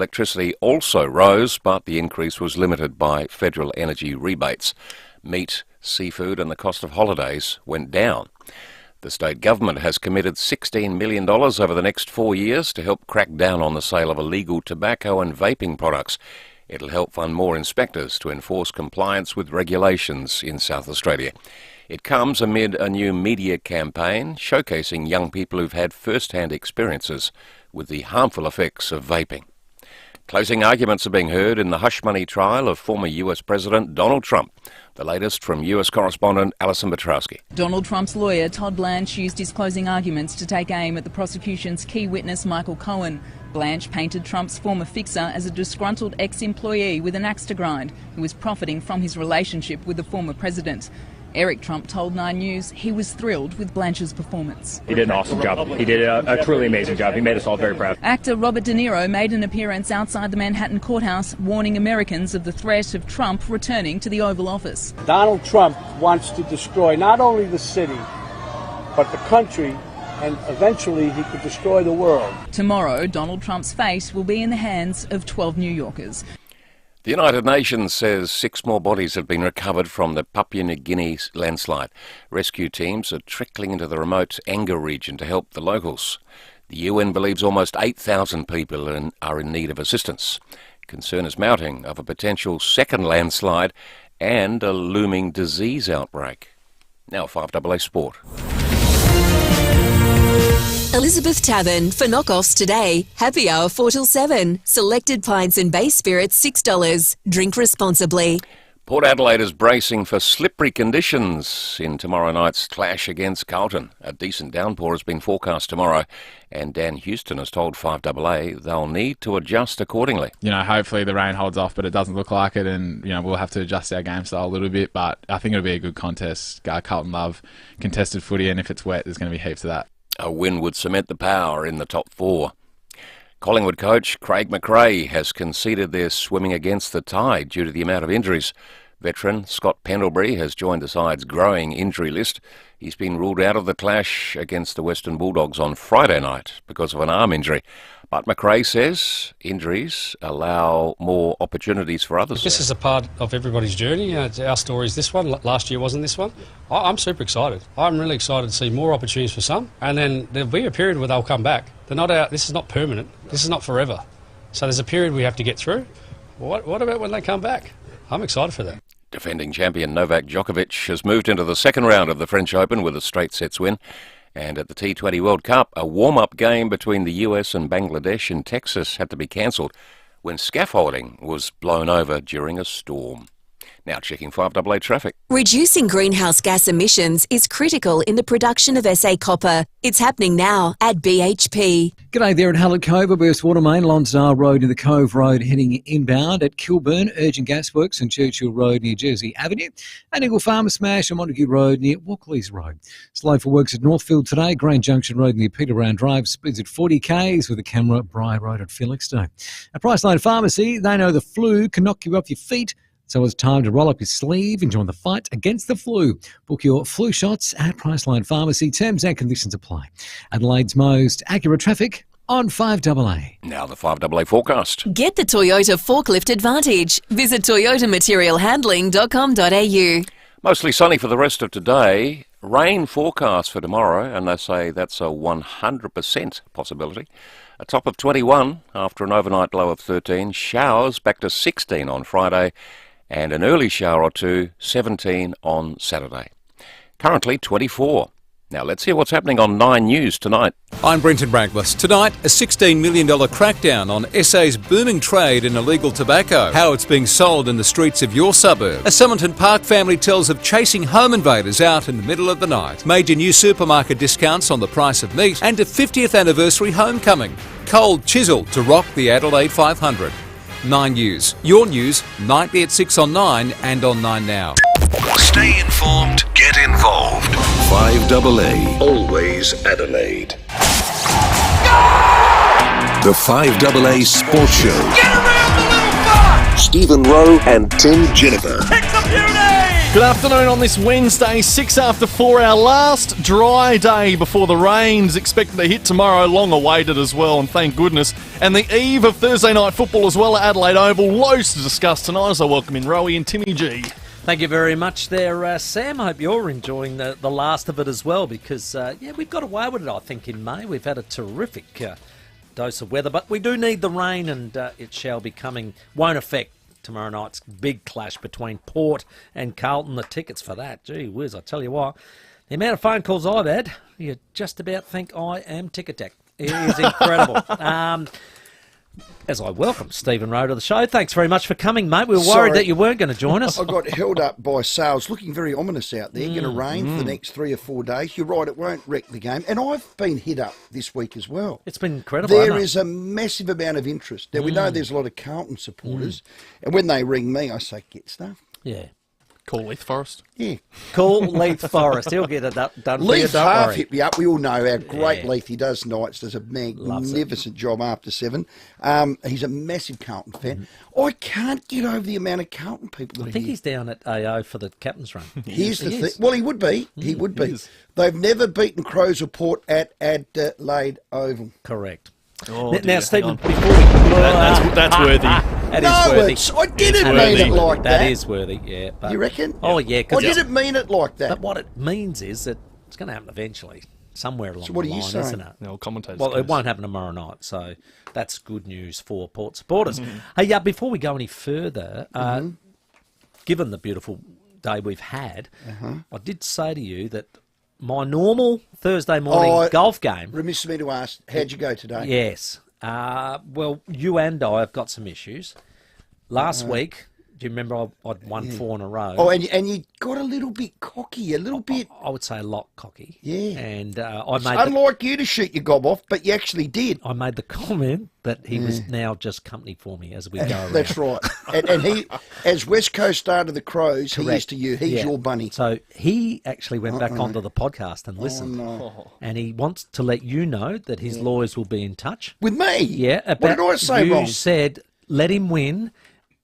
Electricity also rose, but the increase was limited by federal energy rebates. Meat, seafood and the cost of holidays went down. The state government has committed $16 million over the next 4 years to help crack down on the sale of illegal tobacco and vaping products. It'll help fund more inspectors to enforce compliance with regulations in South Australia. It comes amid a new media campaign showcasing young people who've had first-hand experiences with the harmful effects of vaping. Closing arguments are being heard in the hush money trial of former US President Donald Trump. The latest from US correspondent Alison Petrowski. Donald Trump's lawyer Todd Blanche used his closing arguments to take aim at the prosecution's key witness Michael Cohen. Blanche painted Trump's former fixer as a disgruntled ex-employee with an axe to grind who was profiting from his relationship with the former president. Eric Trump told 9 News he was thrilled with Blanche's performance. He did an awesome job. He did a truly amazing job. He made us all very proud. Actor Robert De Niro made an appearance outside the Manhattan courthouse, warning Americans of the threat of Trump returning to the Oval Office. Donald Trump wants to destroy not only the city, but the country, and eventually he could destroy the world. Tomorrow, Donald Trump's fate will be in the hands of 12 New Yorkers. The United Nations says 6 more bodies have been recovered from the Papua New Guinea landslide. Rescue teams are trickling into the remote Enga region to help the locals. The UN believes almost 8,000 people are in need of assistance. Concern is mounting of a potential second landslide and a looming disease outbreak. Now FIVEAA Sport. Elizabeth Tavern for knockoffs today. Happy hour 4 till 7. Selected pints and base spirits $6. Drink responsibly. Port Adelaide is bracing for slippery conditions in tomorrow night's clash against Carlton. A decent downpour has been forecast tomorrow, and Dan Houston has told FIVEAA they'll need to adjust accordingly. Hopefully the rain holds off, but it doesn't look like it, and we'll have to adjust our game style a little bit, but I think it'll be a good contest. Carlton love contested footy, and if it's wet, there's going to be heaps of that. A win would cement the power in the top 4. Collingwood coach Craig McRae has conceded they're swimming against the tide due to the amount of injuries. Veteran Scott Pendlebury has joined the side's growing injury list. He's been ruled out of the clash against the Western Bulldogs on Friday night because of an arm injury. But McRae says injuries allow more opportunities for others. This is a part of everybody's journey. Our story is this one. Last year wasn't this one. I'm super excited. I'm really excited to see more opportunities for some. And then there'll be a period where they'll come back. They're not out. This is not permanent. This is not forever. So there's a period we have to get through. What about when they come back? I'm excited for that. Defending champion Novak Djokovic has moved into the second round of the French Open with a straight sets win. And at the T20 World Cup, a warm-up game between the US and Bangladesh in Texas had to be cancelled when scaffolding was blown over during a storm. Now checking FIVEAA traffic. Reducing greenhouse gas emissions is critical in the production of SA copper. It's happening now at BHP. G'day there at Hallett Cove, a burst water main, Lonsdale Road in the Cove Road heading inbound at Kilburn, Urgent Gasworks and Churchill Road near Jersey Avenue, and Eagle Farm smash on Montague Road near Walkleys Road. Slow for works at Northfield today, Grange Junction Road near Peter Brown Drive, speeds at 40 k's with a camera at Bry Road at Felixstowe. At Priceline Pharmacy, they know the flu can knock you off your feet. So it's time to roll up your sleeve and join the fight against the flu. Book your flu shots at Priceline Pharmacy. Terms and conditions apply. Adelaide's most accurate traffic on FIVEAA. Now the FIVEAA forecast. Get the Toyota Forklift Advantage. Visit toyotamaterialhandling.com.au. Mostly sunny for the rest of today. Rain forecast for tomorrow, and they say that's a 100% possibility. A top of 21 after an overnight low of 13. Showers back to 16 on Friday. And an early shower or two, 17 on Saturday. Currently 24. Now let's hear what's happening on 9 News tonight. I'm Brenton Braglis. Tonight, a $16 million crackdown on SA's booming trade in illegal tobacco. How it's being sold in the streets of your suburb. A Summerton Park family tells of chasing home invaders out in the middle of the night. Major new supermarket discounts on the price of meat. And a 50th anniversary homecoming. Cold chisel to rock the Adelaide 500. 9 News. Your news, nightly at 6 on 9 and on 9 Now. Stay informed, get involved. FIVEAA, always Adelaide. The FIVEAA Sports Show. Get around the little bar! Stephen Rowe and Tim Jennifer. Pick the beauty! Good afternoon on this Wednesday, 6 after 4, our last dry day before the rain's expected to hit tomorrow, long awaited as well, and thank goodness. And the eve of Thursday night football as well at Adelaide Oval. Loads to discuss tonight as I welcome in Rowey and Timmy G. Thank you very much there, Sam. I hope you're enjoying the last of it as well because, we've got away with it, I think, in May. We've had a terrific dose of weather, but we do need the rain and it shall be coming. Won't affect tomorrow night's big clash between Port and Carlton. The tickets for that, gee whiz, I tell you what, the amount of phone calls I've had, you just about think I am Tic-a-Tac. It is incredible. As I welcome Stephen Rowe to the show. Thanks very much for coming, mate. We were worried that you weren't going to join us. I got held up by sales. Looking very ominous out there. Going to rain for the next 3 or 4 days. You're right, it won't wreck the game. And I've been hit up this week as well. It's been incredible. There is a massive amount of interest. Now, we know there's a lot of Carlton supporters. And when they ring me, I say, get stuff. Yeah. Call Leith Forest. Yeah. Call Leith Forest. He'll get it done. Leith don't half worry. hit me up. We all know our great Leith. He does nights, does a magnificent job after 7. He's a massive Carlton fan. I can't get over the amount of Carlton people that I think are here. he's down at AO for the captain's run. Here's the thing. Well, he would be. He would be. They've never beaten Crows or Port at Adelaide Oval. Correct. Oh, now, Stephen, before we... That's worthy. That is worthy. I didn't mean it like that. That is worthy, yeah. But, You reckon? Oh, yeah. I didn't mean it like that. But what it means is that it's going to happen eventually, somewhere along So what the are you line, saying? isn't it? No, commentators. Well, it won't happen tomorrow night, so that's good news for Port supporters. Hey, before we go any further, given the beautiful day we've had, I did say to you that my normal Thursday morning golf game... Remiss of me to ask, how'd you go today? Yes. Well, you and I have got some issues. Last week, do you remember I'd won 4 in a row? Oh, and you got a little bit cocky, a little bit... I would say a lot cocky. Yeah. And It's unlike you to shoot your gob off, but you actually did. I made the comment that he was now just company for me as we go around. That's right. And he, as West Coast star to the Crows, he is to you. He's your bunny. So he actually went back onto the podcast and listened. And he wants to let you know that his lawyers will be in touch. With me? Yeah. What did I say wrong? You said, let him win,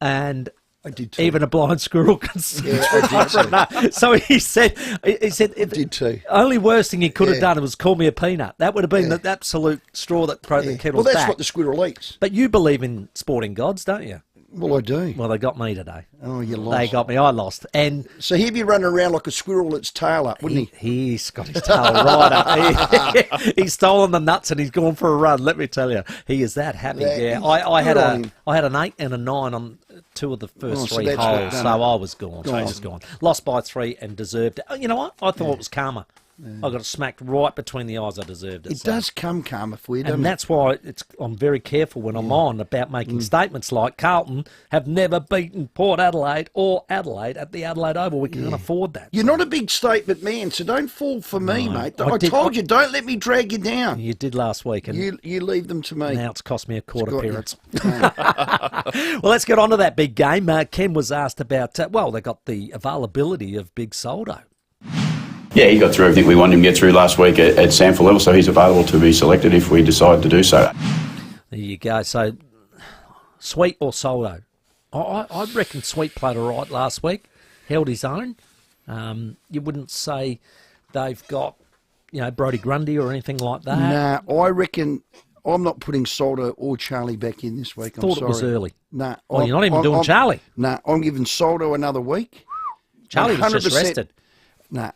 and... I did too. Even a blind squirrel can see. Yeah, I did too. So he said, I did too. Only worst thing he could have done was call me a peanut. That would have been the absolute straw that broke the kettle's Well, that's back. what the squirrel eats. But you believe in sporting gods, don't you? Well, I do. Well, they got me today. Oh, you lost. They got me. I lost. And so he'd be running around like a squirrel with its tail up, wouldn't he? He's got his tail right up. He's stolen the nuts and he's gone for a run. Let me tell you, he is that happy. I had an 8 and a 9 on 2 of the first 3 holes, so I was gone. I was gone. Lost by 3 and deserved it. You know what? I thought it was karma. I got smacked right between the eyes. I deserved it. It does come karma for you, doesn't it? And that's why I'm very careful when I'm on about making statements like Carlton have never beaten Port Adelaide or Adelaide at the Adelaide Oval. We can't afford that. You're not a big statement man, so don't fall for me, mate. I told you, don't let me drag you down. You did last week. And you leave them to me. Now it's cost me a court appearance. Well, let's get on to that big game. Ken was asked about, they got the availability of Big Soldo. Yeah, he got through everything we wanted him to get through last week at sample level, so he's available to be selected if we decide to do so. There you go. So, Sweet or Soldo? I reckon Sweet played all right last week, held his own. You wouldn't say they've got, Brodie Grundy or anything like that. Nah, I reckon I'm not putting Soldo or Charlie back in this week. Thought it was early. Nah. Oh, you're not even doing Charlie? Nah, I'm giving Soldo another week. Charlie was just rested. Nah,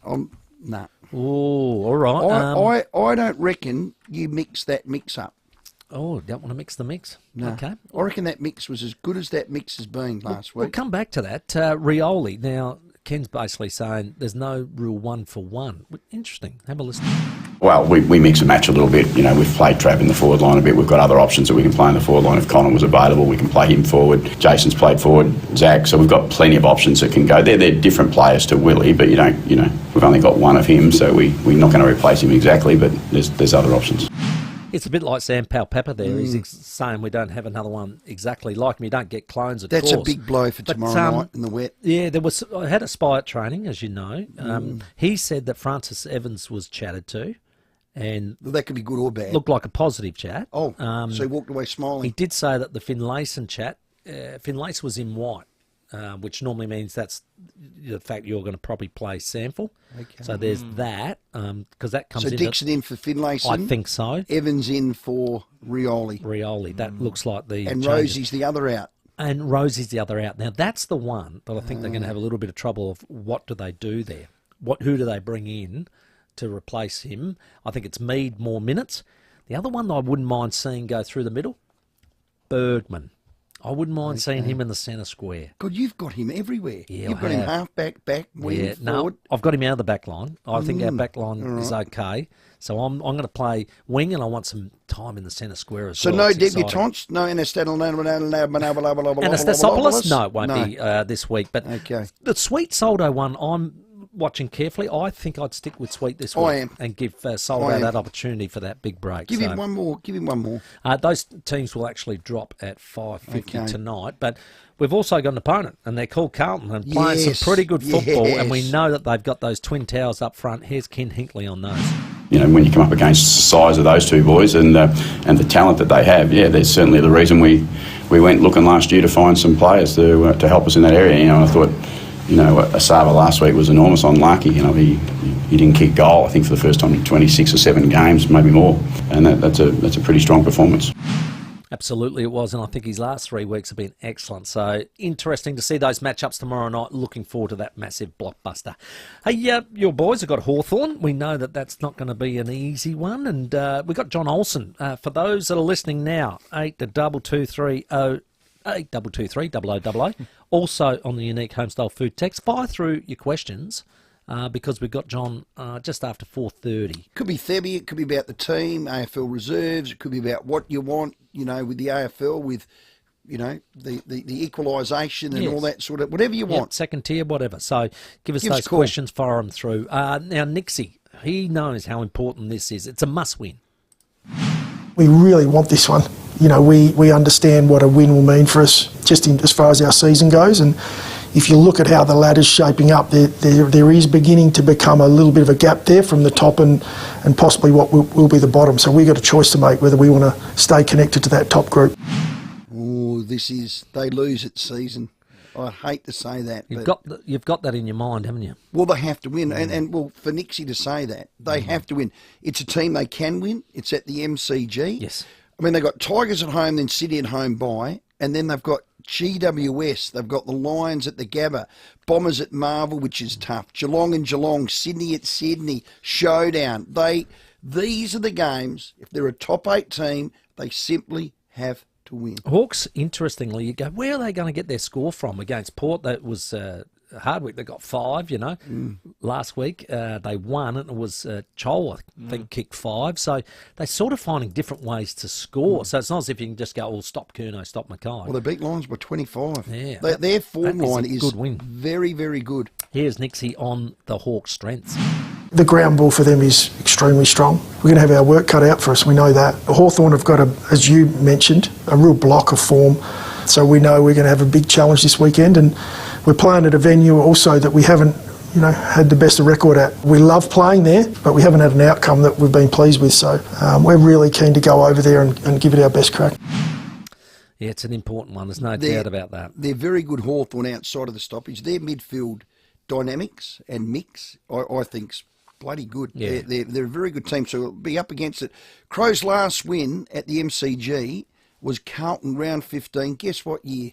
Nah. Oh, all right. I don't reckon you mix that mix up. Oh, don't want to mix the mix? No. Okay. I reckon that mix was as good as that mix has been last week. We'll come back to that. Rioli. Now, Ken's basically saying there's no real 1-for-1. Interesting. Have a listen. Well, we mix and match a little bit. We've played Trav in the forward line a bit. We've got other options that we can play in the forward line. If Connor was available, we can play him forward. Jason's played forward, Zach. So we've got plenty of options that can go. They're different players to Willie, but we've only got one of him, so we're not going to replace him exactly, but there's other options. It's a bit like Sam Powell-Pepper there. He's saying we don't have another one exactly like him. You don't get clones, of course. That's a big blow for tomorrow night in the wet. Yeah, I had a spy at training, as you know. He said that Francis Evans was chatted to. And that could be good or bad. Looked like a positive chat. Oh, so he walked away smiling. He did say that the Finlayson chat, Finlayson was in white. which normally means that's the fact you're going to probably play Sample. Okay. So there's that, because that comes in. So Dixon in for Finlayson. I think so. Evans in for Rowey. That looks like the And changes. Rosie's the other out. And Rosie's the other out. Now, that's the one that I think they're going to have a little bit of trouble of what do they do there? Who do they bring in to replace him? I think it's Mead, more minutes. The other one that I wouldn't mind seeing go through the middle, Bergman. I wouldn't mind seeing him in the centre square. God, you've got him everywhere. Yeah, you've got him half back, wing, forward. No, I've got him out of the back line. I think our back line is okay. So I'm going to play wing, and I want some time in the centre square as well. So no debutantes? No Anastasopoulos? No, it won't be this week. But the Sweet Soldo one, I'm watching carefully. I think I'd stick with Sweet this week. I am. And give Soldo that opportunity for that big break. Give him one more. Those teams will actually drop at 5:50 tonight. But we've also got an opponent, and they're called Carlton, and playing some pretty good football. And we know that they've got those twin towers up front. Here's Ken Hinkley on those. You know, when you come up against the size of those two boys and the talent that they have, there's certainly the reason we went looking last year to find some players to help us in that area. You know, I thought, Asava last week was enormous on Larky. You know, he didn't kick goal, I think, for the first time in 26 or 7 games, maybe more, and that's a pretty strong performance. Absolutely it was, and I think his last 3 weeks have been excellent. So interesting to see those matchups tomorrow night. Looking forward to that massive blockbuster. Hey, your boys have got Hawthorn. We know that that's not going to be an easy one, and we've got John Olsen. For those that are listening now, 8223 000. Also on the unique homestyle food text. Fire through your questions. Because we've got John just after 4:30. Could be Thebby, it could be about the team, AFL reserves, it could be about what you want, with the AFL, with, the equalisation and all that sort of, whatever you want. Second tier, whatever. So give us those questions, fire them through. Now, Nixie, he knows how important this is. It's a must-win. We really want this one. We understand what a win will mean for us, just as far as our season goes, and if you look at how the ladder's shaping up, there is beginning to become a little bit of a gap there from the top and possibly what will be the bottom. So we've got a choice to make whether we want to stay connected to that top group. Oh, they lose at season. I hate to say that. You've got that in your mind, haven't you? Well, they have to win. And for Nixie to say that, they have to win. It's a team they can win. It's at the MCG. Yes. I mean, they've got Tigers at home, then City at home bye, and then they've got GWS, they've got the Lions at the Gabba, Bombers at Marvel, which is tough, Geelong and Geelong, Sydney at Sydney, showdown. These are the games, if they're a top 8 team, they simply have to win. Hawks, interestingly, you go, where are they going to get their score from? Against Port, that was Hardwick, they got 5, Last week they won, and it was Chol, I think, kicked 5. So they're sort of finding different ways to score. So it's not as if you can just go, stop Curnow, stop Mackay. Well, they beat Lions by 25. Yeah. Their form line is good win. Very, very good. Here's Nixie on the Hawks' strengths. The ground ball for them is extremely strong. We're going to have our work cut out for us, we know that. Hawthorn have got, as you mentioned, a real block of form. So we know we're going to have a big challenge this weekend, and we're playing at a venue also that we haven't, had the best of record at. We love playing there, but we haven't had an outcome that we've been pleased with. So we're really keen to go over there and give it our best crack. Yeah, it's an important one. There's no doubt about that. They're very good, Hawthorn, outside of the stoppage. Their midfield dynamics and mix, I think's bloody good. Yeah. They're a very good team, so we'll be up against it. Crows' last win at the MCG was Carlton round 15. Guess what year?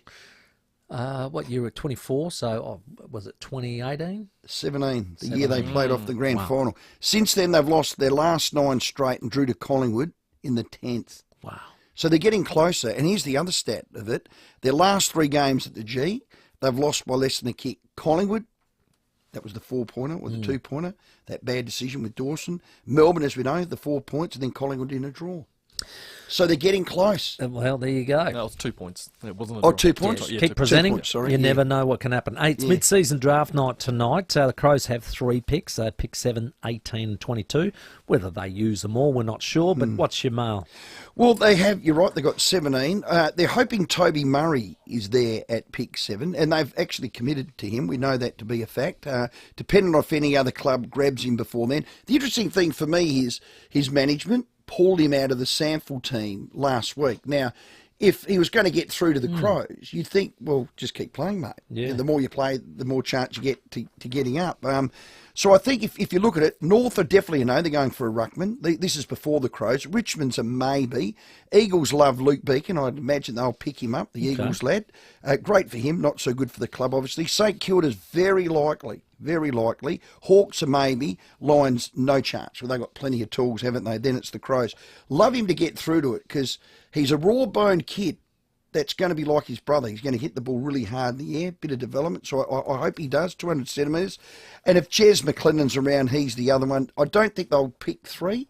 What year? 24. So was it 2018? 17. The year they played off the grand final. Since then, they've lost their last 9 straight and drew to Collingwood in the 10th. Wow. So they're getting closer. And here's the other stat of it: their last 3 games at the G, they've lost by less than a kick. Collingwood, that was the 4-pointer or the 2-pointer. That bad decision with Dawson. Melbourne, as we know, the 4 points, and then Collingwood in a draw. So they're getting close. Well, there you go. That was 2 points. It wasn't a draw. 2 points? Yeah, keep presenting. 2 points, sorry. You never know what can happen. Hey, it's mid-season draft night tonight. The Crows have 3 picks. They pick 7, 18 and 22. Whether they use them all, we're not sure. But what's your mail? Well, you're right, they've got 17. They're hoping Toby Murray is there at pick 7, and they've actually committed to him. We know that to be a fact. Depending on if any other club grabs him before then. The interesting thing for me is his management pulled him out of the Sample team last week. Now, if he was going to get through to the Crows, you'd think, well, just keep playing, mate. Yeah. And the more you play, the more chance you get to getting up. So I think if you look at it, North are definitely a no. They're going for a ruckman. This is before the Crows. Richmond's a maybe. Eagles love Luke Beacon. I'd imagine they'll pick him up, the Eagles lad. Great for him, not so good for the club, obviously. St Kilda's very likely. Very likely. Hawks are maybe. Lions, no chance. Well, they've got plenty of tools, haven't they? Then it's the Crows. Love him to get through to it because he's a raw-boned kid that's going to be like his brother. He's going to hit the ball really hard in the air, bit of development. So I hope he does, 200 centimetres. And if Jez McLennan's around, he's the other one. I don't think they'll pick 3.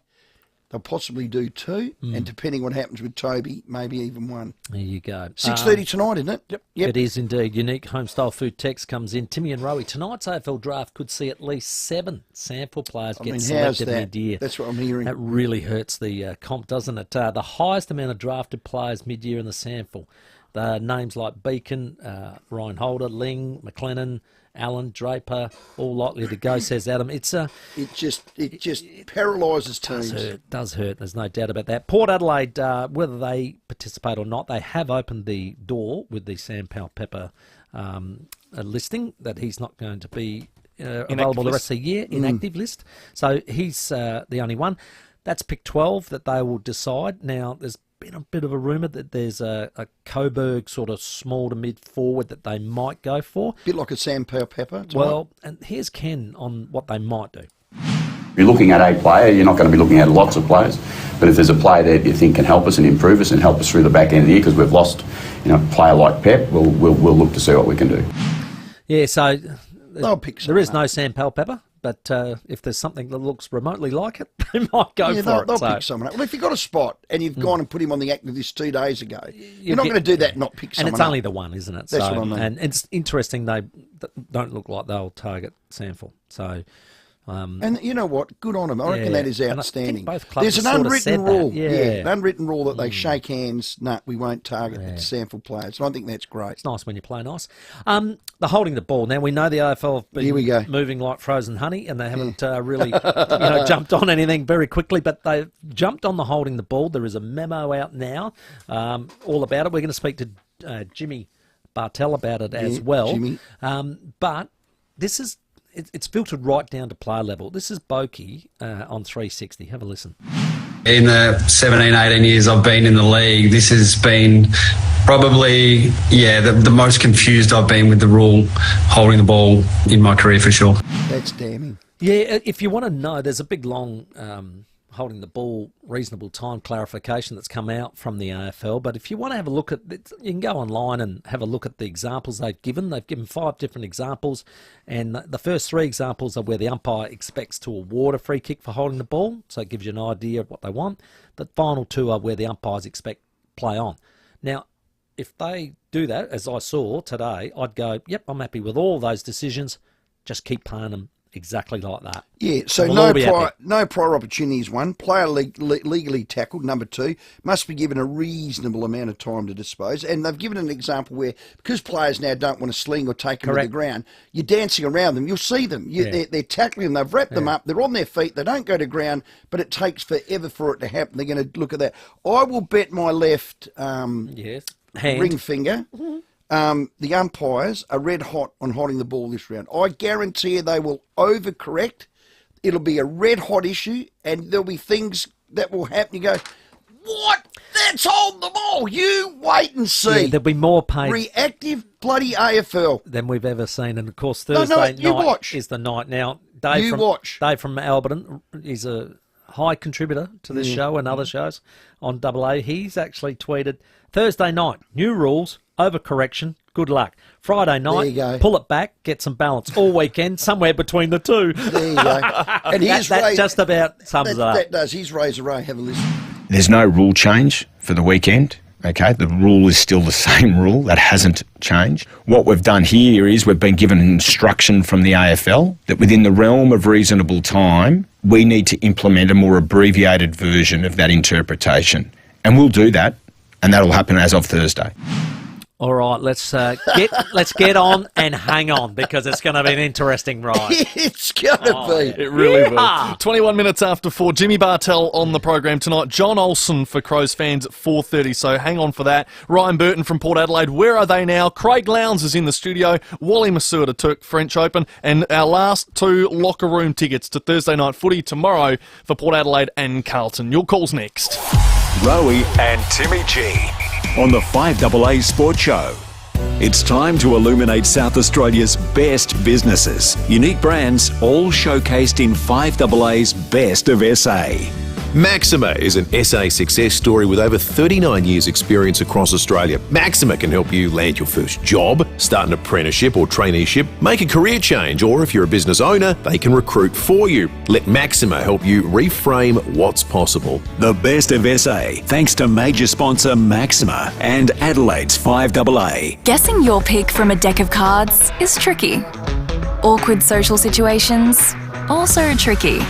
They'll possibly do 2, and depending what happens with Toby, maybe even 1. There you go. 6:30 tonight, isn't it? Yep. It is indeed. Unique homestyle food text comes in. Timmy and Rowey, tonight's AFL draft could see at least 7 sample players get selected mid-year. That's what I'm hearing. That really hurts the comp, doesn't it? The highest amount of drafted players mid-year in the sample. The names like Beacon, Ryan Holder, Ling, McLennan, Allen, Draper, all likely to go, says Adam. It just paralyses teams. It does hurt. There's no doubt about that. Port Adelaide, whether they participate or not, they have opened the door with the Sam Powell-Pepper listing that he's not going to be available the rest of the year, inactive list. So he's the only one. That's pick 12 that they will decide. Now, there's been a bit of a rumour that there's a Coburg sort of small to mid forward that they might go for. Bit like a Sam Powell-Pepper. Well, and here's Ken on what they might do. If you're looking at a player, you're not going to be looking at lots of players. But if there's a player that you think can help us and improve us and help us through the back end of the year, because we've lost, a player like Pep, we'll look to see what we can do. Yeah, so they'll pick there is no Sam Powell-Pepper. But if there's something that looks remotely like it, they might go for it. They'll pick someone up. Well, if you've got a spot and you've gone and put him on the active list 2 days ago, you're not going to do that and not pick someone up. And it's only the one, isn't it? That's what I mean. And it's interesting, they don't look like they'll target Sample. So... and you know what? Good on them. I reckon that is outstanding. There's an unwritten rule. An unwritten rule that they shake hands. No, we won't target sample players. And I think that's great. It's nice when you play nice. The holding the ball. Now, we know the AFL have been moving like frozen honey, and they haven't really jumped on anything very quickly, but they've jumped on the holding the ball. There is a memo out now all about it. We're going to speak to Jimmy Bartel about it as well. Jimmy. But this is... It's filtered right down to player level. This is Bokey on 360. Have a listen. In the 17, 18 years I've been in the league, this has been probably, the most confused I've been with the rule holding the ball in my career for sure. That's damning. Yeah, if you want to know, there's a big, long holding the ball reasonable time clarification that's come out from the AFL. But if you want to have a look at it, you can go online and have a look at the examples they've given. They've given 5 different examples, and the first 3 examples are where the umpire expects to award a free kick for holding the ball, so it gives you an idea of what they want. The final 2 are where the umpires expect play on. Now, if they do that, as I saw today, I'd go, yep, I'm happy with all those decisions. Just keep playing them exactly like that. Yeah, so no prior opportunities, 1. Player legally tackled, number 2. Must be given a reasonable amount of time to dispose. And they've given an example where, because players now don't want to sling or take them to the ground, you're dancing around them. You'll see them. They're tackling them. They've wrapped them up. They're on their feet. They don't go to ground, but it takes forever for it to happen. They're going to look at that. I will bet my left ring finger... the umpires are red hot on holding the ball this round. I guarantee you they will overcorrect. It'll be a red hot issue, and there'll be things that will happen. You go, what? That's holding the ball. You wait and see. Yeah, there'll be more pain. Reactive bloody AFL than we've ever seen. And of course, Thursday night is the night. Now, Dave from Alberton, he's a high contributor to this show and other shows on AA. He's actually tweeted, Thursday night, new rules, overcorrection, good luck. Friday night, pull it back, get some balance. All weekend, somewhere between the 2. There you go. And that just about sums it up. That does. Here's Razor Ray. Have a listen. There's no rule change for the weekend. Okay, the rule is still the same rule. That hasn't changed. What we've done here is we've been given an instruction from the AFL that within the realm of reasonable time, we need to implement a more abbreviated version of that interpretation. And we'll do that, and that'll happen as of Thursday. All right, let's get on and hang on, because it's going to be an interesting ride. It's going to be. It really will. 21 minutes after 4, Jimmy Bartel on the program tonight. John Olsen for Crows fans at 4:30, so hang on for that. Ryan Burton from Port Adelaide, where are they now? Craig Lowndes is in the studio. Wally Massoud at Turk French Open. And our last 2 locker room tickets to Thursday night footy tomorrow for Port Adelaide and Carlton. Your call's next. Rowey and Timmy G on the 5AA Sports Show. It's time to illuminate South Australia's best businesses. Unique brands all showcased in 5AA's Best of SA. Maxima is an SA success story with over 39 years experience across Australia. Maxima can help you land your first job, start an apprenticeship or traineeship, make a career change, or if you're a business owner, they can recruit for you. Let Maxima help you reframe what's possible. The Best of SA, thanks to major sponsor Maxima and Adelaide's 5AA. Guessing your pick from a deck of cards is tricky. Awkward social situations, also tricky.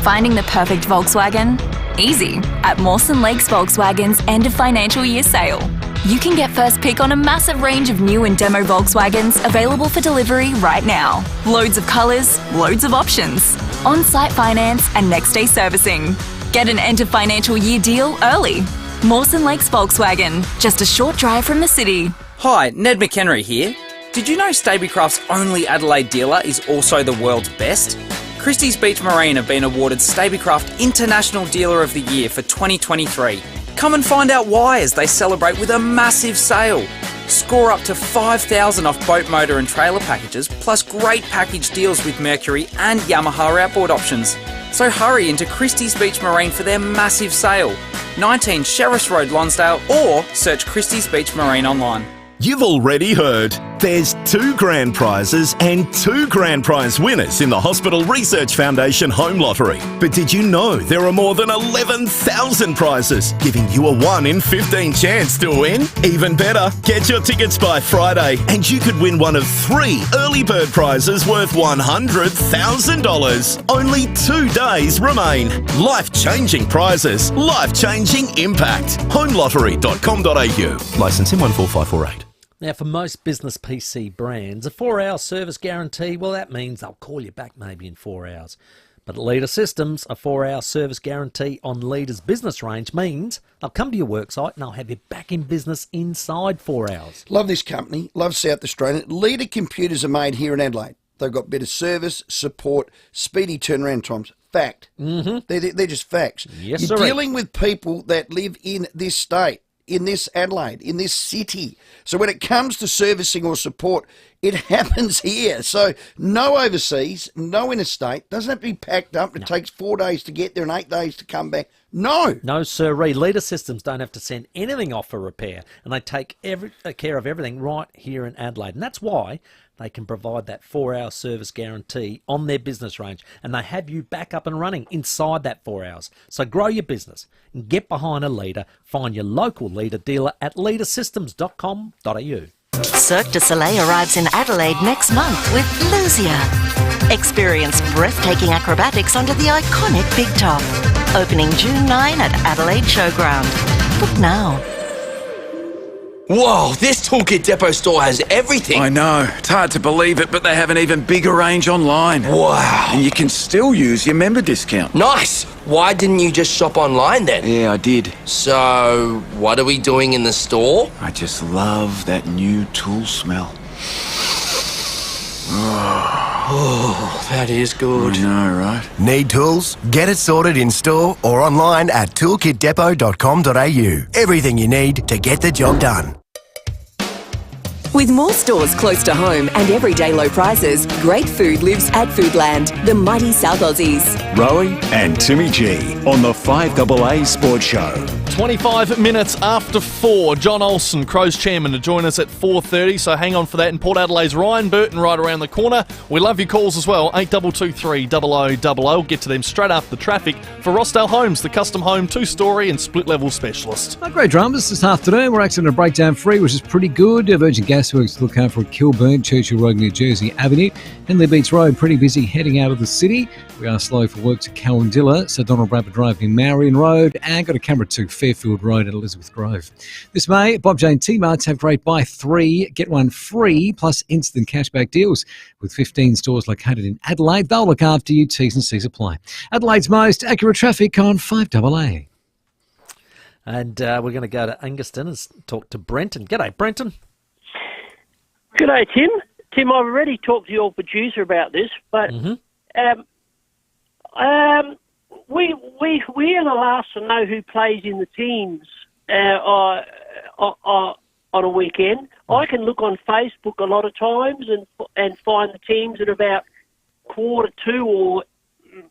Finding the perfect Volkswagen? Easy. At Mawson Lakes Volkswagen's end of financial year sale. You can get first pick on a massive range of new and demo Volkswagens available for delivery right now. Loads of colours, loads of options. On-site finance and next day servicing. Get an end of financial year deal early. Mawson Lakes Volkswagen, just a short drive from the city. Hi, Ned McHenry here. Did you know Stabicraft's only Adelaide dealer is also the world's best? Christie's Beach Marine have been awarded Stabicraft International Dealer of the Year for 2023. Come and find out why as they celebrate with a massive sale. Score up to $5,000 off boat, motor and trailer packages, plus great package deals with Mercury and Yamaha outboard options. So hurry into Christie's Beach Marine for their massive sale. 19 Sheriffs Road, Lonsdale, or search Christie's Beach Marine online. You've already heard. There's 2 grand prizes and 2 grand prize winners in the Hospital Research Foundation Home Lottery. But did you know there are more than 11,000 prizes, giving you a 1 in 15 chance to win? Even better, get your tickets by Friday and you could win one of 3 early bird prizes worth $100,000. Only 2 days remain. Life-changing prizes, life-changing impact. Homelottery.com.au. Licence in 14548. Now, for most business PC brands, a 4-hour service guarantee, well, that means they'll call you back maybe in 4 hours. But at Leader Systems, a 4-hour service guarantee on Leader's business range means they'll come to your worksite and they'll have you back in business inside 4 hours. Love this company, love South Australia. Leader computers are made here in Adelaide. They've got better service, support, speedy turnaround times. Fact. Mm-hmm. They're just facts. Yes, You're sir. dealing with people that live in this state, in this Adelaide, in this city. So when it comes to servicing or support, it happens here. So no overseas, no interstate. Doesn't have to be packed up. It takes 4 days to get there and 8 days to come back. No. No, sirree. Leader Systems don't have to send anything off for repair, and they take care of everything right here in Adelaide. And that's why they can provide that 4-hour service guarantee on their business range, and they have you back up and running inside that 4 hours. So grow your business and get behind a Leader. Find your local Leader dealer at leadersystems.com.au. Cirque du Soleil arrives in Adelaide next month with Lucia. Experience breathtaking acrobatics under the iconic Big Top. Opening June 9 at Adelaide Showground. Book now. Whoa, this Toolkit Depot store has everything. I know. It's hard to believe it, but they have an even bigger range online. Wow. And you can still use your member discount. Nice. Why didn't you just shop online then? Yeah, I did. So, what are we doing in the store? I just love that new tool smell. Oh, that is good. I know, right? Need tools? Get it sorted in store or online at toolkitdepot.com.au. Everything you need to get the job done. With more stores close to home and everyday low prices, great food lives at Foodland, the mighty South Aussies. Rowey and Timmy G on the 5AA Sports Show. 25 minutes after 4, John Olsen, Crows chairman, to join us at 4:30, so hang on for that. And Port Adelaide's Ryan Burton right around the corner. We love your calls as well, 8223 0000. Get to them straight after the traffic for Rossdale Homes, the custom home 2-storey and split-level specialist. Great dramas this afternoon. We're actually on a breakdown free, which is pretty good. Virgin Gasworks to look out for Kilburn, Churchill Road near Jersey Avenue. Henley Beach Road, pretty busy heading out of the city. We are slow for work to Cowandilla, so Donald Bradford Drive near Marion Road. And got a camera too Fairfield Road and Elizabeth Grove. This May, Bob Jane T-Marts have great buy 3, get 1 free, plus instant cashback deals. With 15 stores located in Adelaide, they'll look after you. T's and C's apply. Adelaide's most accurate traffic on 5AA. And we're going to go to Anguston and talk to Brenton. G'day, Brenton. G'day, Tim. Tim, I've already talked to your producer about this, but we are the last to know who plays in the teams on a weekend. I can look on Facebook a lot of times and find the teams at about 1:45 or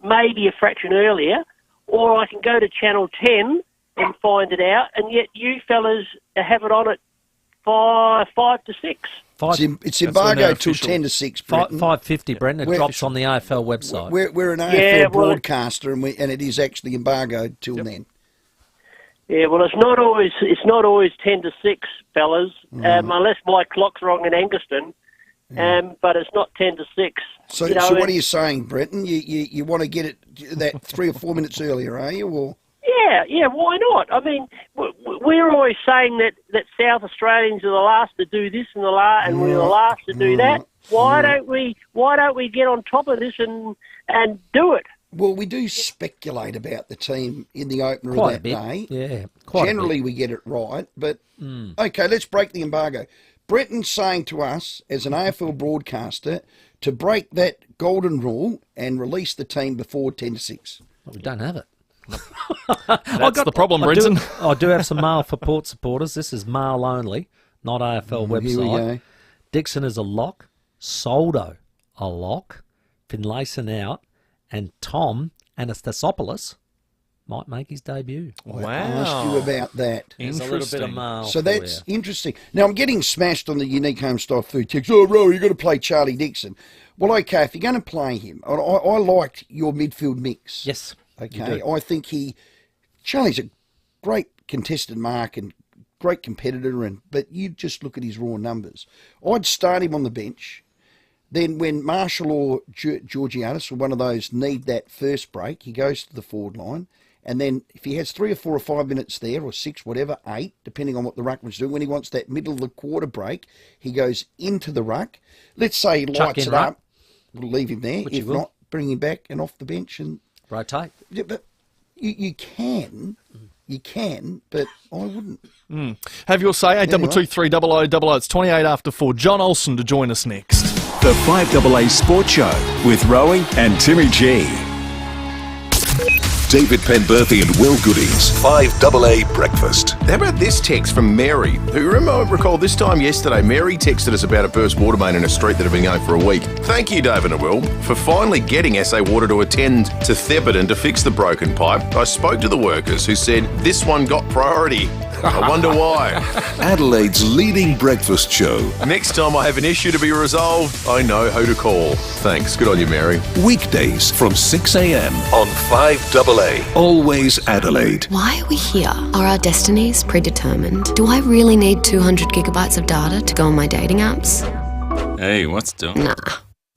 maybe a fraction earlier, or I can go to Channel 10 and find it out, and yet you fellas have it on at 5 to 6. It's embargo till 10 to 6, Brenton. 5:50, Brenton. It drops on the AFL website. We're an AFL broadcaster, and it is actually embargoed till then. Yeah, well, it's not always 10 to 6, fellas, unless my clock's wrong in Anguston. But it's not 10 to 6. So, what are you saying, Brenton? You want to get it that 3 or 4 minutes earlier, are you? Or Yeah, why not? I mean, we're always saying that South Australians are the last to do this and we're the last to do that. Why don't we get on top of this and do it? Well, we do speculate about the team in the opener of that day. Yeah, generally we get it right, but okay, let's break the embargo. Brenton's saying to us, as an AFL broadcaster, to break that golden rule and release the team before 10 to 6. Well, we don't have it. That's the problem, Brenton. I do have some mail for Port supporters. This is mail only, not AFL website. Here we go. Dixon is a lock. Soldo a lock. Finlayson out. And Tom Anastasopoulos might make his debut. Wow. I asked you about that. There's a little bit of mail. So that's interesting. Now, I'm getting smashed on the unique home style food text. Oh, Rowey, you've got to play Charlie Dixon. Well, okay, if you're going to play him, I liked your midfield mix. Yes. Okay, I think Charlie's a great contested mark and great competitor, but you just look at his raw numbers. I'd start him on the bench. Then when Marshall or Georgiadis or one of those need that first break, he goes to the forward line. And then if he has 3 or 4 or 5 minutes there, or 6, whatever, 8, depending on what the ruckman's doing, when he wants that middle of the quarter break, he goes into the ruck. Let's say he lights it up. We'll leave him there. If not, bring him back and off the bench and rotate. Yeah, but you can, but I wouldn't. Have your say, 8223 0000. It's 28 after 4. John Olsen to join us next. The 5AA Sports Show with Rowey and Timmy G. David Penberthy and Will Goodies. 5AA Breakfast. How about this text from Mary, who recall this time yesterday, Mary texted us about a burst water main in a street that had been going for a week. Thank you, David and Will, for finally getting SA Water to attend to Thebarton to fix the broken pipe. I spoke to the workers who said this one got priority. I wonder why. Adelaide's leading breakfast show. Next time I have an issue to be resolved, I know who to call. Thanks. Good on you, Mary. Weekdays from 6 a.m. on 5AA. Always Adelaide. Why are we here? Are our destinies predetermined? Do I really need 200 gigabytes of data to go on my dating apps? Hey, what's doing? Nah.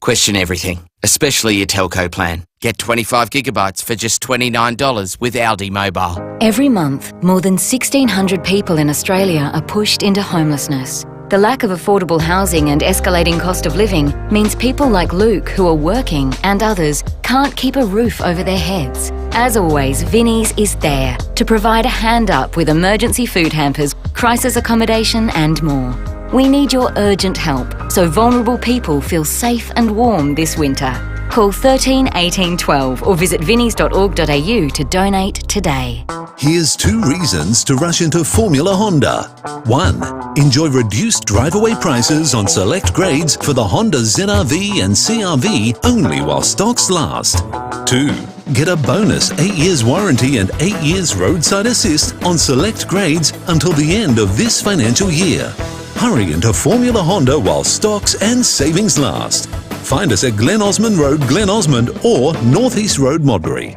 Question everything, especially your telco plan. Get 25 gigabytes for just $29 with Aldi Mobile. Every month, more than 1,600 people in Australia are pushed into homelessness. The lack of affordable housing and escalating cost of living means people like Luke, who are working, and others can't keep a roof over their heads. As always, Vinnie's is there to provide a hand up with emergency food hampers, crisis accommodation and more. We need your urgent help so vulnerable people feel safe and warm this winter. Call 13 18 12 or visit vinnies.org.au to donate today. Here's 2 reasons to rush into Formula Honda. 1. Enjoy reduced drive-away prices on select grades for the Honda ZR-V and CR-V only while stocks last. 2. Get a bonus 8 years warranty and 8 years roadside assist on select grades until the end of this financial year. Hurry into Formula Honda while stocks and savings last. Find us at Glen Osmond Road, Glen Osmond or North East Road, Modbury.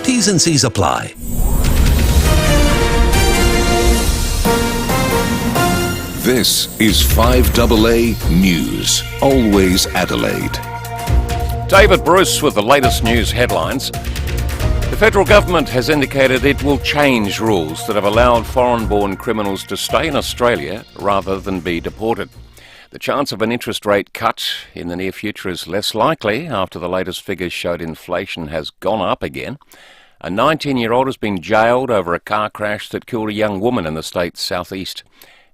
T's and C's apply. This is 5AA News. Always Adelaide. David Bruce with the latest news headlines. The federal government has indicated it will change rules that have allowed foreign-born criminals to stay in Australia rather than be deported. The chance of an interest rate cut in the near future is less likely after the latest figures showed inflation has gone up again. A 19-year-old has been jailed over a car crash that killed a young woman in the state's southeast.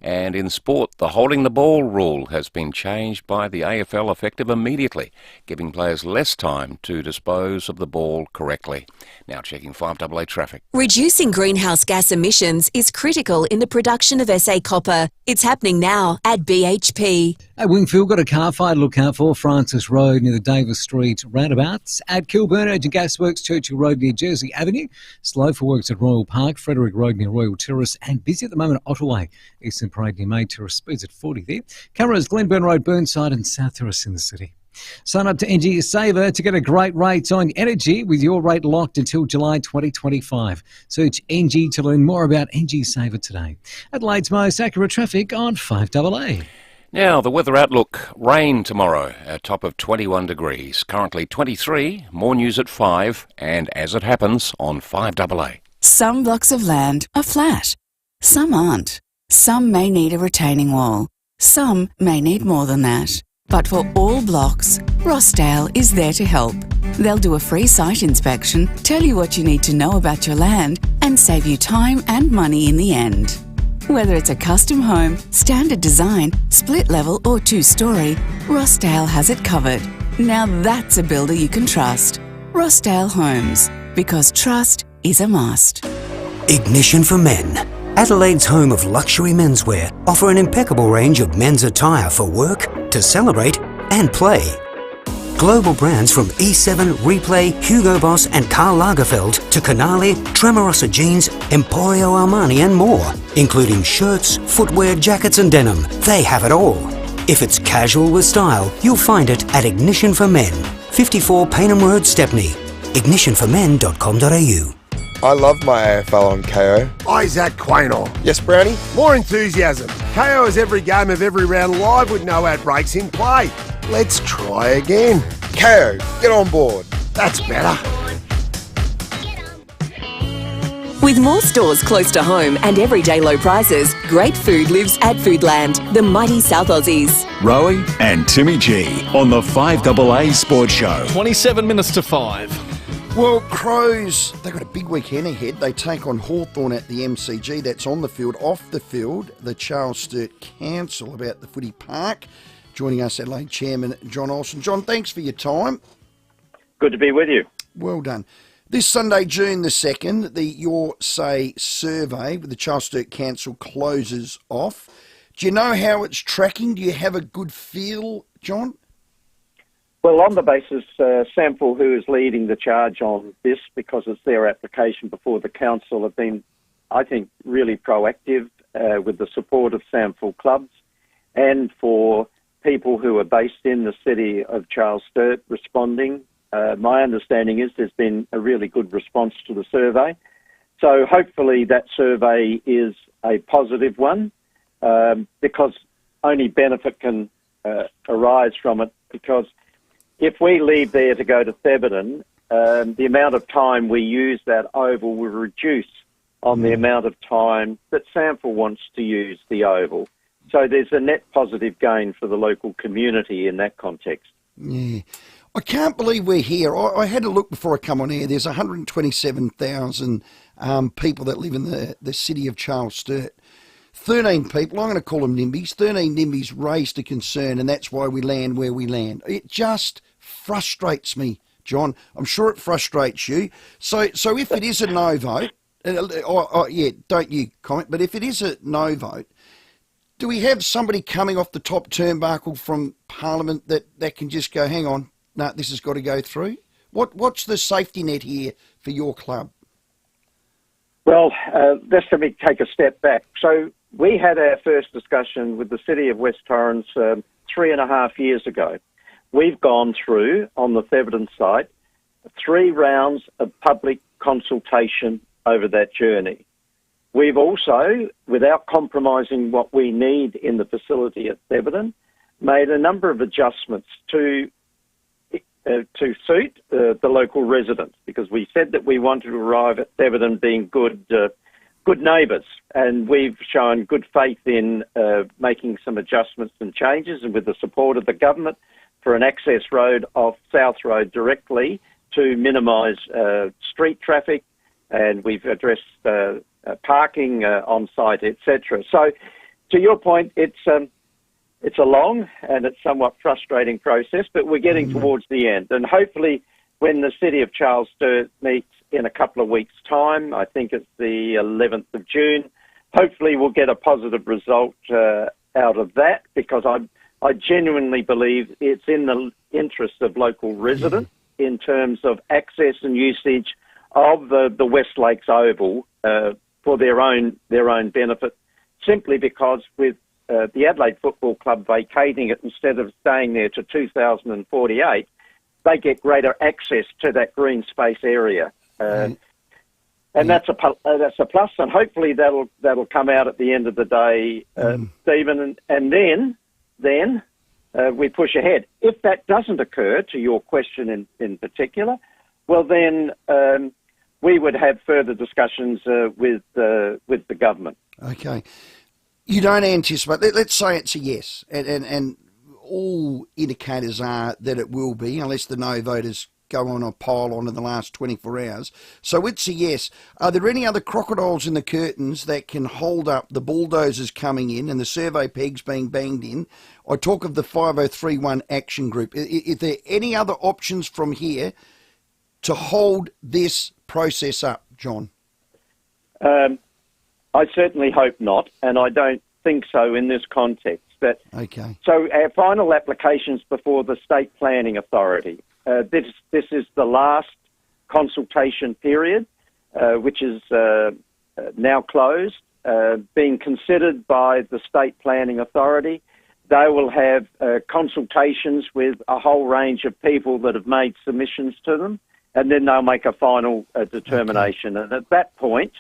And in sport, the holding the ball rule has been changed by the AFL effective immediately, giving players less time to dispose of the ball correctly. Now checking 5AA traffic. Reducing greenhouse gas emissions is critical in the production of SA copper. It's happening now at BHP. At Wingfield, got a car fire to look out for Francis Road near the Davis Street roundabouts. At Kilburn, Urgent Gasworks, Churchill Road near Jersey Avenue. Slow for works at Royal Park, Frederick Road near Royal Terrace, and busy at the moment at Ottaway. Eastern Parade near May Terrace, speeds at 40 there. Cameras, Glenburn Road, Burnside and South Terrace in the city. Sign up to NG Saver to get a great rate on energy with your rate locked until July 2025. Search NG to learn more about NG Saver today. Adelaide's most accurate traffic on 5AA. Now, the weather outlook. Rain tomorrow, a top of 21 degrees. Currently 23. More news at 5. And as it happens on 5AA. Some blocks of land are flat. Some aren't. Some may need a retaining wall. Some may need more than that. But for all blocks, Rossdale is there to help. They'll do a free site inspection, tell you what you need to know about your land, and save you time and money in the end. Whether it's a custom home, standard design, split level or two-storey, Rossdale has it covered. Now that's a builder you can trust. Rossdale Homes, because trust is a must. Ignition for Men. Adelaide's home of luxury menswear offer an impeccable range of men's attire for work, to celebrate and play. Global brands from E7, Replay, Hugo Boss and Karl Lagerfeld to Canali, Tremorosa Jeans, Emporio Armani and more, including shirts, footwear, jackets and denim. They have it all. If it's casual with style, you'll find it at Ignition for Men, 54 Paynham Road, Stepney. ignitionformen.com.au. I love my AFL on KO. Isaac Quaynor. Yes, Brownie? More enthusiasm. KO is every game of every round live with no ad breaks in play. Let's try again. KO, get on board. That's better. With more stores close to home and everyday low prices, great food lives at Foodland, the mighty South Aussies. Rowey and Timmy G on the 5AA Sports Show. 27 minutes to 5. Well, Crows, they've got a big weekend ahead. They take on Hawthorn at the MCG. That's on the field. Off the field, the Charles Sturt Council about the footy park. Joining us, Adelaide Chairman John Olsen. John, thanks for your time. Good to be with you. Well done. This Sunday, June the 2nd, the Your Say survey with the Charles Sturt Council closes off. Do you know how it's tracking? Do you have a good feel, John? Well, on the basis, SAMFL, who is leading the charge on this because it's their application before the council, have been, I think, really proactive with the support of SAMFL clubs and for people who are based in the city of Charles Sturt responding. My understanding is there's been a really good response to the survey. So hopefully that survey is a positive one because only benefit can arise from it, because if we leave there to go to Theberton, the amount of time we use that oval will reduce on the amount of time that SAMFL wants to use the oval. So there's a net positive gain for the local community in that context. Yeah. I can't believe we're here. I had a look before I come on air. There's 127,000 people that live in the city of Charles Sturt. 13 people, I'm going to call them NIMBYs, 13 NIMBYs raised a concern, and that's why we land where we land. It just frustrates me, John. I'm sure it frustrates you. So if it is a no vote, yeah, don't you comment, but if it is a no vote, do we have somebody coming off the top turnbuckle from Parliament that can just go, hang on, no, this has got to go through? What's the safety net here for your club? Well, let's let me take a step back. So we had our first discussion with the City of West Torrens 3.5 years ago. We've gone through, on the Theberton site, 3 rounds of public consultation over that journey. We've also, without compromising what we need in the facility at Theberton, made a number of adjustments to to suit the local residents, because we said that we wanted to arrive at Theberton being good neighbours, and we've shown good faith in making some adjustments and changes, and with the support of the government, for an access road off South Road directly to minimise street traffic, and we've addressed parking on site, etc. So, to your point, it's a long and it's somewhat frustrating process, but we're getting towards the end. And hopefully when the City of Charles Sturt meets in a couple of weeks' time, I think it's the 11th of June, hopefully we'll get a positive result out of that, because I genuinely believe it's in the interest of local residents in terms of access and usage of the West Lakes Oval for their own benefit, simply because with the Adelaide Football Club vacating it instead of staying there to 2048, they get greater access to that green space area. And that's a plus, and hopefully that'll come out at the end of the day, Stephen, and then we push ahead. If that doesn't occur, to your question in particular, well then we would have further discussions with the government. Okay. You don't anticipate, let's say it's a yes, and all indicators are that it will be, unless the no voters go on a pile on in the last 24 hours. So it's a yes. Are there any other crocodiles in the curtains that can hold up the bulldozers coming in and the survey pegs being banged in? I talk of the 5031 action group. Is there any other options from here to hold this process up, John? I certainly hope not, and I don't think so in this context. But okay. So our final applications before the State Planning Authority. This is the last consultation period, which is now closed, being considered by the State Planning Authority. They will have consultations with a whole range of people that have made submissions to them, and then they'll make a final determination. Okay. And at that point,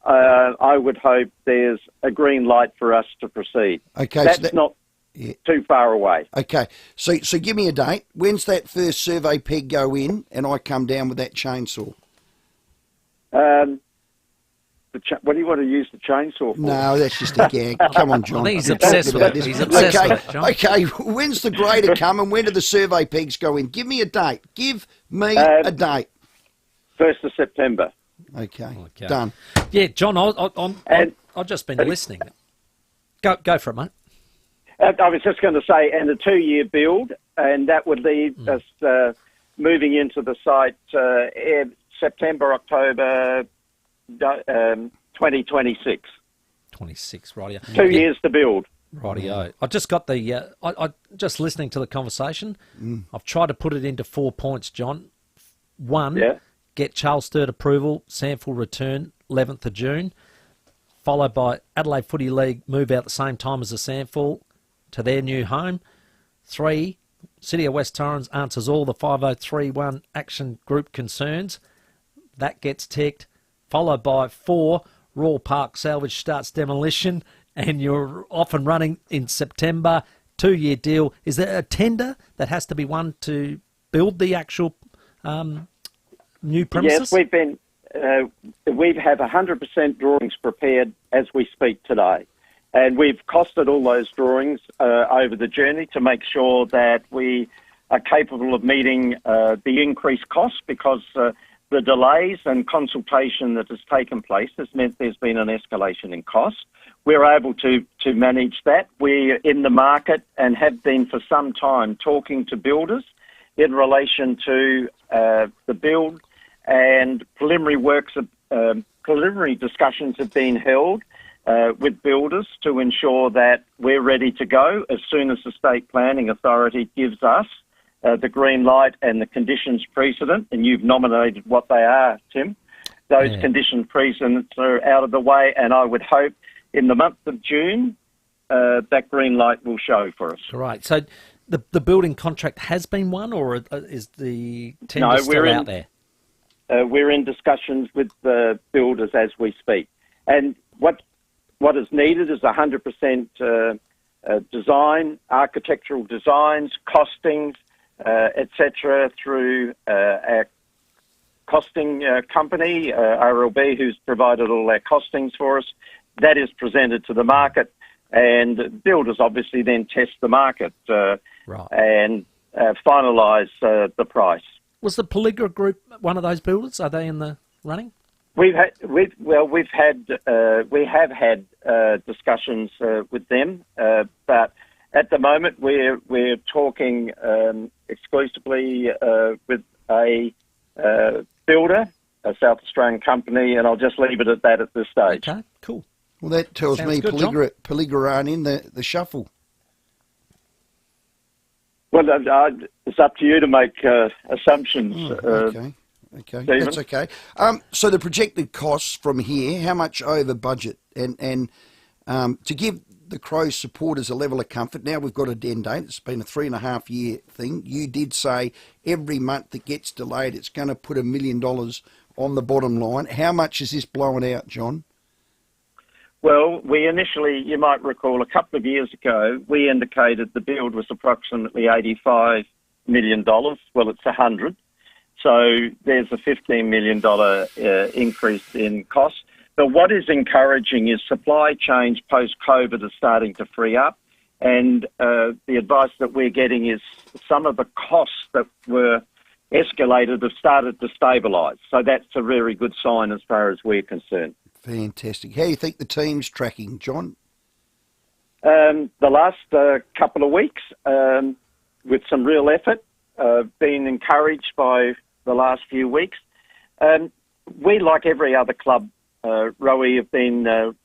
I would hope there's a green light for us to proceed. Okay, that's not too far away. Okay, so give me a date. When's that first survey peg go in, and I come down with that chainsaw? What do you want to use the chainsaw for? No, that's just a gag. Come on, John. I think he's obsessed with it. He's obsessed with it, John. Okay, when's the grader come, and when do the survey pegs go in? Give me a date. Give me a date. 1st of September. Okay, done. Yeah, John, I've just been listening. Go for it, mate. I was just going to say, and a 2-year build, and that would leave us moving into the site September, October 2026. 26, rightio. 2 years to build. Rightio. I just got the. I just listening to the conversation. I've tried to put it into 4 points, John. One. Yeah. Get Charles Sturt approval, SANFL return 11th of June, followed by Adelaide Footy League move out the same time as the SANFL to their new home. 3, City of West Torrens answers all the 5031 action group concerns. That gets ticked, followed by 4, Royal Park Salvage starts demolition, and you're off and running in September. 2-year deal. Is there a tender that has to be won to build the actual new premises? Yes, we have 100% drawings prepared as we speak today, and we've costed all those drawings over the journey to make sure that we are capable of meeting the increased costs, because the delays and consultation that has taken place has meant there's been an escalation in costs. We're able to manage that. We're in the market and have been for some time talking to builders in relation to the build, and preliminary discussions have been held with builders to ensure that we're ready to go as soon as the State Planning Authority gives us the green light and the conditions precedent, and you've nominated what they are, Tim. Those conditions precedents are out of the way, and I would hope in the month of June that green light will show for us. Right. So the building contract has been won, or is the tender still out there? We're in discussions with the builders as we speak. And what is needed is 100% design, architectural designs, costings, etc., through our costing company, RLB, who's provided all our costings for us. That is presented to the market, and builders obviously then test the market and finalise the price. Was the Pelligra Group one of those builders? Are they in the running? We have had discussions with them, but at the moment we're talking exclusively with a builder, a South Australian company, and I'll just leave it at that at this stage. Okay, cool. Well, that tells me Pelligra aren't in the shuffle. Well, it's up to you to make assumptions. Okay, Stephen. That's okay. So the projected costs from here, how much over budget? And to give the Crows supporters a level of comfort, now we've got a end date. It's been a 3.5-year thing. You did say every month that gets delayed, it's going to put $1 million on the bottom line. How much is this blowing out, John? Well, we initially, you might recall, a couple of years ago, we indicated the build was approximately $85 million. Well, it's 100. So there's a $15 million increase in cost. But what is encouraging is supply chains post-COVID are starting to free up. And the advice that we're getting is some of the costs that were escalated have started to stabilise. So that's a very good sign as far as we're concerned. Fantastic. How do you think the team's tracking, John? The last couple of weeks, with some real effort, been encouraged by the last few weeks. We, like every other club, Rowey, have been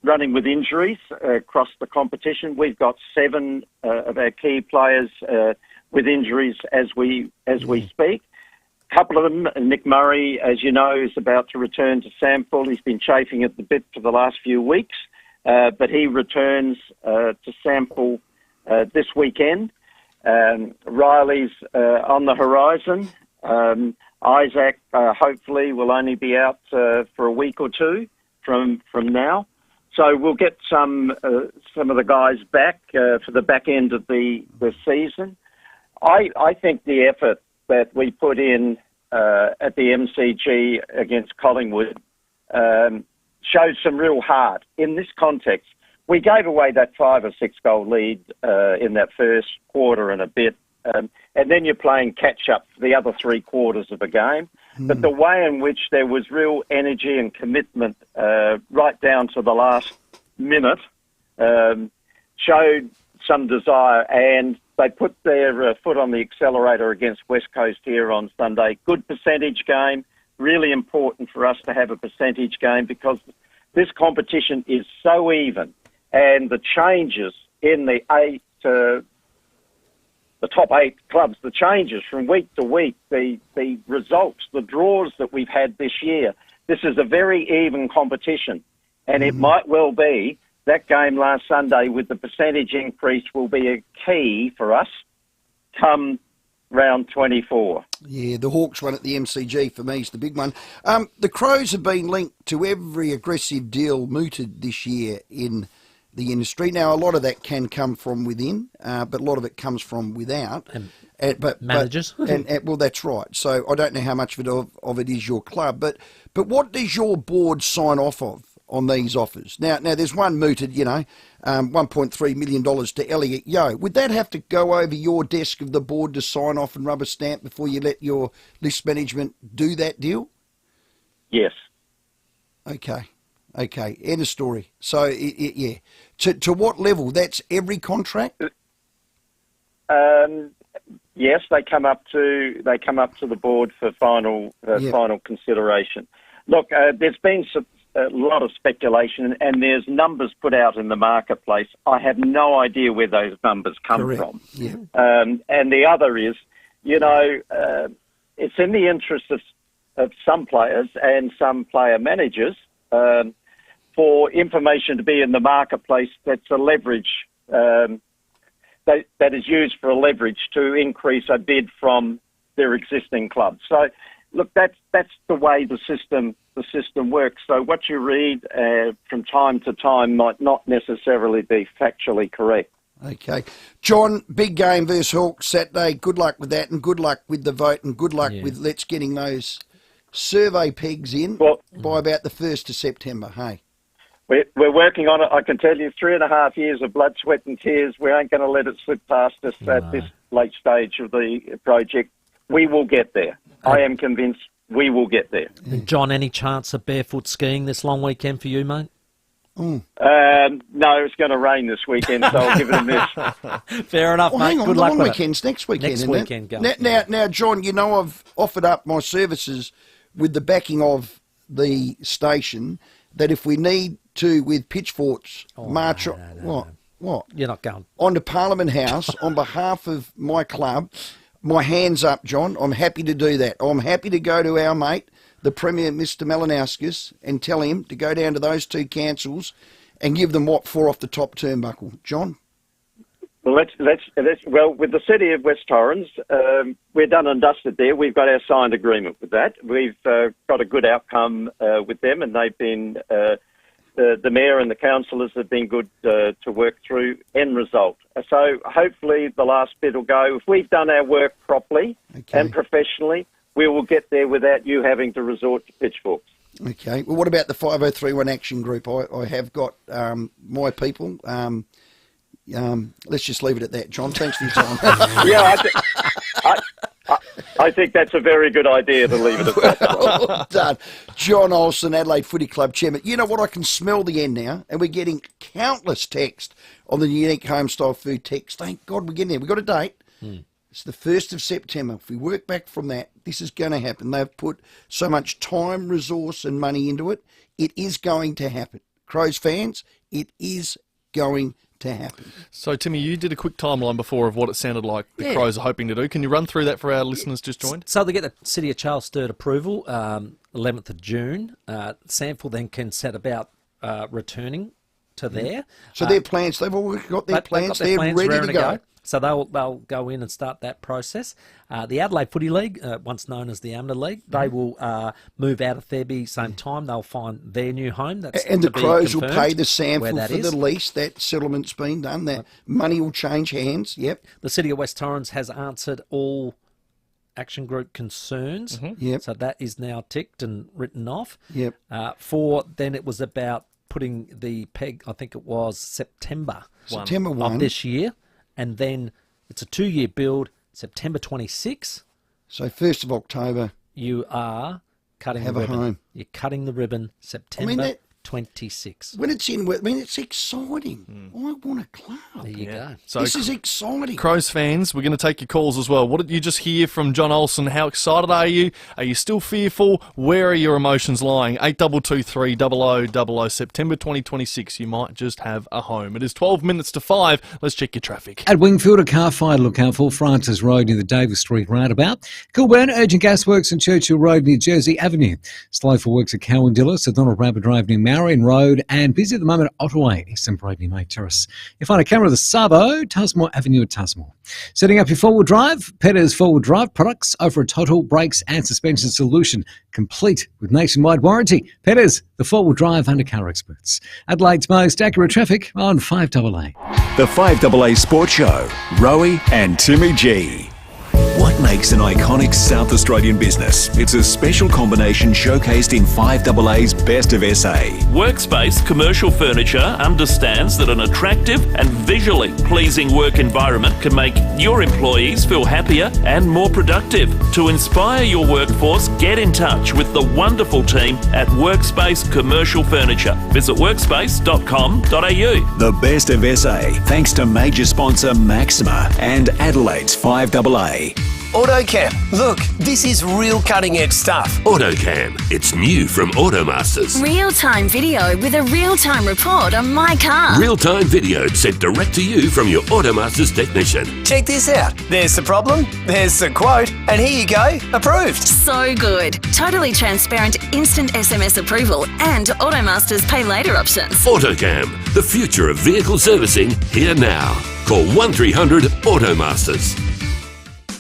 running with injuries across the competition. We've got 7 of our key players with injuries as we speak. A couple of them, Nick Murray, as you know, is about to return to Sample. He's been chafing at the bit for the last few weeks, but he returns to Sample this weekend. Riley's on the horizon. Isaac hopefully will only be out for a week or two from now. So we'll get some of the guys back for the back end of the season. I think the effort that we put in at the MCG against Collingwood showed some real heart. In this context, we gave away that 5 or 6 goal lead in that first quarter and a bit, and then you're playing catch-up for the other 3 quarters of a game. But the way in which there was real energy and commitment right down to the last minute showed some desire, and they put their foot on the accelerator against West Coast here on Sunday. Good percentage game, really important for us to have a percentage game because this competition is so even, and the changes in the top 8 clubs, the changes from week to week, the results, the draws that we've had this year, this is a very even competition, and it might well be that game last Sunday with the percentage increase will be a key for us come round 24. Yeah, the Hawks one at the MCG for me is the big one. The Crows have been linked to every aggressive deal mooted this year in the industry. Now, a lot of that can come from within, but a lot of it comes from without. But managers. Well, that's right. So I don't know how much of it is your club, but what does your board sign off on these offers? Now there's one mooted, $1.3 million to Elliot Yeo. Would that have to go over your desk of the board to sign off and rubber stamp before you let your list management do that deal? Yes. Okay, end of story. So, yeah. To what level? That's every contract? Yes, they come up to the board for final consideration. Look, there's been a lot of speculation, and there's numbers put out in the marketplace. I have no idea where those numbers come from. Yeah. And the other is, it's in the interest of some players and some player managers for information to be in the marketplace that's a leverage, that is used for a leverage to increase a bid from their existing club. So, look, that's the way the system works. So what you read from time to time might not necessarily be factually correct. Okay. John, big game versus Hawks Saturday. Good luck with that and good luck with the vote and good luck with let's getting those survey pegs in by about the 1st of September, hey? We're working on it. I can tell you 3.5 years of blood, sweat and tears. We ain't going to let it slip past us at this late stage of the project. We will get there. I am convinced we will get there. John, any chance of barefoot skiing this long weekend for you, mate? No, it's going to rain this weekend, so I'll give it a miss. Fair enough, mate. Hang on, Good the luck long with weekend's next weekend, Next isn't weekend, it? Now, John, you know I've offered up my services with the backing of the station that if we need to, with pitchforks, march... What? You're not going. On to Parliament House on behalf of my club. My hand's up, John. I'm happy to do that. I'm happy to go to our mate, the Premier, Mr. Malinauskas, and tell him to go down to those two councils and give them 4 off the top turnbuckle. John? Well, well, with the City of West Torrens, we're done and dusted there. We've got our signed agreement with that. We've got a good outcome with them, and they've been... The Mayor and the councillors have been good to work through end result. So hopefully the last bit will go. If we've done our work properly and professionally, we will get there without you having to resort to pitchforks. Okay. Well, what about the 5031 Action Group? I have got my people. Let's just leave it at that, John. Thanks for your time. I think that's a very good idea to leave it at that. Well done. John Olsen, Adelaide Footy Club Chairman. You know what? I can smell the end now, and we're getting countless texts on the unique home-style food text. Thank God we're getting there. We've got a date. It's the 1st of September. If we work back from that, this is going to happen. They've put so much time, resource and money into it. It is going to happen. Crows fans, it is going to happen. So, Timmy, you did a quick timeline before of what it sounded like the Crows are hoping to do. Can you run through that for our listeners just joined? So they get the City of Charles Sturt approval 11th of June. Sample then can set about returning to there. So their plans, they've all got their plans. They're ready to go. So they'll go in and start that process. The Adelaide Footy League, once known as the Under League, they will move out of Thurby same time. They'll find their new home. And the Crows will pay the sample for the lease. That settlement's been done. That money will change hands. Yep. The City of West Torrens has answered all Action Group concerns. Yep. So that is now ticked and written off. Yep. Then it was about putting the peg, I think it was September 1 of this year. And then it's a 2-year build, September 26. So 1st of October. You are cutting have the ribbon. A home. You're cutting the ribbon September 26. When it's in, it's exciting. I want a club. There you go. So this is exciting. Crows fans, we're going to take your calls as well. What did you just hear from John Olsen? How excited are you? Are you still fearful? Where are your emotions lying? 8223 0000 September 2026. You might just have a home. It is 12 minutes to 5. Let's check your traffic. At Wingfield, a car fire to look out for Francis Road near the Davis Street roundabout. Kilburn, urgent gasworks and Churchill Road near Jersey Avenue. Slow for works at Cowandilla, Sir Donald Rabbit Drive near Marion Road, and busy at the moment at Ottaway, Eastern Parade near May Terrace. You find a camera of the Sabo, Tusmore Avenue at Tusmore. Setting up your four-wheel drive, Petter's four-wheel drive products offer a total brakes and suspension solution, complete with nationwide warranty. Petter's, the four-wheel drive undercar experts. Adelaide's most accurate traffic on 5AA. The 5AA Sports Show, Rowey and Timmy G. What makes an iconic South Australian business? It's a special combination showcased in 5AA's Best of SA. Workspace Commercial Furniture understands that an attractive and visually pleasing work environment can make your employees feel happier and more productive. To inspire your workforce, get in touch with the wonderful team at Workspace Commercial Furniture. Visit workspace.com.au. The Best of SA, thanks to major sponsor Maxima and Adelaide's 5AA. AutoCam. Look, this is real cutting-edge stuff. AutoCam. It's new from Automasters. Real-time video with a real-time report on my car. Real-time video sent direct to you from your Automasters technician. Check this out. There's the problem, there's the quote, and here you go, approved. So good. Totally transparent instant SMS approval and Automasters pay later options. AutoCam. The future of vehicle servicing here now. Call 1300 Automasters.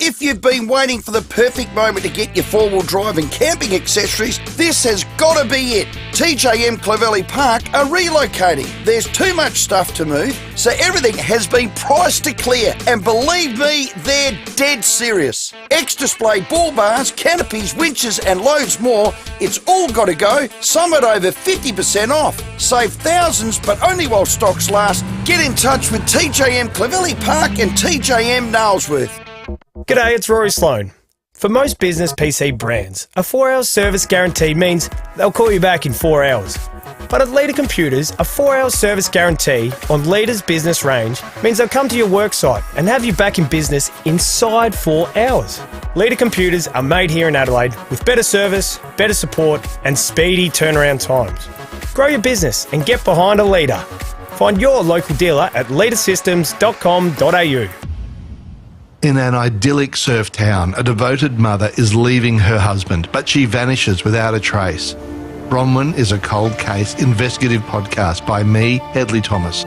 If you've been waiting for the perfect moment to get your four-wheel drive and camping accessories, this has got to be it. TJM Clovelly Park are relocating. There's too much stuff to move, so everything has been priced to clear. And believe me, they're dead serious. X-Display bull bars, canopies, winches and loads more. It's all got to go. Some at over 50% off. Save thousands, but only while stocks last. Get in touch with TJM Clovelly Park and TJM Nailsworth. G'day, it's Rory Sloan. For most business PC brands, a 4-hour service guarantee means they'll call you back in 4 hours. But at Leader Computers, a 4-hour service guarantee on Leader's business range means they'll come to your work site and have you back in business inside 4 hours. Leader Computers are made here in Adelaide with better service, better support and speedy turnaround times. Grow your business and get behind a Leader. Find your local dealer at leadersystems.com.au. In an idyllic surf town, a devoted mother is leaving her husband, but she vanishes without a trace. Bronwyn is a cold case investigative podcast by me, Hedley Thomas.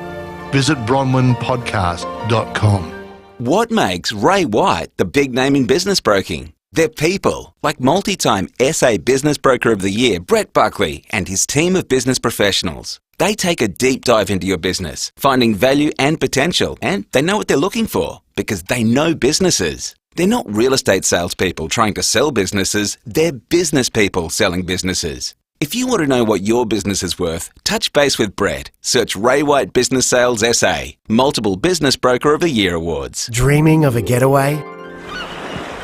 Visit bronwynpodcast.com. What makes Ray White the big name in business broking? They're people, like multi-time SA Business Broker of the Year, Brett Buckley, and his team of business professionals. They take a deep dive into your business, finding value and potential, and they know what they're looking for because they know businesses. They're not real estate salespeople trying to sell businesses, they're business people selling businesses. If you want to know what your business is worth, touch base with Brett. Search Ray White Business Sales SA, multiple Business Broker of the Year awards. Dreaming of a getaway?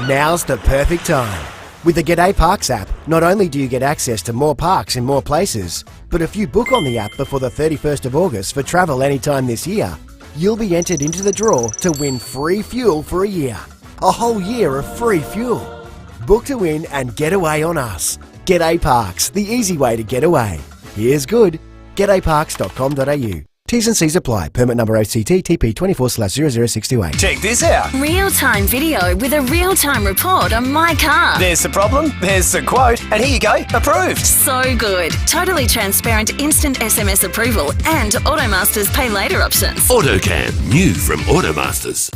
Now's the perfect time. With the G'day Parks app, not only do you get access to more parks in more places, but if you book on the app before the 31st of August for travel anytime this year, you'll be entered into the draw to win free fuel for a year. A whole year of free fuel. Book to win and get away on us. G'day Parks, the easy way to get away. Here's good. G'dayParks.com.au. T's and C's apply. Permit number OCT TP 24/00628. Check this out. Real-time video with a real-time report on my car. There's the problem, there's the quote, and here you go, approved. So good. Totally transparent instant SMS approval and Automasters pay later options. AutoCam, new from Automasters.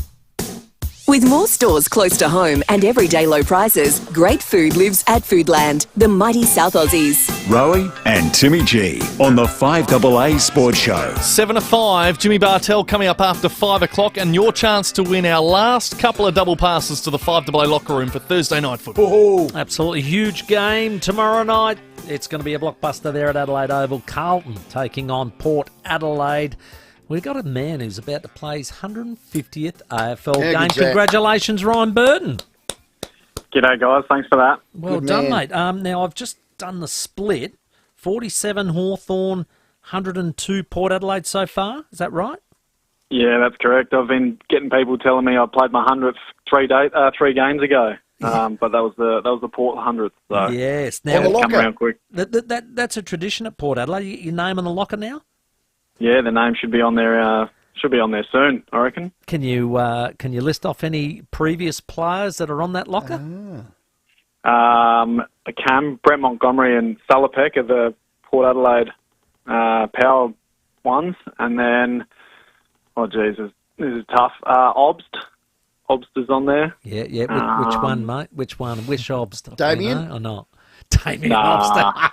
With more stores close to home and everyday low prices, great food lives at Foodland, the mighty South Aussies. Rowey and Timmy G on the 5AA Sports Show. 7 to 5, Jimmy Bartel coming up after 5 o'clock, and your chance to win our last couple of double passes to the 5AA locker room for Thursday night football. Absolutely huge game tomorrow night. It's going to be a blockbuster there at Adelaide Oval. Carlton taking on Port Adelaide. We've got a man who's about to play his 150th AFL game. Congratulations, Ryan Burton. G'day, guys. Thanks for that. Well done, mate. Now, I've just done the split. 47 Hawthorn, 102 Port Adelaide so far. Is that right? Yeah, that's correct. I've been getting people telling me I played my 100th 3 games ago. But that was the Port 100th. So yes. Now, come around quick. That's a tradition at Port Adelaide. Your name on the locker now? Yeah, the name should be on there. Should be on there soon, I reckon. Can you list off any previous players that are on that locker? Cam, Brett Montgomery, and Salopek are the Port Adelaide power ones, and then this is tough. Obst is on there. Yeah. Which one, mate? Which one? Which Obst? Damien or not? Damien Obst.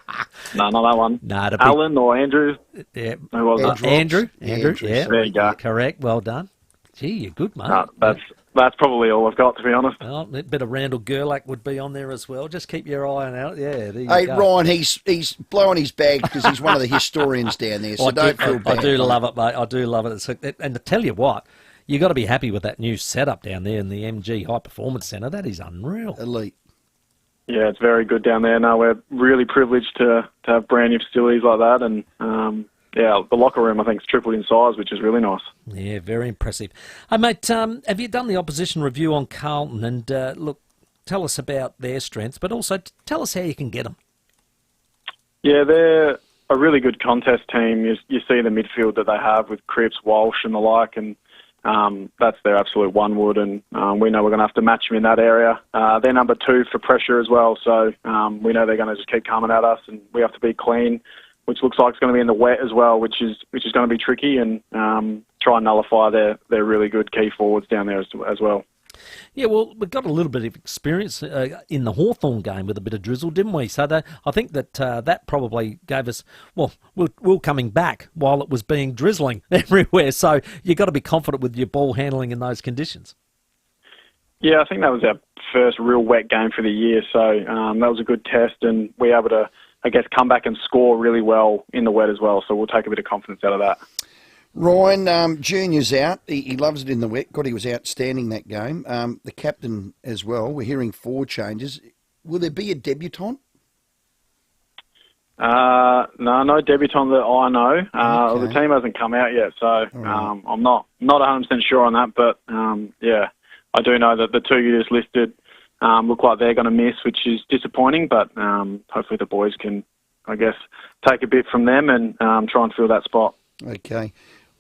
No, not that one. Alan or Andrew. Yeah. Who was it? Andrew. Yeah. There you go. Correct. Well done. Gee, you're good, mate. No, that's probably all I've got, to be honest. Well, a bit of Randall Gerlach would be on there as well. Just keep your eye on out. Yeah, there you go. Ryan, he's blowing his bag because he's one of the historians down there, so don't feel bad. I do love it, mate. I do love it. And to tell you what, you got to be happy with that new setup down there in the MG High Performance Centre. That is unreal. Elite. Yeah, it's very good down there. No, we're really privileged to have brand new facilities like that, and the locker room I think is tripled in size, which is really nice. Yeah, very impressive. Hey, mate, have you done the opposition review on Carlton? And look, tell us about their strengths, but also tell us how you can get them. Yeah, they're a really good contest team. You see the midfield that they have with Cripps, Walsh, and the like, and that's their absolute one wood, and we know we're going to have to match them in that area. They're number 2 for pressure as well, so we know they're going to just keep coming at us, and we have to be clean, which looks like it's going to be in the wet as well, which is going to be tricky, and try and nullify their really good key forwards down there as well. Yeah, well, we got a little bit of experience in the Hawthorn game with a bit of drizzle, didn't we? So I think that probably gave us, we're coming back while it was being drizzling everywhere. So you've got to be confident with your ball handling in those conditions. Yeah, I think that was our first real wet game for the year. So that was a good test, and we were able to, I guess, come back and score really well in the wet as well. So we'll take a bit of confidence out of that. Ryan, Junior's out. He loves it in the wet. God, he was outstanding that game. The captain as well. We're hearing 4 changes. Will there be a debutant? No debutant that I know. The team hasn't come out yet, so I'm not 100% sure on that. But yeah, I do know that the 2 you just listed look like they're going to miss, which is disappointing. But hopefully the boys can, I guess, take a bit from them and try and fill that spot. Okay.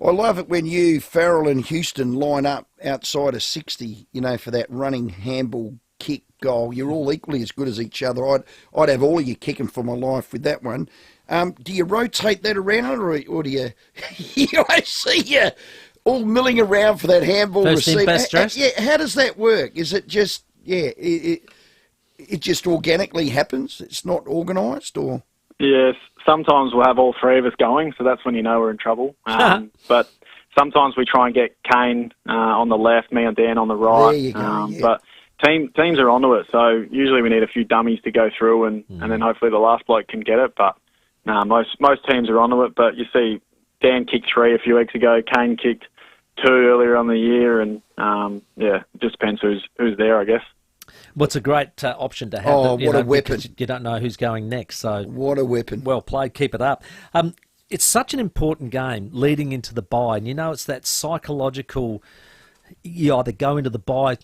I love it when you, Farrell and Houston, line up outside of 60, for that running handball kick goal. You're all equally as good as each other. I'd have all of you kicking for my life with that one. Do you rotate that around, or do you... I see you all milling around for that handball receive. How does that work? Is it just... it just organically happens? It's not organised, or... Yes, sometimes we'll have all 3 of us going, so that's when you know we're in trouble. But sometimes we try and get Kane on the left, me and Dan on the right. There you go, But teams are onto it, so usually we need a few dummies to go through, and then hopefully the last bloke can get it. But most teams are onto it. But you see, Dan kicked 3 a few weeks ago, Kane kicked 2 earlier on the year, and it just depends who's there, I guess. Well, it's a great option to have. Oh, what a weapon. You don't know who's going next. So what a weapon. Well played. Keep it up. It's such an important game leading into the bye. And, it's that psychological, you either go into the bye,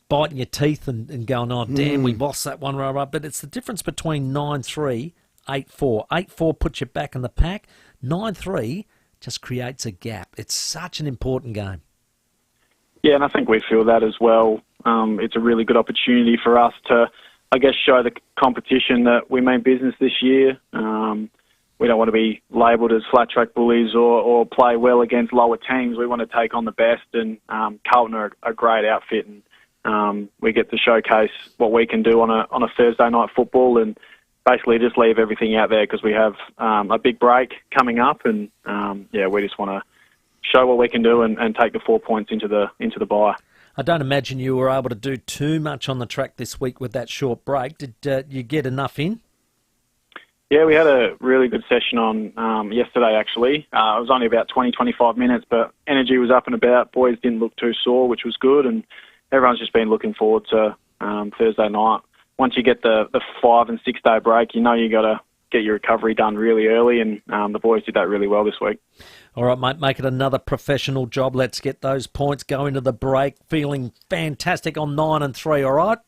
biting your teeth and going, oh, damn, we lost that one. But it's the difference between 9-3, 8-4. 8-4 puts you back in the pack. 9-3 just creates a gap. It's such an important game. Yeah, and I think we feel that as well. It's a really good opportunity for us to, I guess, show the competition that we mean business this year. We don't want to be labelled as flat-track bullies or play well against lower teams. We want to take on the best, and Carlton are a great outfit, and we get to showcase what we can do on a Thursday night football, and basically just leave everything out there because we have a big break coming up, and we just want to show what we can do and take the 4 points into the bye. I don't imagine you were able to do too much on the track this week with that short break. Did you get enough in? Yeah, we had a really good session on yesterday, actually. It was only about 20-25 minutes, but energy was up and about. Boys didn't look too sore, which was good, and everyone's just been looking forward to Thursday night. Once you get the 5 and 6 day break, you got to get your recovery done really early, and the boys did that really well this week. All right, mate, make it another professional job. Let's get those points, go into the break, feeling fantastic on 9-3, all right?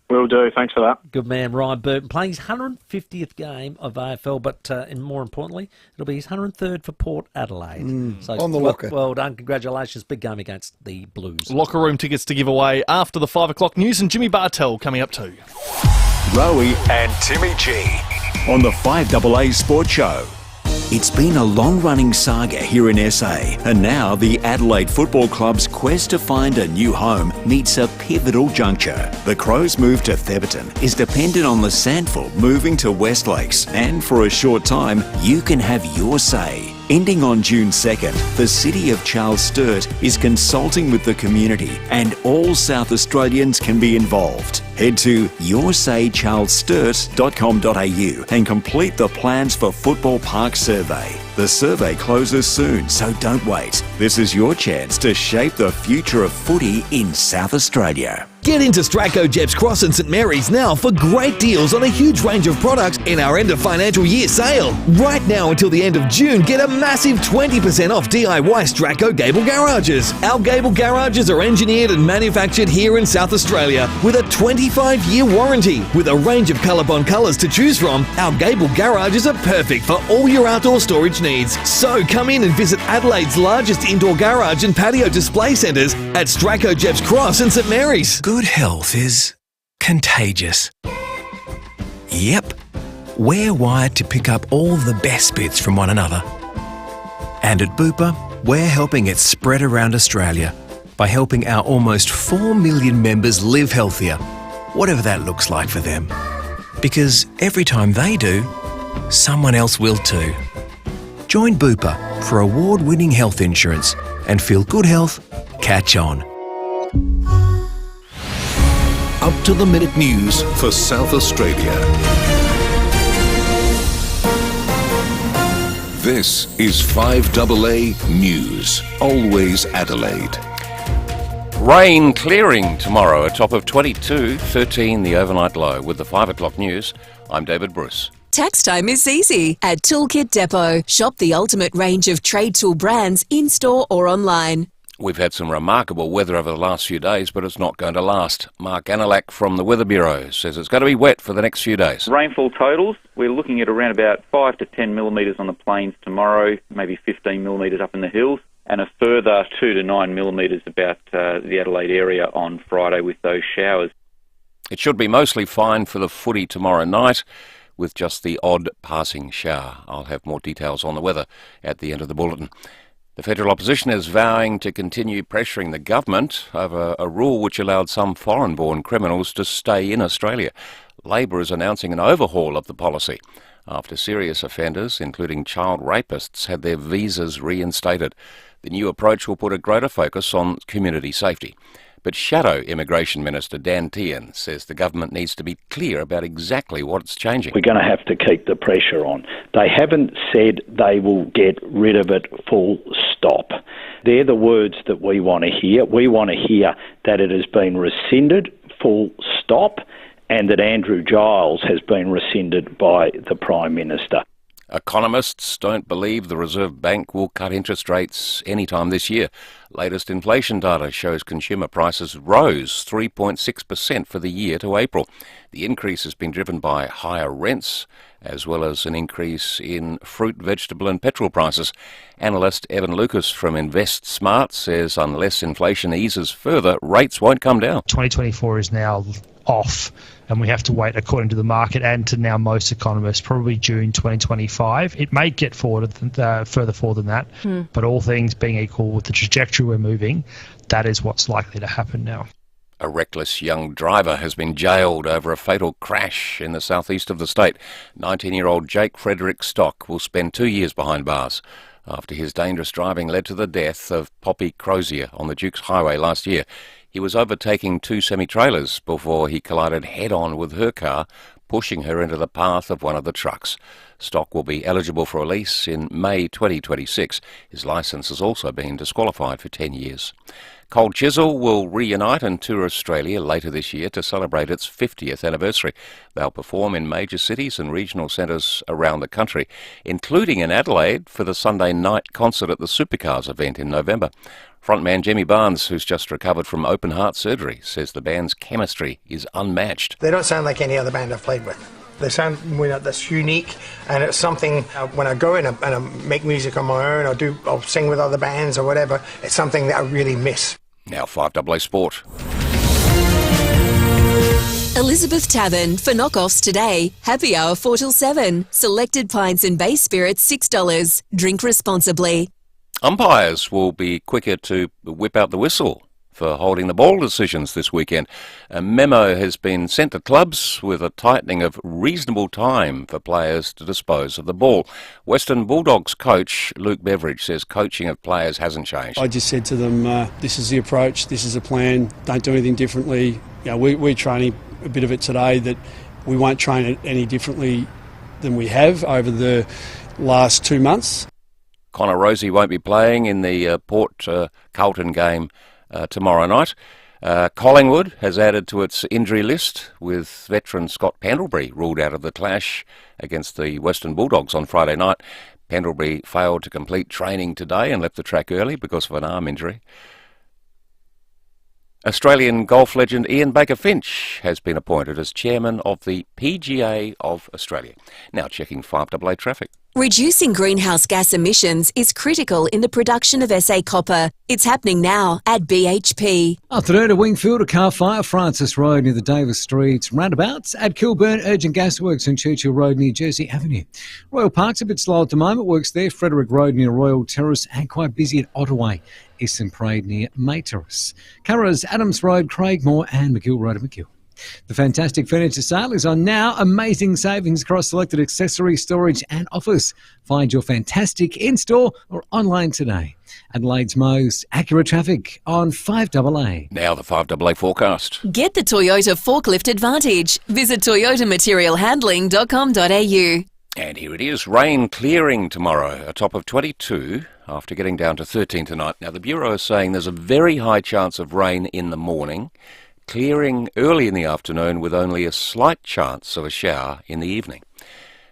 Will do. Thanks for that. Good man, Ryan Burton, playing his 150th game of AFL, but and more importantly, it'll be his 103rd for Port Adelaide. So on the locker. Well done. Congratulations. Big game against the Blues. Locker room tickets to give away after the 5 o'clock news, and Jimmy Bartel coming up too. Rowey and Timmy G on the 5AA Sports Show. It's been a long-running saga here in SA, and now the Adelaide Football Club's quest to find a new home meets a pivotal juncture. The Crows' move to Theberton is dependent on the Sandful moving to West Lakes, and for a short time, you can have your say. Ending on June 2nd, the City of Charles Sturt is consulting with the community, and all South Australians can be involved. Head to yoursaycharlessturt.com.au and complete the Plans for Football Park survey. The survey closes soon, so don't wait. This is your chance to shape the future of footy in South Australia. Get into Straco Jeps Cross and St Mary's now for great deals on a huge range of products in our end of financial year sale. Right now until the end of June, get a massive 20% off DIY Straco Gable Garages. Our Gable Garages are engineered and manufactured here in South Australia with a 25-year warranty. With a range of ColourBond colours to choose from, our Gable Garages are perfect for all your outdoor storage needs. So come in and visit Adelaide's largest indoor garage and patio display centres at Straco Jeps Cross and St Mary's. Good health is contagious. Yep, we're wired to pick up all the best bits from one another. And at Bupa, we're helping it spread around Australia by helping our almost 4 million members live healthier, whatever that looks like for them. Because every time they do, someone else will too. Join Bupa for award-winning health insurance and feel good health catch on. Up-to-the-minute news for South Australia. This is 5AA News, always Adelaide. Rain clearing tomorrow, a top of 22, 13 the overnight low. With the 5 o'clock news, I'm David Bruce. Tax time is easy at Toolkit Depot. Shop the ultimate range of trade tool brands in-store or online. We've had some remarkable weather over the last few days, but it's not going to last. Mark Anilak from the Weather Bureau says it's going to be wet for the next few days. Rainfall totals, we're looking at around about 5 to 10 millimetres on the plains tomorrow, maybe 15 millimetres up in the hills, and a further 2 to 9 millimetres about the Adelaide area on Friday with those showers. It should be mostly fine for the footy tomorrow night, with just the odd passing shower. I'll have more details on the weather at the end of the bulletin. The federal opposition is vowing to continue pressuring the government over a rule which allowed some foreign-born criminals to stay in Australia. Labor is announcing an overhaul of the policy after serious offenders, including child rapists, had their visas reinstated. The new approach will put a greater focus on community safety. But Shadow Immigration Minister Dan Tehan says the government needs to be clear about exactly what's changing. We're going to have to keep the pressure on. They haven't said they will get rid of it full stop. They're the words that we want to hear. We want to hear that it has been rescinded full stop and that Andrew Giles has been rescinded by the Prime Minister. Economists don't believe the Reserve Bank will cut interest rates anytime this year. Latest inflation data shows consumer prices rose 3.6% for the year to April. The increase has been driven by higher rents, as well as an increase in fruit, vegetable and petrol prices. Analyst Evan Lucas from Invest Smart says unless inflation eases further, rates won't come down. 2024 is now off, and we have to wait, according to the market and to now most economists, probably June 2025. It may get further forward than that, but all things being equal, with the trajectory we're moving, that is what's likely to happen now. A reckless young driver has been jailed over a fatal crash in the southeast of the state. 19-year-old Jake Frederick Stock will spend 2 years behind bars after his dangerous driving led to the death of Poppy Crozier on the Dukes Highway last year. He was overtaking 2 semi-trailers before he collided head-on with her car, pushing her into the path of one of the trucks. Stock will be eligible for release in May 2026. His licence has also been disqualified for 10 years. Cold Chisel will reunite and tour Australia later this year to celebrate its 50th anniversary. They'll perform in major cities and regional centres around the country, including in Adelaide for the Sunday night concert at the Supercars event in November. Frontman Jimmy Barnes, who's just recovered from open heart surgery, says the band's chemistry is unmatched. They don't sound like any other band I've played with. They sound that's unique, and it's something when I go in and I make music on my own, I'll sing with other bands or whatever, it's something that I really miss. Now 5AA Sport. Elizabeth Tavern for knockoffs today. Happy hour 4 till 7. Selected pints and base spirits $6. Drink responsibly. Umpires will be quicker to whip out the whistle for holding the ball decisions this weekend. A memo has been sent to clubs with a tightening of reasonable time for players to dispose of the ball. Western Bulldogs coach Luke Beveridge says coaching of players hasn't changed. I just said to them, this is the approach, this is the plan, don't do anything differently. You know, we're training a bit of it today that we won't train it any differently than we have over the last 2 months. Connor Rosey won't be playing in the Port Carlton game tomorrow night. Collingwood has added to its injury list, with veteran Scott Pendlebury ruled out of the clash against the Western Bulldogs on Friday night. Pendlebury failed to complete training today and left the track early because of an arm injury. Australian golf legend Ian Baker Finch has been appointed as chairman of the PGA of Australia. Now checking 5AA traffic. Reducing greenhouse gas emissions is critical in the production of SA copper. It's happening now at BHP. Afternoon at Wingfield, a car fire, Francis Road near the Davis Street roundabouts. At Kilburn, urgent gasworks on Churchill Road near Jersey Avenue. Royal Park's a bit slow at the moment, works there. Frederick Road near Royal Terrace, and quite busy at Ottaway Eastern Parade near Mayterus. Curra's, Adams Road, Craigmore and McGill Road at McGill. The Fantastic Furniture Sale is on now. Amazing savings across selected accessories, storage and offers. Find your Fantastic in-store or online today. Adelaide's most accurate traffic on 5AA. Now the 5AA forecast. Get the Toyota Forklift Advantage. Visit toyotamaterialhandling.com.au. And here it is, rain clearing tomorrow, a top of 22 after getting down to 13 tonight. Now the Bureau is saying there's a very high chance of rain in the morning, clearing early in the afternoon with only a slight chance of a shower in the evening.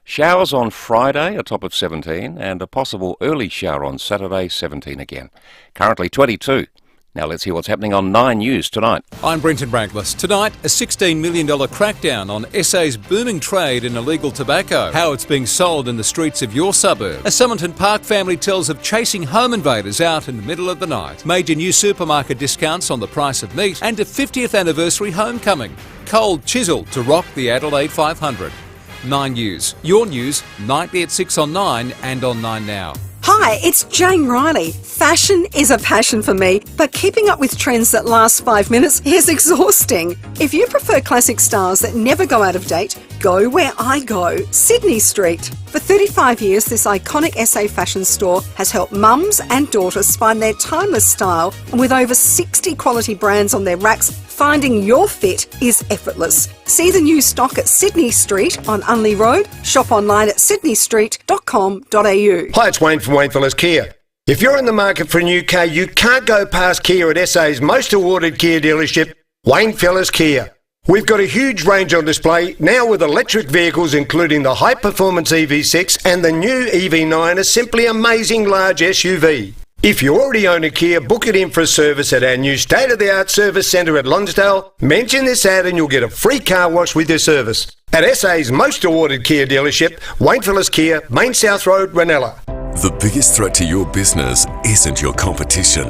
Showers on Friday, a top of 17, and a possible early shower on Saturday, 17 again. Currently 22. Now let's hear what's happening on 9 News tonight. I'm Brenton Braglis. Tonight, a $16 million crackdown on SA's booming trade in illegal tobacco. How it's being sold in the streets of your suburb. A Summerton Park family tells of chasing home invaders out in the middle of the night. Major new supermarket discounts on the price of meat and a 50th anniversary homecoming. Cold chisel to rock the Adelaide 500. 9 News. Your news, nightly at 6 on 9 and on 9 Now. Hi, it's Jane Riley. Fashion is a passion for me, but keeping up with trends that last 5 minutes is exhausting. If you prefer classic styles that never go out of date, go where I go, Sydney Street. For 35 years, this iconic SA fashion store has helped mums and daughters find their timeless style, and with over 60 quality brands on their racks, finding your fit is effortless. See the new stock at Sydney Street on Unley Road. Shop online at sydneystreet.com.au. Hi, it's Wayne from Wayne Fellas Kia. If you're in the market for a new car, you can't go past Kia at SA's most awarded Kia dealership, Wayne Fellas Kia. We've got a huge range on display now with electric vehicles including the high-performance EV6 and the new EV9, a simply amazing large SUV. If you already own a Kia, book it in for a service at our new state-of-the-art service centre at Lonsdale. Mention this ad and you'll get a free car wash with your service. At SA's most awarded Kia dealership, Wayne Fellas Kia, Main South Road, Ranella. The biggest threat to your business isn't your competition.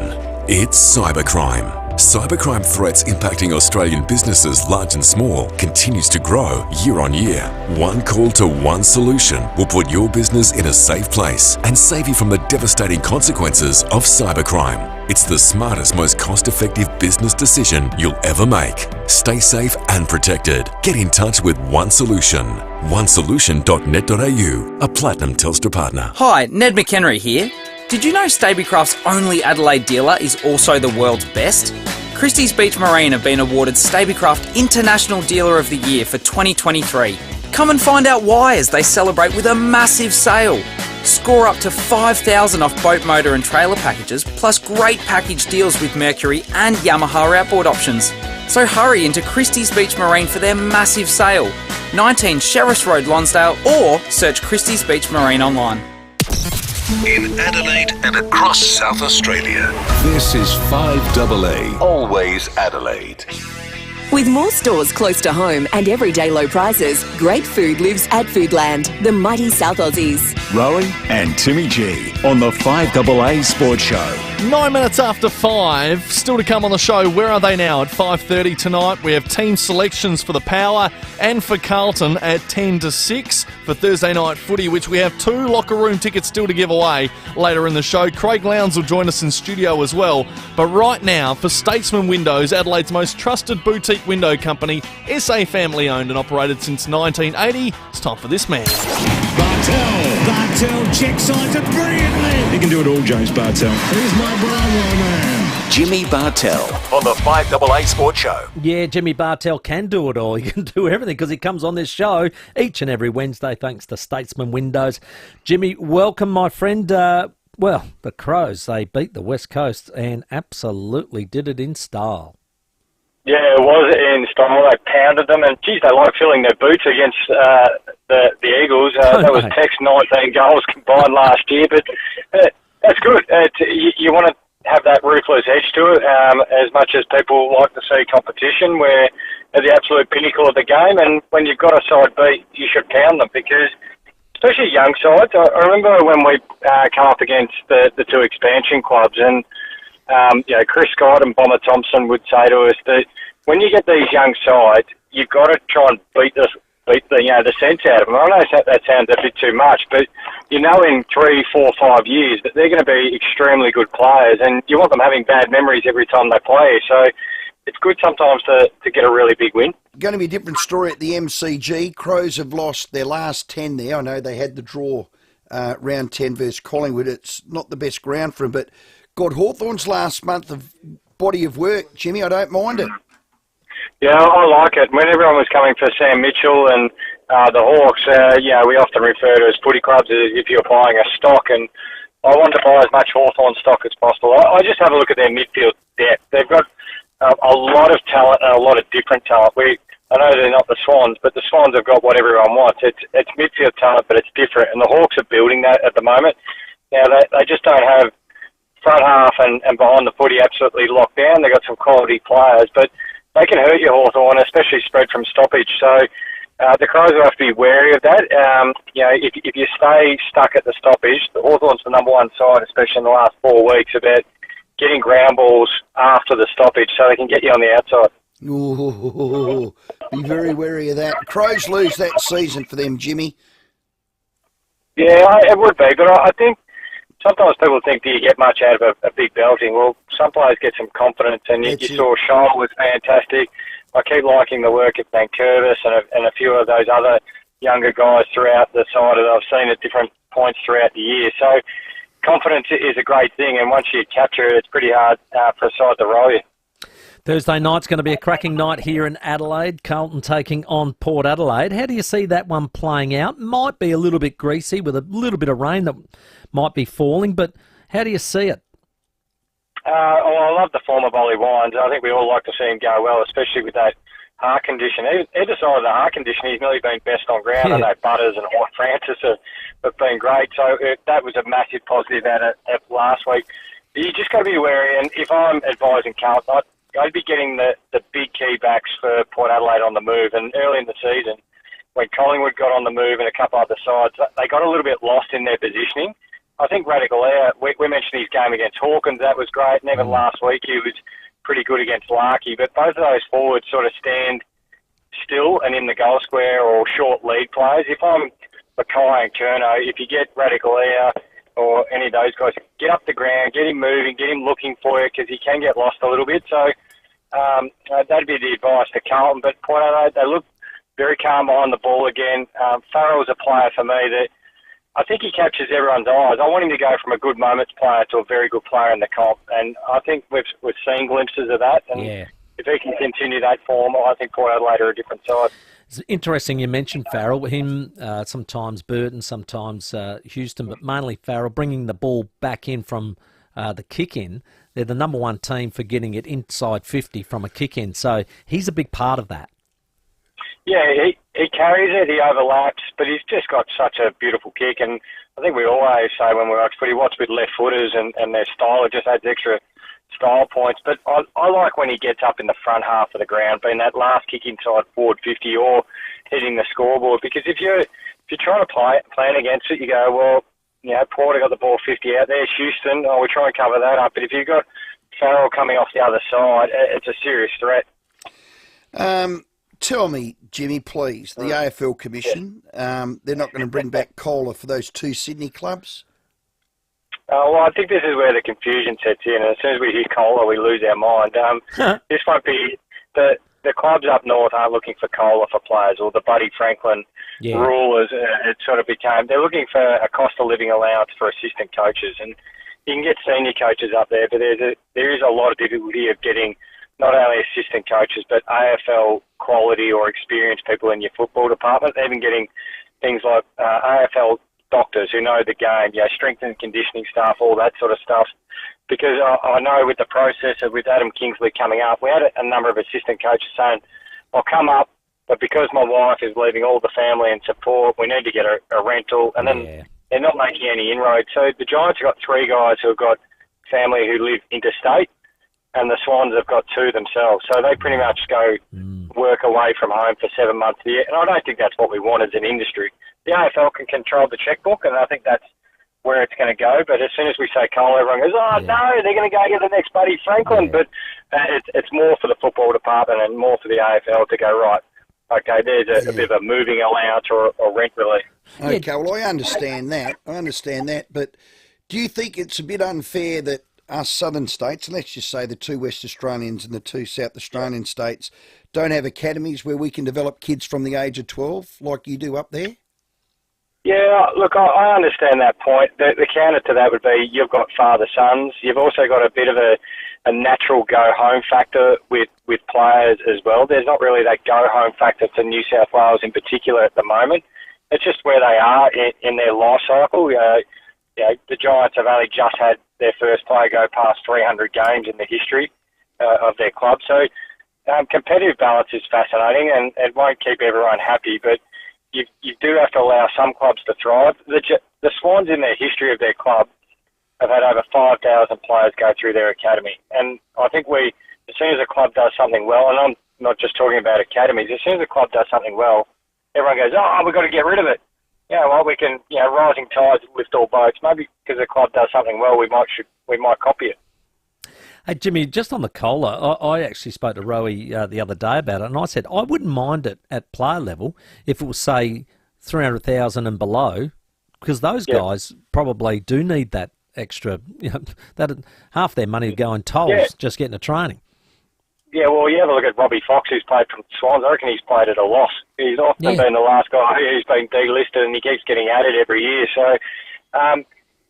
It's cybercrime. Cybercrime threats impacting Australian businesses large and small continues to grow year on year. One call to one solution will put your business in a safe place and save you from the devastating consequences of cybercrime. It's the smartest, most cost-effective business decision you'll ever make. Stay safe and protected. Get in touch with One Solution. onesolution.net.au, a Platinum Telstra partner. Hi, Ned McHenry here. Did you know Stabicraft's only Adelaide dealer is also the world's best? Christie's Beach Marine have been awarded Stabicraft International Dealer of the Year for 2023. Come and find out why as they celebrate with a massive sale. Score up to $5,000 off boat, motor and trailer packages, plus great package deals with Mercury and Yamaha outboard options. So hurry into Christie's Beach Marine for their massive sale. 19 Sheriffs Road, Lonsdale, or search Christie's Beach Marine online. In Adelaide and across South Australia, this is 5AA, always Adelaide. With more stores close to home and everyday low prices, great food lives at Foodland, the mighty South Aussies. Rowey and Timmy G on the 5AA Sports Show. 9 minutes after 5, still to come on the show. Where are they now? At 5:30 tonight, we have team selections for the Power and for Carlton at 10 to 6 for Thursday night footy, which we have 2 locker room tickets still to give away later in the show. Craig Lowndes will join us in studio as well. But right now, for Statesman Windows, Adelaide's most trusted boutique window company, SA family owned and operated since 1980, it's time for this man. Bartel checks sides it brilliantly. He can do it all, James Bartel. Here's my Bravo man. Jimmy Bartel on the 5AA Sports Show. Yeah, Jimmy Bartel can do it all. He can do everything because he comes on this show each and every Wednesday thanks to Statesman Windows. Jimmy, welcome, my friend. Well, the Crows, they beat the West Coast and absolutely did it in style. Yeah, it was in style. They pounded them, and geez, they like filling their boots against the Eagles. That was Tech's 19 goals combined last year, but that's good. You want to have that ruthless edge to it, as much as people like to see competition where they're the absolute pinnacle of the game, and when you've got a side beat, you should pound them, because especially young sides. I remember when we come up against the 2 expansion clubs, and Chris Scott and Bomber Thompson would say to us that when you get these young sides, you've got to try and beat beat the sense out of them. I know that sounds a bit too much, but you know in 3, 4, 5 years that they're going to be extremely good players, and you want them having bad memories every time they play. So it's good sometimes to get a really big win. Going to be a different story at the MCG. Crows have lost their last 10 there. I know they had the draw round 10 versus Collingwood. It's not the best ground for them, but God, Hawthorn's last month of body of work, Jimmy, I don't mind it. Yeah, I like it. When everyone was coming for Sam Mitchell and the Hawks, we often refer to as footy clubs as if you're buying a stock, and I want to buy as much Hawthorn stock as possible. I just have a look at their midfield depth. They've got a lot of talent and a lot of different talent. I know they're not the Swans, but the Swans have got what everyone wants. It's midfield talent, but it's different, and the Hawks are building that at the moment. Now, they just don't have front half and behind the footy absolutely locked down. They've got some quality players, but they can hurt your Hawthorn, especially spread from stoppage. So the Crows will have to be wary of that. If you stay stuck at the stoppage, the Hawthorn's the number one side, especially in the last 4 weeks, about getting ground balls after the stoppage so they can get you on the outside. Ooh, be very wary of that. Crows lose that season for them, Jimmy. Yeah, it would be, but I think sometimes people think, do you get much out of a big belting? Well, some players get some confidence, and you saw Shaw was fantastic. I keep liking the work of Vancouver and a few of those other younger guys throughout the side that I've seen at different points throughout the year. So confidence is a great thing, and once you capture it, it's pretty hard for a side to roll you. Thursday night's going to be a cracking night here in Adelaide. Carlton taking on Port Adelaide. How do you see that one playing out? Might be a little bit greasy with a little bit of rain that might be falling, but how do you see it? I love the form of Ollie Wines. I think we all like to see him go well, especially with that heart condition. Either side of the heart condition, he's nearly been best on ground. Yeah. I know Butters and White Francis have been great, so that was a massive positive out of last week. You just got to be wary, and if I'm advising Carlton, I'd be getting the big key backs for Port Adelaide on the move. And early in the season, when Collingwood got on the move and a couple other sides, they got a little bit lost in their positioning. I think Radical Air, we mentioned his game against Hawkins, that was great. And even last week he was pretty good against Larkey. But both of those forwards sort of stand still and in the goal square or short lead players. If I'm Mackay and Curnow, if you get Radical Air or any of those guys, get up the ground, get him moving, get him looking for you, because he can get lost a little bit. So that'd be the advice to Carlton. But Port Adelaide, they look very calm behind the ball again. Farrell's a player for me that I think he captures everyone's eyes. I want him to go from a good moments player to a very good player in the comp, and I think we've seen glimpses of that. And if he can continue that form, I think Port Adelaide are a different side. It's interesting you mentioned Farrell. Him, sometimes Burton, sometimes Houston, but mainly Farrell, bringing the ball back in from the kick-in. They're the number one team for getting it inside 50 from a kick-in, so he's a big part of that. Yeah, he carries it, he overlaps, but he's just got such a beautiful kick, and I think we always say when we watch footy, watch with left footers and their style, it just adds extra style points. But I like when he gets up in the front half of the ground, being that last kick inside forward 50 or hitting the scoreboard, because if you're trying to plan against it, you go, well, Port got the ball 50 out there, Houston, we'll try and cover that up. But if you've got Farrell coming off the other side, it's a serious threat. Tell me, Jimmy, please, the AFL Commission, they're not going to bring back Kohler for those two Sydney clubs? Well, I think this is where the confusion sets in, and as soon as we hear Kohler, we lose our mind. This won't be... The clubs up north aren't looking for Kohler for players, or the Buddy Franklin rule, as it sort of became. They're looking for a cost of living allowance for assistant coaches, and you can get senior coaches up there, but there is a lot of difficulty of getting not only assistant coaches, but AFL quality or experienced people in your football department, even getting things like AFL doctors who know the game, strength and conditioning staff, all that sort of stuff. Because I know with the process of with Adam Kingsley coming up, we had a number of assistant coaches saying, I'll come up, but because my wife is leaving all the family and support, we need to get a rental, and then they're not making any inroads. So the Giants have got 3 guys who have got family who live interstate, and the Swans have got 2 themselves. So they pretty much go work away from home for 7 months a year. And I don't think that's what we want as an industry. The AFL can control the checkbook, and I think that's where it's going to go. But as soon as we say Cole, everyone goes, no, they're going to go get the next Buddy Franklin. But it's more for the football department and more for the AFL to go, right, okay, there's a bit of a moving allowance or rent relief. Okay, well, I understand that. But do you think it's a bit unfair that us southern states, and let's just say the 2 West Australians and the 2 South Australian states, don't have academies where we can develop kids from the age of 12 like you do up there? Yeah, look, I understand that point. The counter to that would be you've got father-sons. You've also got a bit of a natural go-home factor with players as well. There's not really that go-home factor to New South Wales in particular at the moment. It's just where they are in their life cycle. The Giants have only just had their first player go past 300 games in the history of their club. So competitive balance is fascinating, and it won't keep everyone happy, but you do have to allow some clubs to thrive. The Swans, in their history of their club, have had over 5,000 players go through their academy. And I think as soon as a club does something well, and I'm not just talking about academies, as soon as a club does something well, everyone goes, we've got to get rid of it. Yeah, well, we can, rising tides lift all boats. Maybe because a club does something well, we might copy it. Hey, Jimmy, just on the COLA, I actually spoke to Rowey the other day about it, and I said I wouldn't mind it at player level if it was, say, 300,000 and below, because those guys probably do need that extra, that half their money to go in tolls just getting to training. Yeah, well, you have a look at Robbie Fox, who's played for Swans. I reckon he's played at a loss. He's often been the last guy who's been delisted, and he keeps getting added every year. So,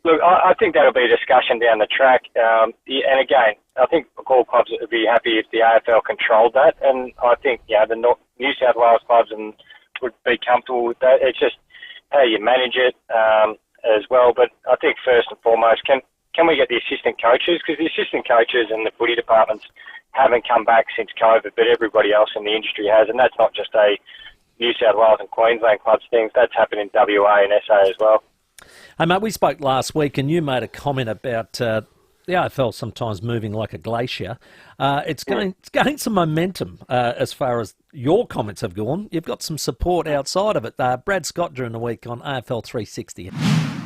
look, I think that'll be a discussion down the track. And again, I think all clubs would be happy if the AFL controlled that. And I think, the New South Wales clubs would be comfortable with that. It's just how you manage it as well. But I think first and foremost, can we get the assistant coaches? Because the assistant coaches and the footy departments haven't come back since COVID, but everybody else in the industry has. And that's not just a New South Wales and Queensland clubs thing. That's happened in WA and SA as well. Hey, mate, we spoke last week and you made a comment about the AFL sometimes moving like a glacier. It's gained some momentum as far as your comments have gone. You've got some support outside of it. Brad Scott during the week on AFL 360.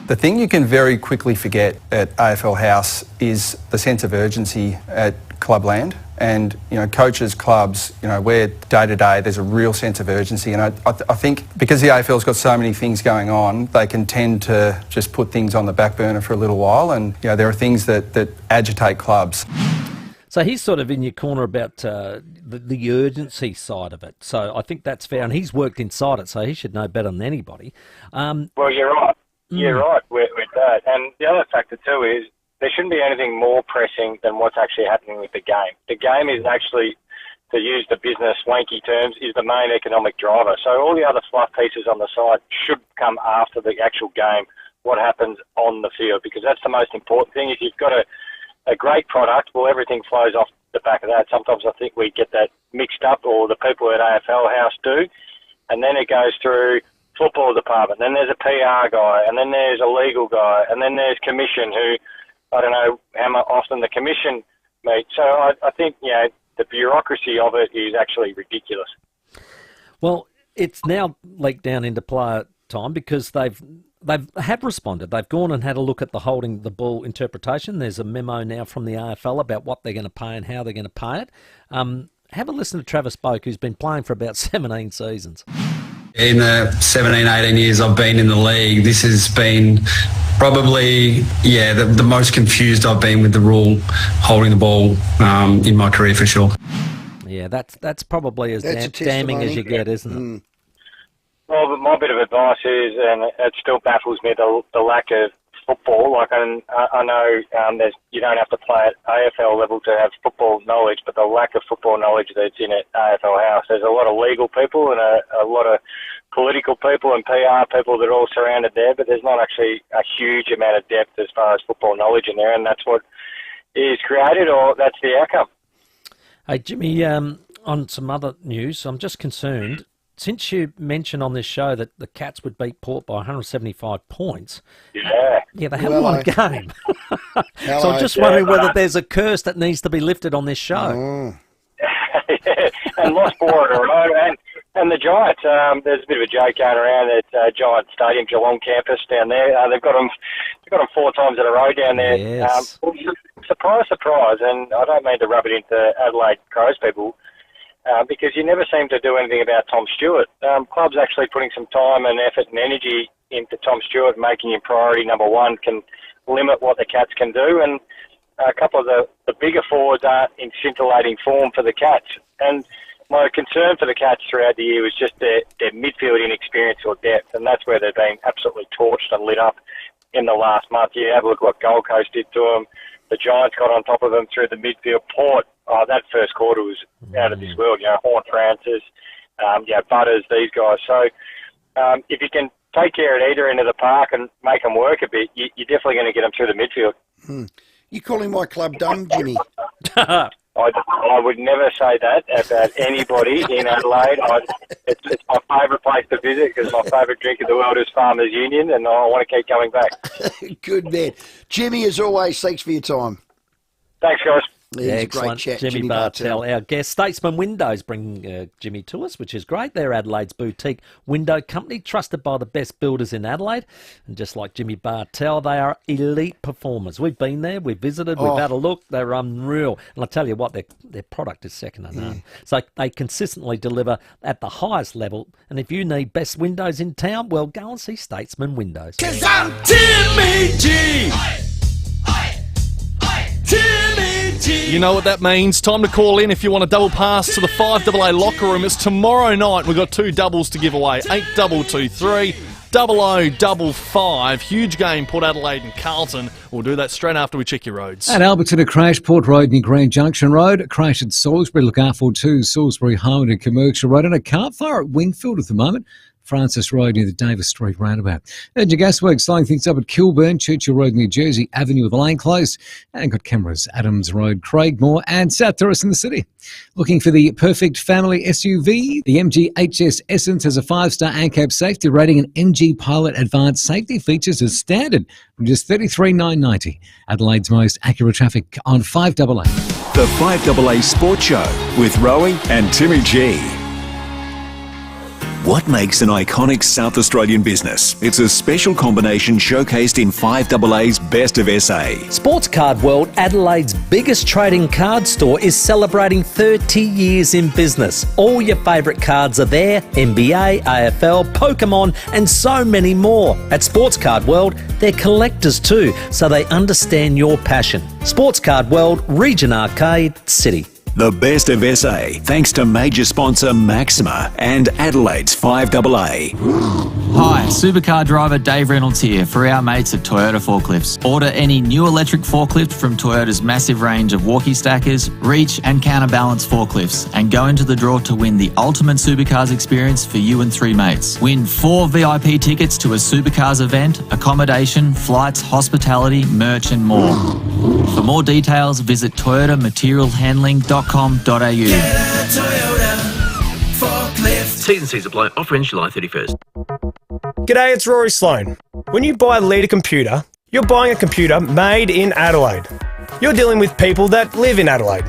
The thing you can very quickly forget at AFL House is the sense of urgency at Clubland. And, coaches, clubs, we're day-to-day, there's a real sense of urgency. And I think because the AFL's got so many things going on, they can tend to just put things on the back burner for a little while. And, there are things that agitate clubs. So he's sort of in your corner about the urgency side of it. So I think that's fair. And he's worked inside it, so he should know better than anybody. Well, you're right. You're right with that. And the other factor too is there shouldn't be anything more pressing than what's actually happening with the game. The game is actually, to use the business wanky terms, is the main economic driver. So all the other fluff pieces on the side should come after the actual game, what happens on the field, because that's the most important thing. If you've got a great product, well, everything flows off the back of that. Sometimes I think we get that mixed up, or the people at AFL House do, and then it goes through football department, then there's a PR guy, and then there's a legal guy, and then there's commission, who I don't know how often the commission meet. So I think, the bureaucracy of it is actually ridiculous. Well, it's now leaked down into player time because they have responded. They've gone and had a look at the holding the ball interpretation. There's a memo now from the AFL about what they're going to pay and how they're going to pay it. Have a listen to Travis Boak, who's been playing for about 17 seasons. In the 17, 18 years I've been in the league, this has been probably, the most confused I've been with the rule holding the ball in my career for sure. Yeah, that's probably as damning as you get, isn't it? Well, but my bit of advice is, and it still baffles me, the lack of football. Like, I know you don't have to play at AFL level to have football knowledge, but the lack of football knowledge that's in at AFL House. There's a lot of legal people and a lot of political people and PR people that are all surrounded there, but there's not actually a huge amount of depth as far as football knowledge in there, and that's what is created, or that's the outcome. Hey, Jimmy, on some other news, I'm just concerned. Since you mentioned on this show that the Cats would beat Port by 175 points, they haven't won a game. So I'm just wondering whether there's a curse that needs to be lifted on this show. And lost Port, and the Giants. There's a bit of a joke going around at Giant Stadium, Geelong campus down there. They've got them 4 times in a row down there. Yes. Surprise, surprise, and I don't mean to rub it into Adelaide Crows people. because you never seem to do anything about Tom Stewart. Clubs actually putting some time and effort and energy into Tom Stewart, making him priority number one, can limit what the Cats can do. And a couple of the bigger forwards aren't in scintillating form for the Cats. And my concern for the Cats throughout the year was just their midfield inexperience or depth, and that's where they've been absolutely torched and lit up in the last month. You have a look what Gold Coast did to them. The Giants got on top of them through the midfield. Port, that first quarter was out of this world. Horn Francis, Butters, these guys. So if you can take care at either end of the park and make them work a bit, you're definitely going to get them through the midfield. You calling my club dumb, Jimmy? I would never say that about anybody in Adelaide. It's my favourite place to visit because my favourite drink in the world is Farmers Union, and I want to keep coming back. Good man. Jimmy, as always, thanks for your time. Thanks, guys. Yeah, Excellent. great chat, Jimmy Bartel, our guest. Statesman Windows bring Jimmy to us, which is great. They're Adelaide's boutique window company, trusted by the best builders in Adelaide. And just like Jimmy Bartel, they are elite performers. We've been there, we've visited, we've had a look. They're unreal. And I tell you what, their product is second to none. So they consistently deliver at the highest level. And if you need best windows in town, well, go and see Statesman Windows. 'Cause I'm Timmy G. Timmy G. You know what that means. Time to call in if you want a double pass to the 5AA locker room. It's tomorrow night. We've got 2 doubles to give away. 8223 0055. Huge game, Port Adelaide and Carlton. We'll do that straight after we check your roads. At Alberton, a crash, Port Road near Grand Junction Road. A crash at Salisbury, look out for 2, Salisbury Home and Commercial Road. And a car fire at Wingfield at the moment. Francis Road near the Davis Street roundabout. Urgent Gasworks slowing things up at Kilburn, Churchill Road near Jersey Avenue with the lane closed. And got cameras, Adams Road, Craigmore and South Terrace in the city. Looking for the perfect family SUV? The MG HS Essence has a 5-star ANCAP safety rating and MG Pilot advanced safety features as standard from just $33,990. Adelaide's most accurate traffic on 5AA. The 5AA Sports Show with Rowey and Timmy G. What makes an iconic South Australian business? It's a special combination showcased in 5AA's Best of SA. Sports Card World, Adelaide's biggest trading card store, is celebrating 30 years in business. All your favourite cards are there, NBA, AFL, Pokemon and so many more. At Sports Card World, they're collectors too, so they understand your passion. Sports Card World, Region Arcade, City. The Best of SA, thanks to major sponsor Maxima and Adelaide's 5AA. Hi, supercar driver Dave Reynolds here for our mates at Toyota Forklifts. Order any new electric forklift from Toyota's massive range of walkie stackers, reach and counterbalance forklifts and go into the draw to win the ultimate supercars experience for you and 3 mates. Win 4 VIP tickets to a supercars event, accommodation, flights, hospitality, merch and more. For more details, visit toyotamaterialhandling.com.au. T's and C's apply. Offer ends July 31st. G'day, it's Rory Sloane. When you buy a Leader computer, you're buying a computer made in Adelaide. You're dealing with people that live in Adelaide.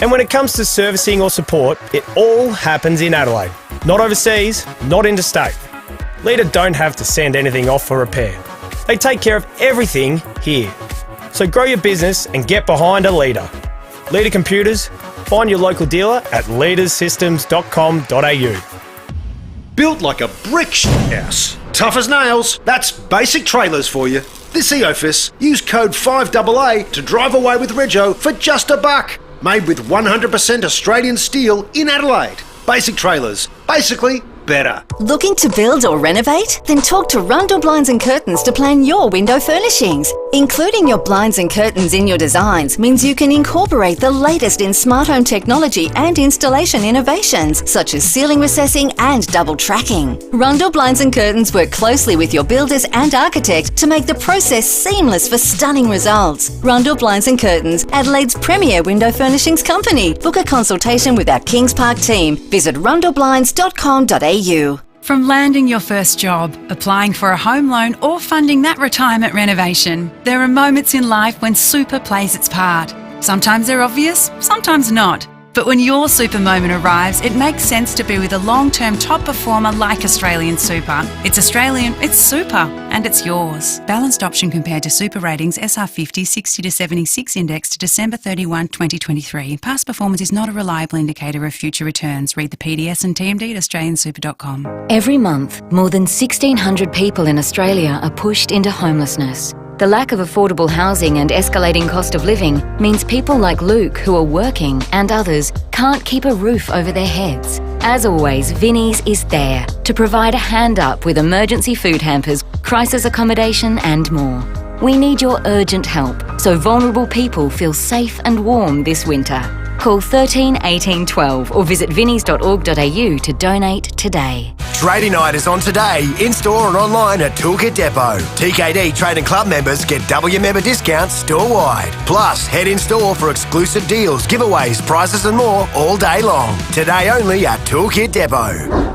And when it comes to servicing or support, it all happens in Adelaide. Not overseas, not interstate. Leader don't have to send anything off for repair. They take care of everything here. So grow your business and get behind a Leader. Leader Computers, find your local dealer at leadersystems.com.au. Built like a brick house. Tough as nails. That's Basic Trailers for you. This EOFIS, use code 5AA to drive away with Rego for just $1. Made with 100% Australian steel in Adelaide. Basic Trailers. Basically better. Looking to build or renovate? Then talk to Rundle Blinds and Curtains to plan your window furnishings. Including your blinds and curtains in your designs means you can incorporate the latest in smart home technology and installation innovations, such as ceiling recessing and double tracking. Rundle Blinds and Curtains work closely with your builders and architect to make the process seamless for stunning results. Rundle Blinds and Curtains, Adelaide's premier window furnishings company. Book a consultation with our Kings Park team. Visit rundleblinds.com.au. From landing your first job, applying for a home loan or funding that retirement renovation, there are moments in life when super plays its part. Sometimes they're obvious, sometimes not. But when your super moment arrives, it makes sense to be with a long-term top performer like Australian Super. It's Australian, it's super, and it's yours. Balanced option compared to super ratings SR50 60 to 76 index to December 31, 2023. Past performance is not a reliable indicator of future returns. Read the PDS and TMD at australiansuper.com. Every month, more than 1,600 people in Australia are pushed into homelessness. The lack of affordable housing and escalating cost of living means people like Luke, who are working, and others can't keep a roof over their heads. As always, Vinnie's is there to provide a hand up with emergency food hampers, crisis accommodation and more. We need your urgent help so vulnerable people feel safe and warm this winter. Call 13 18 12 or visit vinnies.org.au to donate today. Trading night is on today, in-store and online at Toolkit Depot. TKD Trade and Club members get W member discounts store-wide. Plus, head in-store for exclusive deals, giveaways, prizes and more all day long. Today only at Toolkit Depot.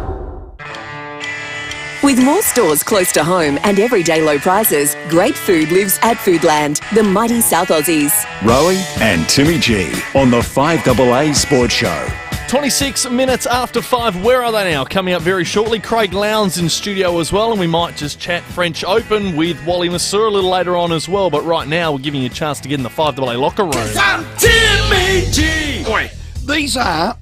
With more stores close to home and everyday low prices, great food lives at Foodland, the mighty South Aussies. Rowey and Timmy G on the 5AA Sports Show. 26 minutes after 5. Where are they now? Coming up very shortly. Craig Lowndes in studio as well, and we might just chat French Open with Wally Masur a little later on as well. But right now, we're giving you a chance to get in the 5AA locker room. Timmy G! Oi, these are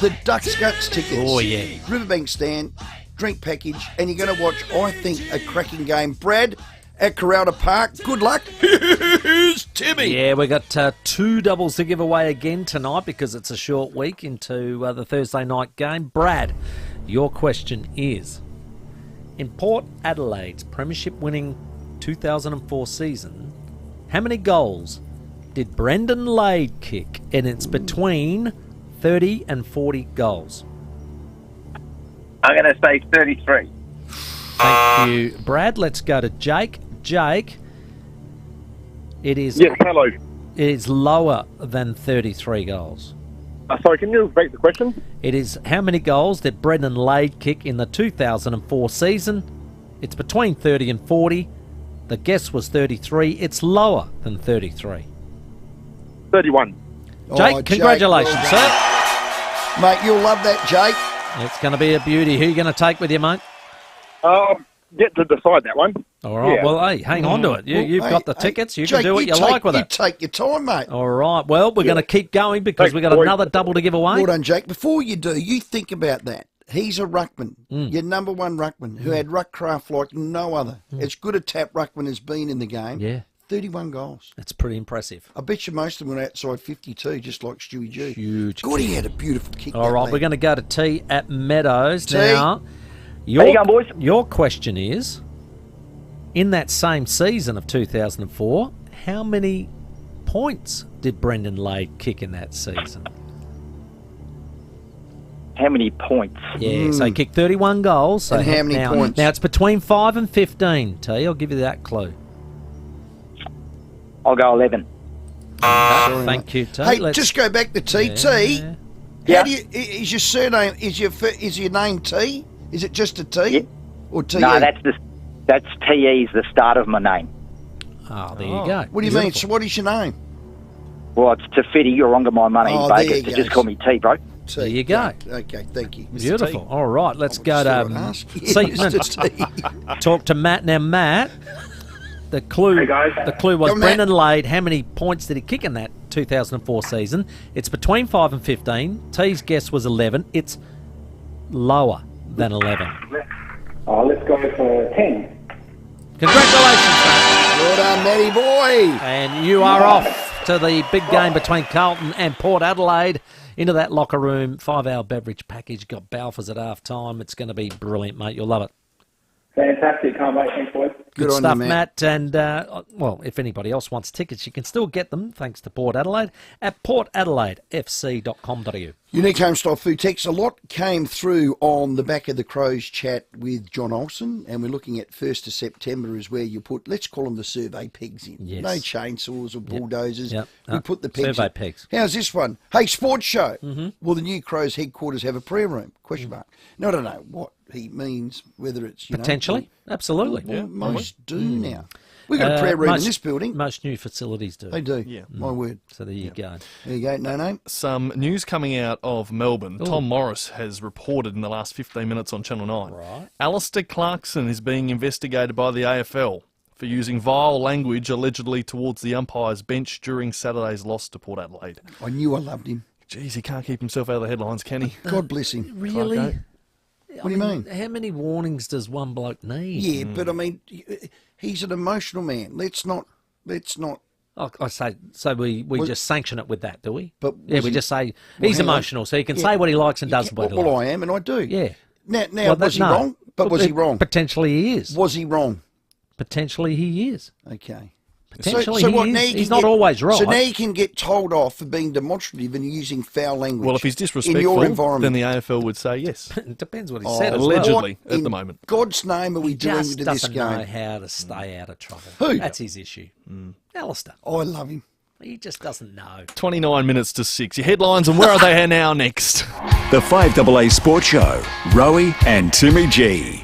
the Ducks Guts tickets. Oh, yeah. Riverbank stand, drink package, and you're going to watch, I think, a cracking game. Brad at Corralda Park. Good luck. Here's Timmy. Yeah, we got two doubles to give away again tonight because it's a short week into the Thursday night game. Brad, your question is, in Port Adelaide's premiership-winning 2004 season, how many goals did Brendan Lade kick? And it's between 30 and 40 goals. I'm going to say 33. Thank you, Brad. Let's go to Jake. Jake, it is... Yes, hello. It is lower than 33 goals. Sorry, can you repeat the question? It is how many goals did Brendan Lade kick in the 2004 season? It's between 30 and 40. The guess was 33. It's lower than 33. 31. Jake, congratulations, Jake, sir. Mate, you'll love that, Jake. It's going to be a beauty. Who are you going to take with you, mate? Get to decide that one. All right. Yeah. Well, hey, hang on to it. You've got the tickets. You can do what you like with it. You take your time, mate. All right. Well, we're going to keep going because we've got another double to give away. Well done, Jake. Before you do, you think about that. He's a ruckman, your number one ruckman, who had ruck craft like no other. As good a tap ruckman has been in the game. Yeah. 31 goals. That's pretty impressive. I bet you most of them were outside 52, just like Stewie G. Huge. God, he had a beautiful kick. All right, we're going to go to T at Meadows. T. Now, How you going, boys? Your question is, in that same season of 2004, how many points did Brendan Lade kick in that season? How many points? Yeah, so he kicked 31 goals. So And how many points? Now, it's between 5 and 15, T. I'll give you that clue. I'll go 11. Thank you, T. Hey, just go back to T. T. How do you? Is your surname? Is your name T? Is it just a T? Yeah. Or T? No, that's TE is the start of my name. Oh, there you go. What do you mean? So what is your name? Well, it's Tafiti or Onga My Money Oh, there Baker, you so go. just call me T, bro. T. There you go. Okay, thank you. Beautiful. All right, let's go thought to I'd ask. talk to Matt. Now, Matt, the clue the clue was Go, Matt. Brendan Lade. How many points did he kick in that 2004 season? It's between 5 and 15. T's guess was 11. It's lower than 11. Oh, let's go for 10. Congratulations, Matt. Well done, Matty boy. And you are off to the big game between Carlton and Port Adelaide. Into that locker room, 5-hour beverage package. Got Balfours at half time. It's going to be brilliant, mate. You'll love it. Fantastic. Can't wait. Thanks, boys. Good on stuff, you, Matt. And, well, if anybody else wants tickets, you can still get them, thanks to Port Adelaide, at portadelaidefc.com.au. Unique Homestyle Food Techs. A lot came through on the back of the Crows chat with John Olsen, and we're looking at 1st of September is where you put, let's call them the survey pegs in. Yes. No chainsaws or bulldozers. Yep. We put the pegs Survey in. pegs. How's this one? Hey, sports show. Will the new Crows headquarters have a prayer room? Question mark. Now, I don't know what he means, whether it's, Potentially. Absolutely. Well, most do now. We've got a prayer room in this building. Most new facilities do. They do. Yeah, my word. So there you go. There you go. No name. Some news coming out of Melbourne. Tom Morris has reported in the last 15 minutes on Channel 9. Right. Alistair Clarkson is being investigated by the AFL for using vile language allegedly towards the umpire's bench during Saturday's loss to Port Adelaide. I knew I loved him. Jeez, he can't keep himself out of the headlines, can he? God bless him. Really? Clarko. What do you mean? How many warnings does one bloke need? Yeah, but I mean, he's an emotional man. Let's not. I say, so we just sanction it with that, do we? But yeah, we just say he's emotional, so he can say what he likes and does what he likes. Well, I am, and I do. Yeah. Now was he wrong? But was he wrong? Potentially he is. Was he wrong? Potentially he is. Okay. Potentially so what, he now is. He's not always right. So now he can get told off for being demonstrative and using foul language. Well, if he's disrespectful, in your environment, then the AFL would say yes. It depends what he said. Allegedly, at the moment. God's name are we doing to this game? He just doesn't know how to stay out of trouble. Who? That's his issue. Alistair. Oh, I love him. He just doesn't know. 29 minutes to 6. Your headlines, and where are they now next? The 5AA Sports Show. Rowey and Timmy G.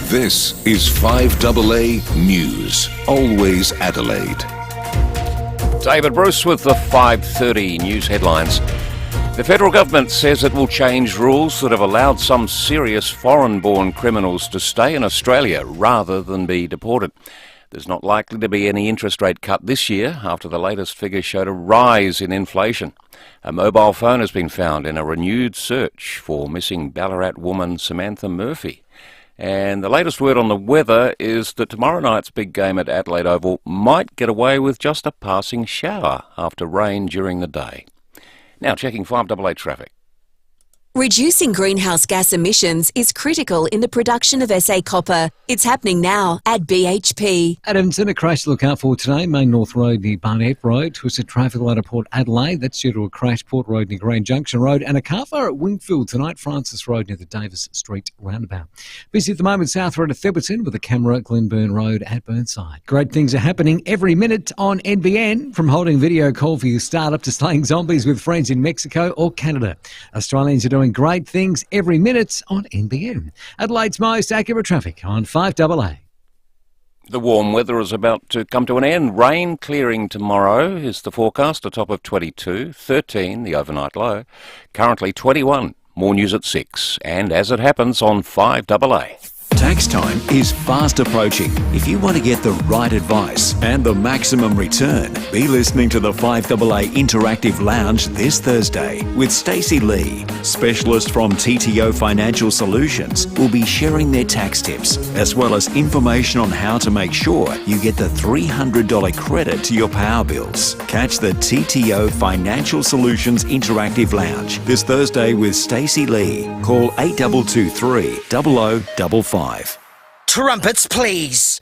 This is 5AA News, always Adelaide. David Bruce with the 5:30 news headlines. The federal government says it will change rules that have allowed some serious foreign-born criminals to stay in Australia rather than be deported. There's not likely to be any interest rate cut this year after the latest figures showed a rise in inflation. A mobile phone has been found in a renewed search for missing Ballarat woman Samantha Murphy. And the latest word on the weather is that tomorrow night's big game at Adelaide Oval might get away with just a passing shower after rain during the day. Now checking 5AA traffic. Reducing greenhouse gas emissions is critical in the production of SA copper. It's happening now at BHP. Adamson, a crash to look out for today. Main North Road near Barnett Road. Twisted traffic light at Port Adelaide. That's due to a crash. Port Road near Grand Junction Road. And a car fire at Wingfield tonight. Francis Road near the Davis Street roundabout. Busy at the moment South Road at Theberton with a camera at Glenburn Road at Burnside. Great things are happening every minute on NBN. From holding video call for your startup to slaying zombies with friends in Mexico or Canada. Australians are doing great things every minute on NBN. Adelaide's most accurate traffic on 5AA. The warm weather is about to come to an end. Rain clearing tomorrow is the forecast, a top of 22, 13 the overnight low, currently 21. More news at 6, and as it happens on 5AA. Tax time is fast approaching. If you want to get the right advice and the maximum return, be listening to the 5AA Interactive Lounge this Thursday with Stacey Lee. Specialist from TTO Financial Solutions will be sharing their tax tips, as well as information on how to make sure you get the $300 credit to your power bills. Catch the TTO Financial Solutions Interactive Lounge this Thursday with Stacey Lee. Call 8223 0055. Trumpets, please.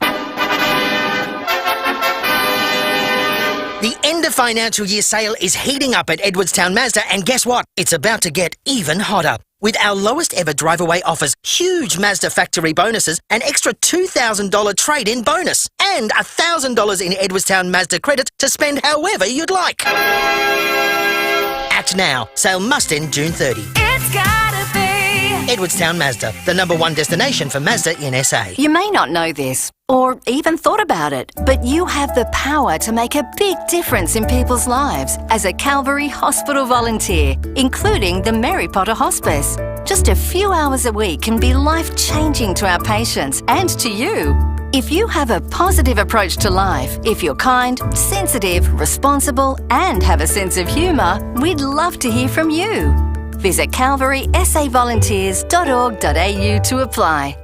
The end of financial year sale is heating up at Edwardstown Mazda, and guess what? It's about to get even hotter. With our lowest ever drive-away offers, huge Mazda factory bonuses, an extra $2,000 trade-in bonus, and $1,000 in Edwardstown Mazda credit to spend however you'd like. Act now. Sale must end June 30. It's gotta be Edwardstown Mazda, the #1 destination for Mazda in SA. You may not know this, or even thought about it, but you have the power to make a big difference in people's lives as a Calvary Hospital volunteer, including the Mary Potter Hospice. Just a few hours a week can be life-changing to our patients and to you. If you have a positive approach to life, if you're kind, sensitive, responsible, and have a sense of humour, we'd love to hear from you. Visit calvarysavolunteers.org.au to apply.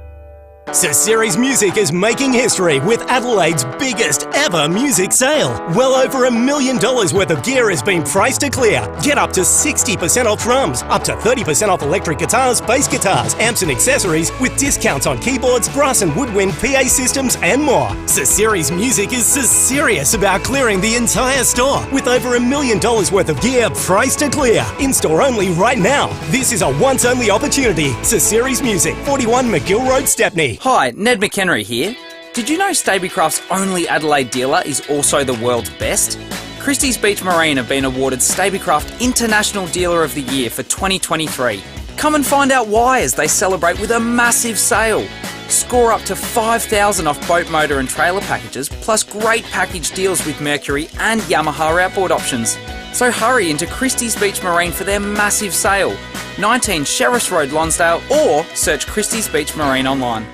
So Series Music is making history with Adelaide's biggest ever music sale. Well over $1 million worth of gear has been priced to clear. Get up to 60% off drums, up to 30% off electric guitars, bass guitars, amps and accessories, with discounts on keyboards, brass and woodwind PA systems and more. So Series Music is so serious about clearing the entire store with over $1 million worth of gear priced to clear. In-store only right now. This is a once-only opportunity. So Series Music, 41 McGill Road, Stepney. Hi, Ned McHenry here. Did you know Stablecraft's only Adelaide dealer is also the world's best? Christie's Beach Marine have been awarded Stablecraft International Dealer of the Year for 2023. Come and find out why as they celebrate with a massive sale. Score up to $5,000 off boat, motor and trailer packages, plus great package deals with Mercury and Yamaha outboard options. So hurry into Christie's Beach Marine for their massive sale. 19 Sheriffs Road, Lonsdale, or search Christie's Beach Marine online.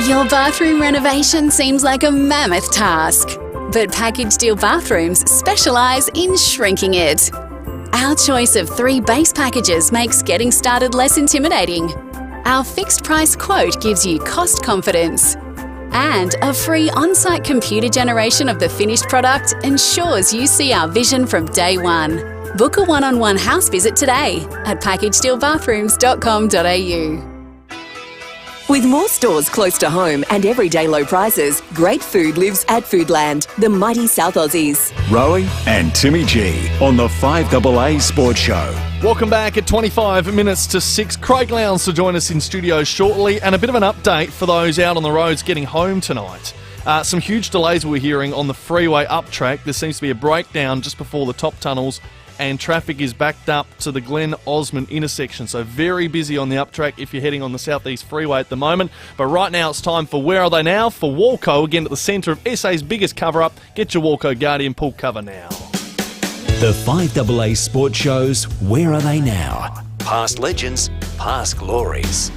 Your bathroom renovation seems like a mammoth task, but Package Deal Bathrooms specialise in shrinking it. Our choice of 3 base packages makes getting started less intimidating. Our fixed price quote gives you cost confidence. And a free on-site computer generation of the finished product ensures you see our vision from day one. Book a one-on-one house visit today at packagedealbathrooms.com.au. With more stores close to home and everyday low prices, great food lives at Foodland, the mighty South Aussies. Rowey and Timmy G on the 5AA Sports Show. Welcome back at 25 minutes to 6. Craig Lowndes to join us in studio shortly, and a bit of an update for those out on the roads getting home tonight. Some huge delays we're hearing on the freeway up track. There seems to be a breakdown just before the top tunnels, and traffic is backed up to the Glen Osmond intersection. So very busy on the up track if you're heading on the Southeast Freeway at the moment. But right now it's time for Where Are They Now? For Walco, again at the centre of SA's biggest cover-up. Get your Walco Guardian pool cover now. The 5AA Sports Show's Where Are They Now? Past legends, past glories.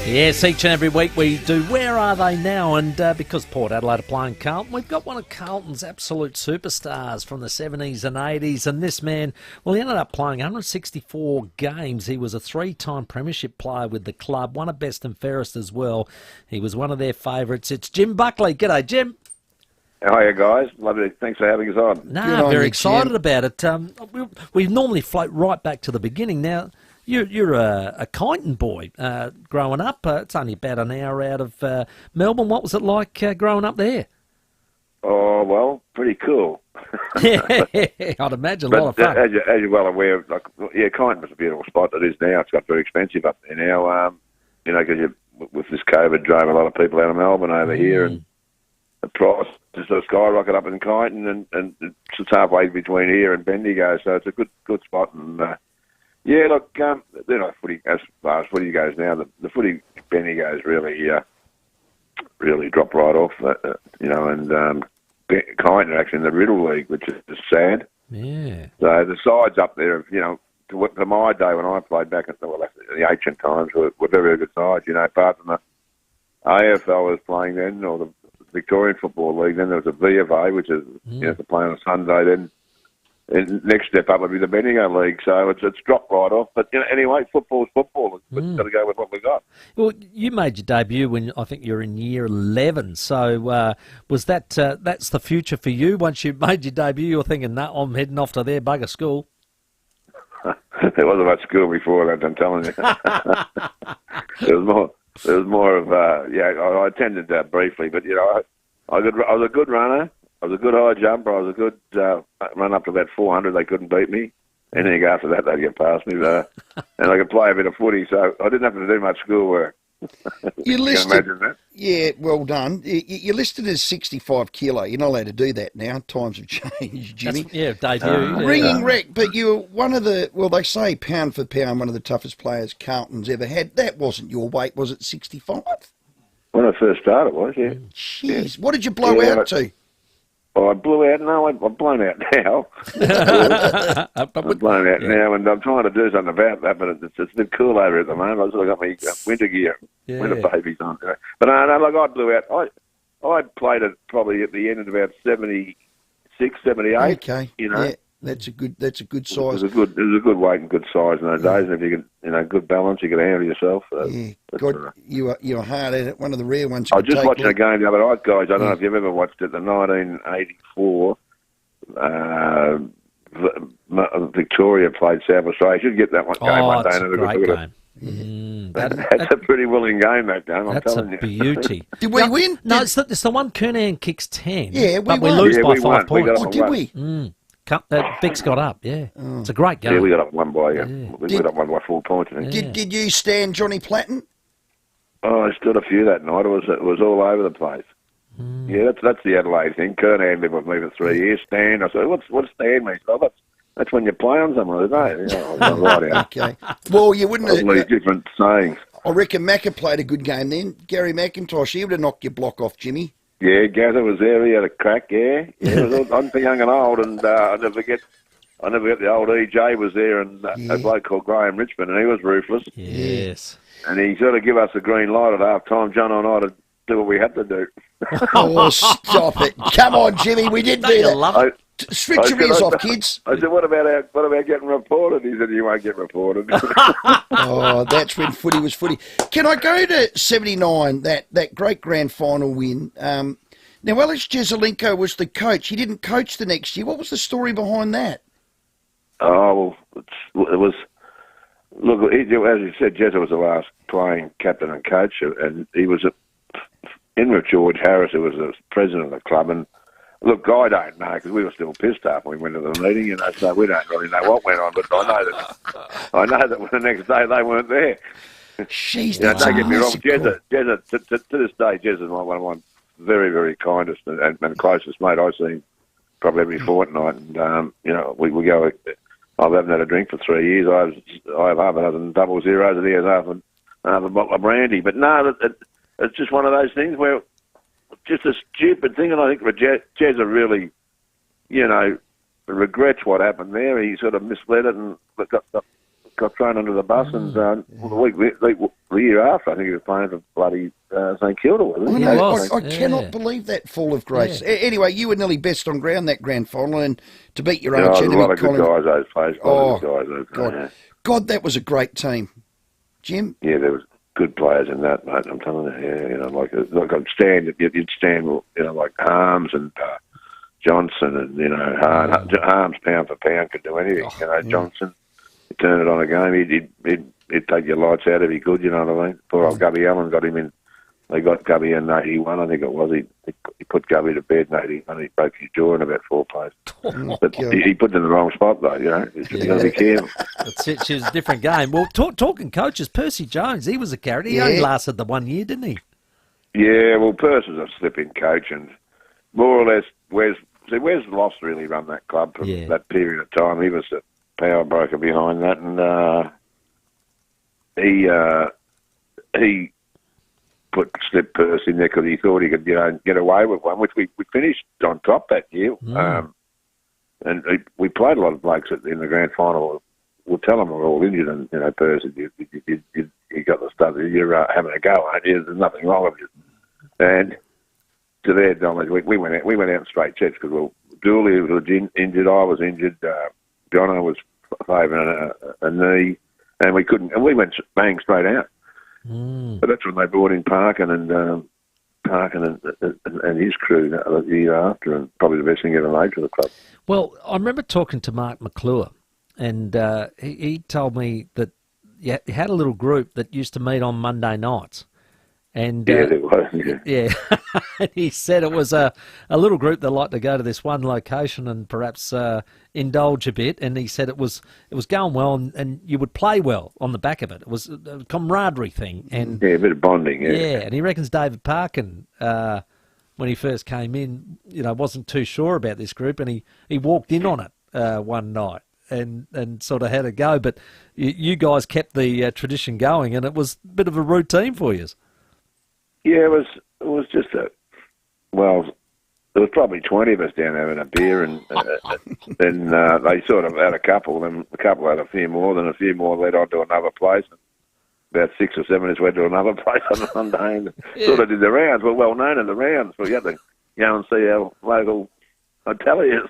Yes, each and every week we do Where Are They Now? And because Port Adelaide are playing Carlton, we've got one of Carlton's absolute superstars from the 70s and 80s. And this man, well, he ended up playing 164 games. He was a 3-time premiership player with the club, won a best and fairest as well. He was one of their favourites. It's Jim Buckley. G'day, Jim. Hiya, guys. Lovely. Thanks for having us on. No, very excited about it. We normally float right back to the beginning. Now, you're a Kyneton boy growing up. It's only about an hour out of Melbourne. What was it like growing up there? Oh, well, pretty cool. I'd imagine a lot of fun. As you're well aware, Kyneton was a beautiful spot. It is now. It's got very expensive up there now. Because with this COVID, drove a lot of people out of Melbourne over here, and the price just sort of skyrocket up in Kyneton, and it's halfway between here and Bendigo, so it's a good spot. And yeah, look, footy, as far as footy goes now, the footy Bendigo's really dropped right off, and Kyneton are actually in the Riddle League, which is sad. Yeah. So the sides up there, to my day when I played back in the ancient times, were very good sides. Apart from the AFL was playing then, or the Victorian Football League, then there was a FIVEAA, which is to play on a Sunday. Then and next step up would be the Bendigo League. So it's dropped right off. But anyway, football's football. We've got to go with what we got. Well, you made your debut when I think you were in year 11. So was that's the future for you? Once you made your debut, you were thinking, "No, I'm heading off to their bugger school." There wasn't much school before that, I'm telling you. There was more of I attended briefly, but I was a good runner. I was a good high jumper. I was a good run up to about 400. They couldn't beat me. Anything after that, they'd get past me. And I could play a bit of footy, so I didn't have to do much schoolwork. You listed, can imagine that? Yeah, well done. You're listed as 65 kilo. You're not allowed to do that now. Times have changed, Jimmy. Debut. Ringing wreck, but you were one of the, they say pound for pound, one of the toughest players Carlton's ever had. That wasn't your weight, was it, 65? When I first started, it was, yeah. Jeez, what did you blow out to? Oh, I blew out. No, I'm blown out now. I'm blown out now, and I'm trying to do something about that, but it's a bit cool over at the moment. I've sort of got my winter gear, winter babies on. But I blew out. I played it probably at the end of about 76, 78. Okay, yeah, that's a good size. It was a good weight and good size in those days, and if you can, good balance, you could handle yourself. God, you were hard at it. One of the rare ones. I was just watching a game the other night, guys. I don't know if you've ever watched it. The 1984 Victoria played South Australia. You should get that one game one day. It's a great game. That's a pretty willing game, that game. I'm telling you. That's a beauty. Did we win? No, it's the one Kernan kicks 10. Yeah, but we lose by 5 points. Did we? Beck's got up, It's a great game. Yeah, we got up one by we got up one by 4 points. I think. Did you stand Johnny Platten? Oh, I stood a few that night. It was all over the place. Yeah, that's the Adelaide thing. Kernan lived with me for 3 years. Stand. I said, what's stand mean? Oh, that's when you're playing someone, isn't it? Right out. Okay. Well, you wouldn't have... different sayings. I reckon Macca played a good game then. Gary McIntosh, he would have knocked your block off, Jimmy. Yeah, Gather was there. He had a crack, yeah. I'm for young and old, and I never forget the old EJ was there, and a bloke called Graham Richmond, and he was ruthless. Yes. And he sort of give us the green light at half time, John and I, to do what we had to do. Oh, stop it. Come on, Jimmy, we didn't do that. Love it. Switch your ears off, kids. I said, what about getting reported? He said, you won't get reported. Oh, that's when footy was footy. Can I go to 79, that great grand final win? Now, Alex Jezelenko was the coach. He didn't coach the next year. What was the story behind that? Oh, well, it was... Look, as you said, Jezza was the last playing captain and coach, and he was in with George Harris, who was the president of the club. And look, I don't know, because we were still pissed off when we went to the meeting, so we don't really know what went on. But I know that the next day they weren't there. Jeez, don't get me wrong, Jezza to this day, Jezza's one of my very, very kindest and closest mate. I see him probably every fortnight, and we go. I haven't had a drink for 3 years. I have half a dozen double zeros, and he has half a bottle of brandy. But no, it's just one of those things where just a stupid thing, and I think Jezza really, regrets what happened there. He sort of misled it and got thrown under the bus, and the year after, I think he was playing for bloody St Kilda, wasn't he? I cannot believe that fall of grace. Yeah. Anyway, you were nearly best on ground that grand final, and to beat your own enemy. A lot of good guys, those players. God, that was a great team. Jim? Yeah, there was good players in that, mate. I'm telling you, like I'd stand, you'd stand, like Harms and Johnson, and Harms pound for pound could do anything. Johnson. Turn it on a game, he'd take your lights out if he could, you know what I mean? Poor old Gubby Allen got him in. They got Gubby in 81, I think it was. He put Gubby to bed in 81. He broke his jaw in about 4 plays. But he put it in the wrong spot, though, You've got to be careful. That's it. She was a different game. Well, talking coaches, Percy Jones, he was a character. He only lasted the 1 year, didn't he? Yeah, well, Percy was a slip-in coach, and more or less, Wes Loss really run that club for that period of time. He was the power broker behind that, and he slipped Percy in there because he thought he could get away with one, which we finished on top that year. And we played a lot of blokes in the grand final. We'll tell them we're all injured, and Percy, you got the stuff. You're having a go, aren't you? There's nothing wrong with you. And to their knowledge, we went out in straight checks because Dooley was injured, I was injured, Jono was favouring a knee, and we couldn't, and we went bang straight out. But that's when they brought in Parkin and his crew the year after, and probably the best thing ever made for the club. Well, I remember talking to Mark McClure, and he told me that you had a little group that used to meet on Monday nights. And there was. And he said it was a little group that liked to go to this one location and perhaps indulge a bit. And he said it was going well, and you would play well on the back of it. It was a camaraderie thing, and a bit of bonding. And he reckons David Parkin, when he first came in, wasn't too sure about this group, and he walked in on it one night. And sort of had a go, but you guys kept the tradition going, and it was a bit of a routine for you. Yeah, it was just there was probably 20 of us down having a beer, and then they sort of had a couple, then a couple had a few more, then a few more led on to another place. About 6 or 7 of us went to another place on Monday, and sort of did the rounds. We're well known in the rounds, but you had to go and see our local hoteliers.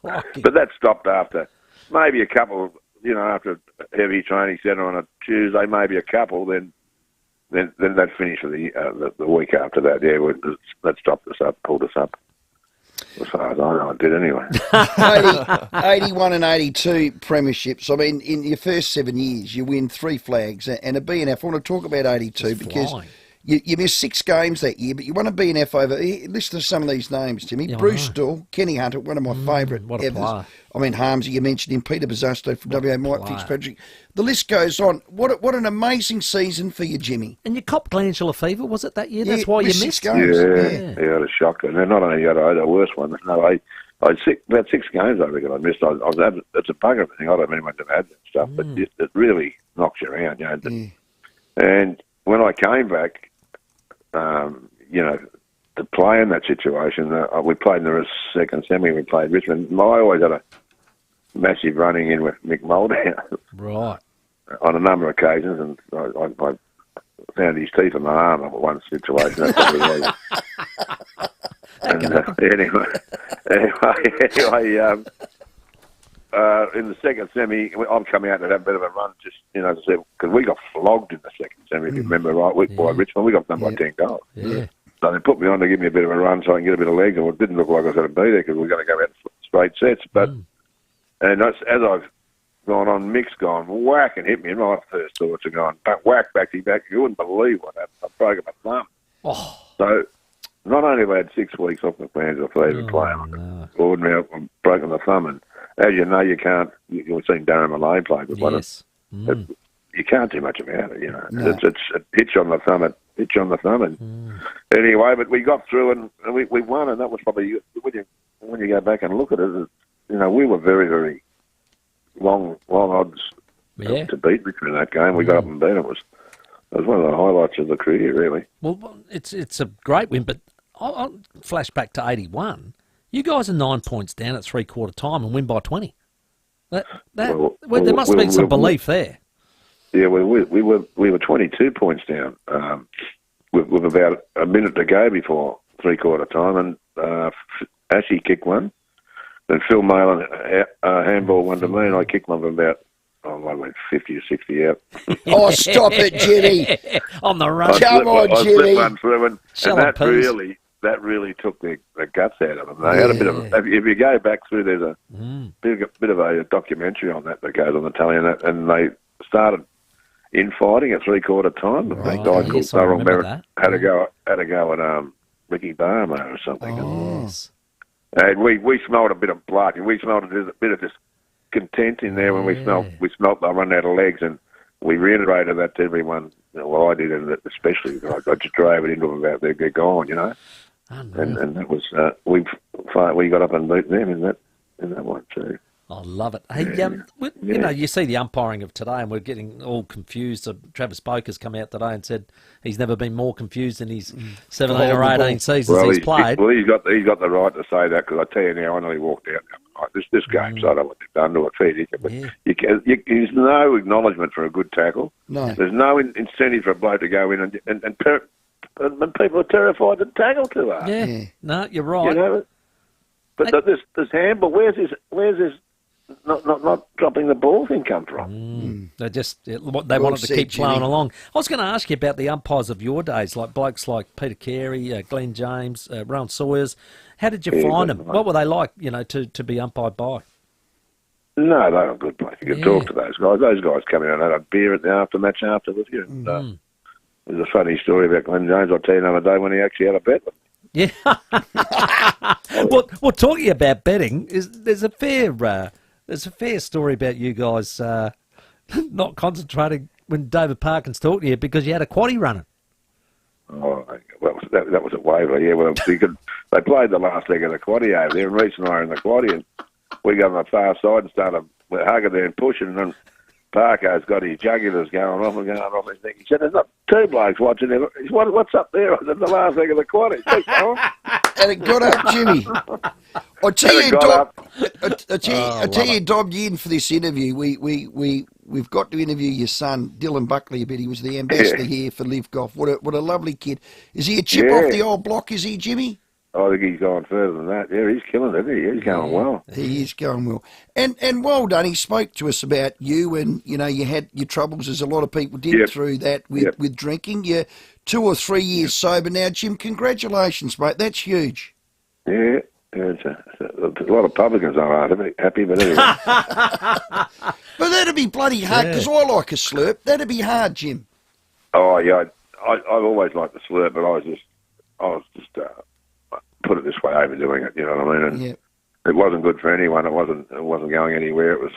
But that stopped after maybe a couple, after a heavy training centre on a Tuesday, maybe a couple, then that finished for the week after that. Yeah, that stopped us up, pulled us up. As far as I know, it did anyway. 81 and 82 premierships. I mean, in your first 7 years, you win 3 flags and a BNF. I want to talk about 82 because You missed 6 games that year, but you want to be an FIVEAA. Listen to some of these names, Timmy. Yeah, Bruce Stall, Kenny Hunter, one of my favourite what a ever. player. I mean, Harmsy, you mentioned him, Peter Bazzasto from WA, Mike Fitzpatrick. The list goes on. What an amazing season for you, Jimmy. And you copped glandular fever, was it that year? That's why you missed missed 6 games. Yeah, I had a shock. And then not only had I had a worse one, no, I had about 6 games I reckon I missed. It's a bugger thing. I don't mean anyone to add that stuff, but it really knocks you around, you know. And when I came back, you know, to play in that situation, we played in the second semi. We played Richmond. I always had a massive running in with Mick Muldown. Right. On a number of occasions, and I found his teeth in my arm at one situation. That's what it was. And, anyway, in the second semi, I'm coming out to have a bit of a run, just, you know, because we got flogged in the second semi, if you remember right, by Richmond. We got done by 10 goals. Yeah. So they put me on to give me a bit of a run so I can get a bit of legs, and it didn't look like I was going to be there because we were going to go out straight sets. But and as I've gone on, Mick's gone whack and hit me, and my first thoughts are gone whack, back. You wouldn't believe what happened. I broke my thumb. Oh. So not only have I had 6 weeks off the plans for even playing, ordinary, I've broken the thumb, and as you know, you can't. You've seen Darren Malay play with one. You can't do much about it, you know. No. It's a hitch on the thumb. And anyway, but we got through and we won, and that was probably when you go back and look at it, you know, we were very, very long odds to beat Richmond in that game. We got up and beat it. It was one of the highlights of the career, really. Well, it's a great win, but I'll flash back to 81. You guys are 9 points down at 3/4 time and win by 20. There must have been some belief there. Yeah, we were 22 points down with about a minute to go before 3/4 time, and Ashy kicked one, then Phil Malin handball one to me, and I kicked one from about I went 50 or 60 out. Oh, stop it, Jimmy! On the run, come on, Jimmy! I one through, and that really took the guts out of them. They had a bit of. If you go back through, there's a bit of a documentary on that goes on the telly, and they started infighting at 3/4 time. A guy called Darryl Merritt had a go at Ricky Barlow or something. And we smelled a bit of blood. We smelled a bit of discontent in there when we smelt they run out of legs, and we reiterated that to everyone. Well, I did, and especially I just drove it into them about they're gone, you know. And that was we got up and beat them in that one too. I love it. Hey, you know, you see the umpiring of today, and we're getting all confused. Travis Boker's come out today and said he's never been more confused in his 17 or 18 seasons he's played. Well, he's got the right to say that, because I tell you now, I nearly walked out. This game, so I don't know what they've done to it, feed it. But there's no acknowledgement for a good tackle. No. There's no incentive for a bloke to go in and people are terrified to tackle too hard. Yeah. No, you're right. You know, but this handball, where's this not dropping the ball thing come from? They wanted to keep flowing along. I was going to ask you about the umpires of your days, like blokes like Peter Carey, Glenn James, Rowan Sawyers. How did you find them? What were they like, you know, to be umpired by? No, they were good blokes. You could talk to those guys. Those guys come in and had a beer at the after-match after with you. And, there's a funny story about Glenn James. I'll tell you another day when he actually had a bet with me. Yeah. well, talking about betting, there's a fair story about you guys not concentrating when David Parkins talked to you because you had a quaddie running. Oh, well, that was at Waverley. Yeah, well, they played the last leg of the quaddie over there, and Reece and I are in the quaddie, and we got on the far side and started hugging there and pushing, and then Parker's got his jugulars going off his neck. He said, "There's not 2 blokes watching him." He said, "What's up there?" I said, "The last leg of the quaddie." And it got up, Jimmy. I tell you, Dom, you in for this interview. We've got to interview your son, Dylan Buckley, a bit. He was the ambassador here for Live Golf. What a lovely kid. Is he a chip off the old block, is he, Jimmy? I think he's going further than that. Yeah, he's killing it, isn't he? He's going well. He is going well. And well done. He spoke to us about you, and, you know, you had your troubles, as a lot of people did through that with drinking. You're 2 or 3 years sober now, Jim. Congratulations, mate. That's huge. Yeah. It's a lot of publicans aren't happy, but anyway. But that'd be bloody hard, because I like a slurp. That'd be hard, Jim. Oh, yeah. I've always liked the slurp, but I was just put it this way, overdoing it. You know what I mean? And it wasn't good for anyone. It wasn't going anywhere. It was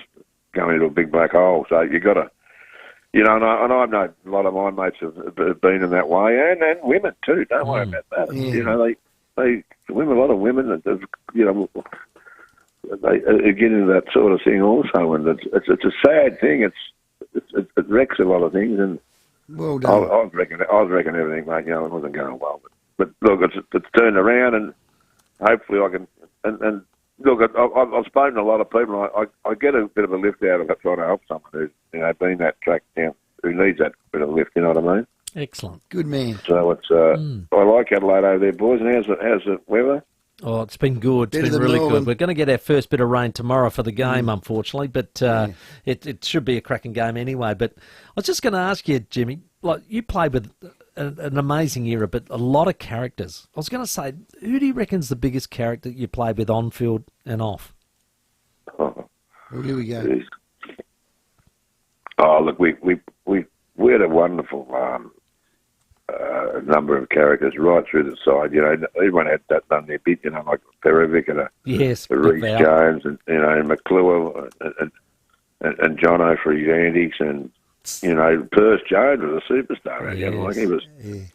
going into a big black hole. So you got to, you know. And I know a lot of my mates have been in that way, and women too. Don't worry about that. Yeah. You know, they women, a lot of women that you know. They get into that sort of thing also, and it's a sad thing. It wrecks a lot of things, and well done. I reckon everything, mate. You know, it wasn't going well, but look, it's turned around, and hopefully I can. And look, I've spoken to a lot of people. I get a bit of a lift out of it, trying to help someone who's been that track down, who needs that bit of a lift. You know what I mean? Excellent, good man. So it's I like Adelaide over there, boys. And how's the weather? Oh, it's been good. It's been really good. We're going to get our first bit of rain tomorrow for the game, unfortunately, but it should be a cracking game anyway. But I was just going to ask you, Jimmy, like you played with an amazing era, but a lot of characters. I was going to say, who do you reckon's the biggest character you played with on field and off? Oh, well, here we go. Geez. Oh, look, we had a wonderful number of characters right through the side. You know, everyone had that done their bit. You know, like Perovic and Reece Jones, and you know, McClure and Jono for his antics, and you know, Perth Jones was a superstar. Yes. Like he was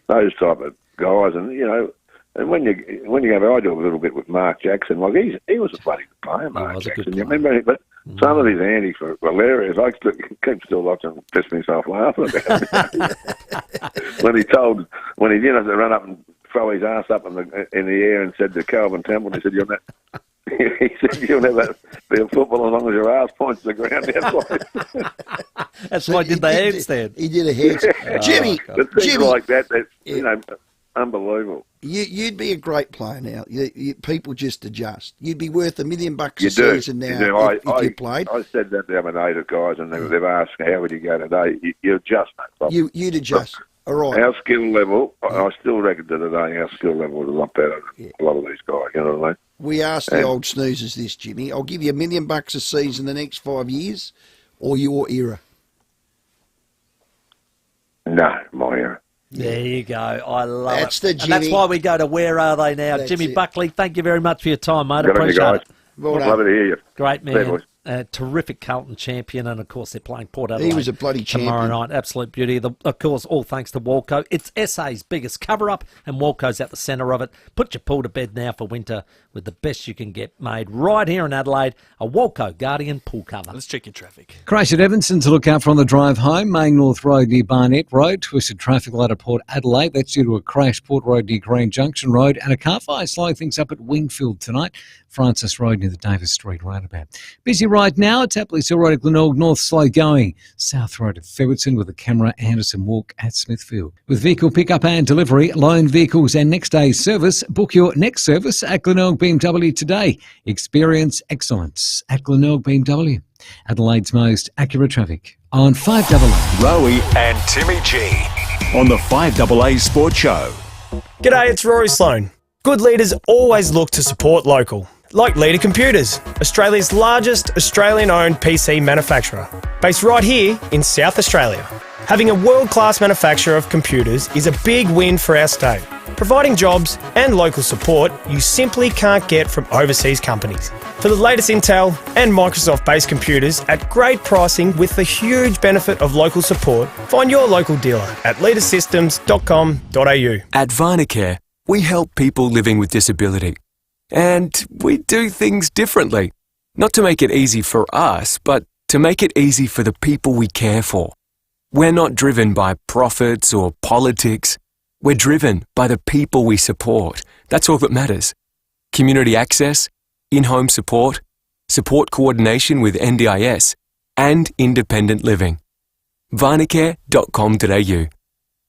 those type of guys, and you know, and when you go, I do a little bit with Mark Jackson. Like he was a bloody good player, Mark Jackson. You remember? But some of his antics were hilarious. I keep still watching and piss myself laughing about it. when he to run up and throw his ass up in the air and said to Calvin Temple, he said, "You'll never be a footballer as long as your ass points to the ground." That's why he did the handstand. He did a handstand. Jimmy, like that, you know, unbelievable. You'd be a great player now. People just adjust. You'd be worth $1 million a season now if you played. I said that the other day to guys, and they've asked, "How would you go today?" You adjust, mate. You'd adjust. All right. Our skill level, I still reckon to today, our skill level is a lot better than a lot of these guys. You know what I mean? We asked the old snoozers this, Jimmy. I'll give you $1 million a season the next 5 years, or your era. No, my era. There you go. I love that's it. The Jimmy. And that's why we go to Where Are They Now? That's Jimmy it. Buckley, thank you very much for your time, mate. Good Appreciate on you guys. it. Well Love to hear you. Great See you, man. boys. Terrific Carlton champion, and of course they're playing Port Adelaide. He was a bloody tomorrow champion. night. Absolute beauty. Of course, all thanks to Walco. It's SA's biggest cover-up, and Walco's at the centre of it. Put your pool to bed now for winter with the best you can get made right here in Adelaide. A Walco Guardian pool cover. Let's check your traffic. Crash at Evanston to look out for on the drive home. Main North Road near Barnett Road. Twisted traffic light at Port Adelaide. That's due to a crash. Port Road near Green Junction Road. And a car fire slowing things up at Wingfield tonight. Francis Road near the Davis Street roundabout. Busy right now. It's Tapley Hill Road at Glenelg North, slow going. South Road at Ferguson with a camera. Anderson Walk at Smithfield. With vehicle pickup and delivery, loan vehicles and next day service, book your next service at Glenelg BMW today. Experience excellence at Glenelg BMW. Adelaide's most accurate traffic on 5AA. Rowey and Timmy G on the 5AA Sports Show. G'day, it's Rory Sloane. Good leaders always look to support local. Like Leader Computers, Australia's largest Australian-owned PC manufacturer, based right here in South Australia. Having a world-class manufacturer of computers is a big win for our state, providing jobs and local support you simply can't get from overseas companies. For the latest Intel and Microsoft-based computers at great pricing with the huge benefit of local support, find your local dealer at leadersystems.com.au. At VinaCare, we help people living with disability. And we do things differently. Not to make it easy for us, but to make it easy for the people we care for. We're not driven by profits or politics. We're driven by the people we support. That's all that matters. Community access, in-home support, support coordination with NDIS, and independent living. Vinacare.com.au.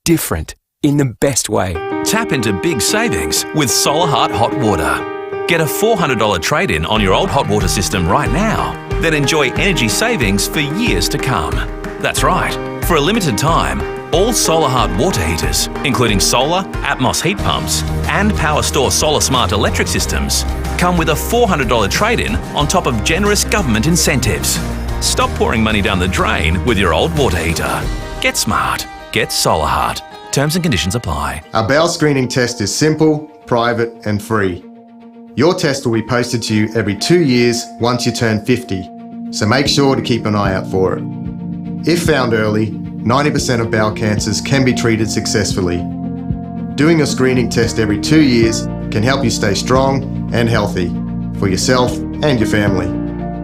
Different in the best way. Tap into big savings with Solar Heart Hot Water. Get a $400 trade-in on your old hot water system right now. Then enjoy energy savings for years to come. That's right. For a limited time, all Solar Heart water heaters, including solar, Atmos heat pumps, and Power Store Solar Smart electric systems, come with a $400 trade-in on top of generous government incentives. Stop pouring money down the drain with your old water heater. Get smart. Get Solar Heart. Terms and conditions apply. Our bowel screening test is simple, private and free. Your test will be posted to you every 2 years once you turn 50, so make sure to keep an eye out for it. If found early, 90% of bowel cancers can be treated successfully. Doing a screening test every 2 years can help you stay strong and healthy for yourself and your family.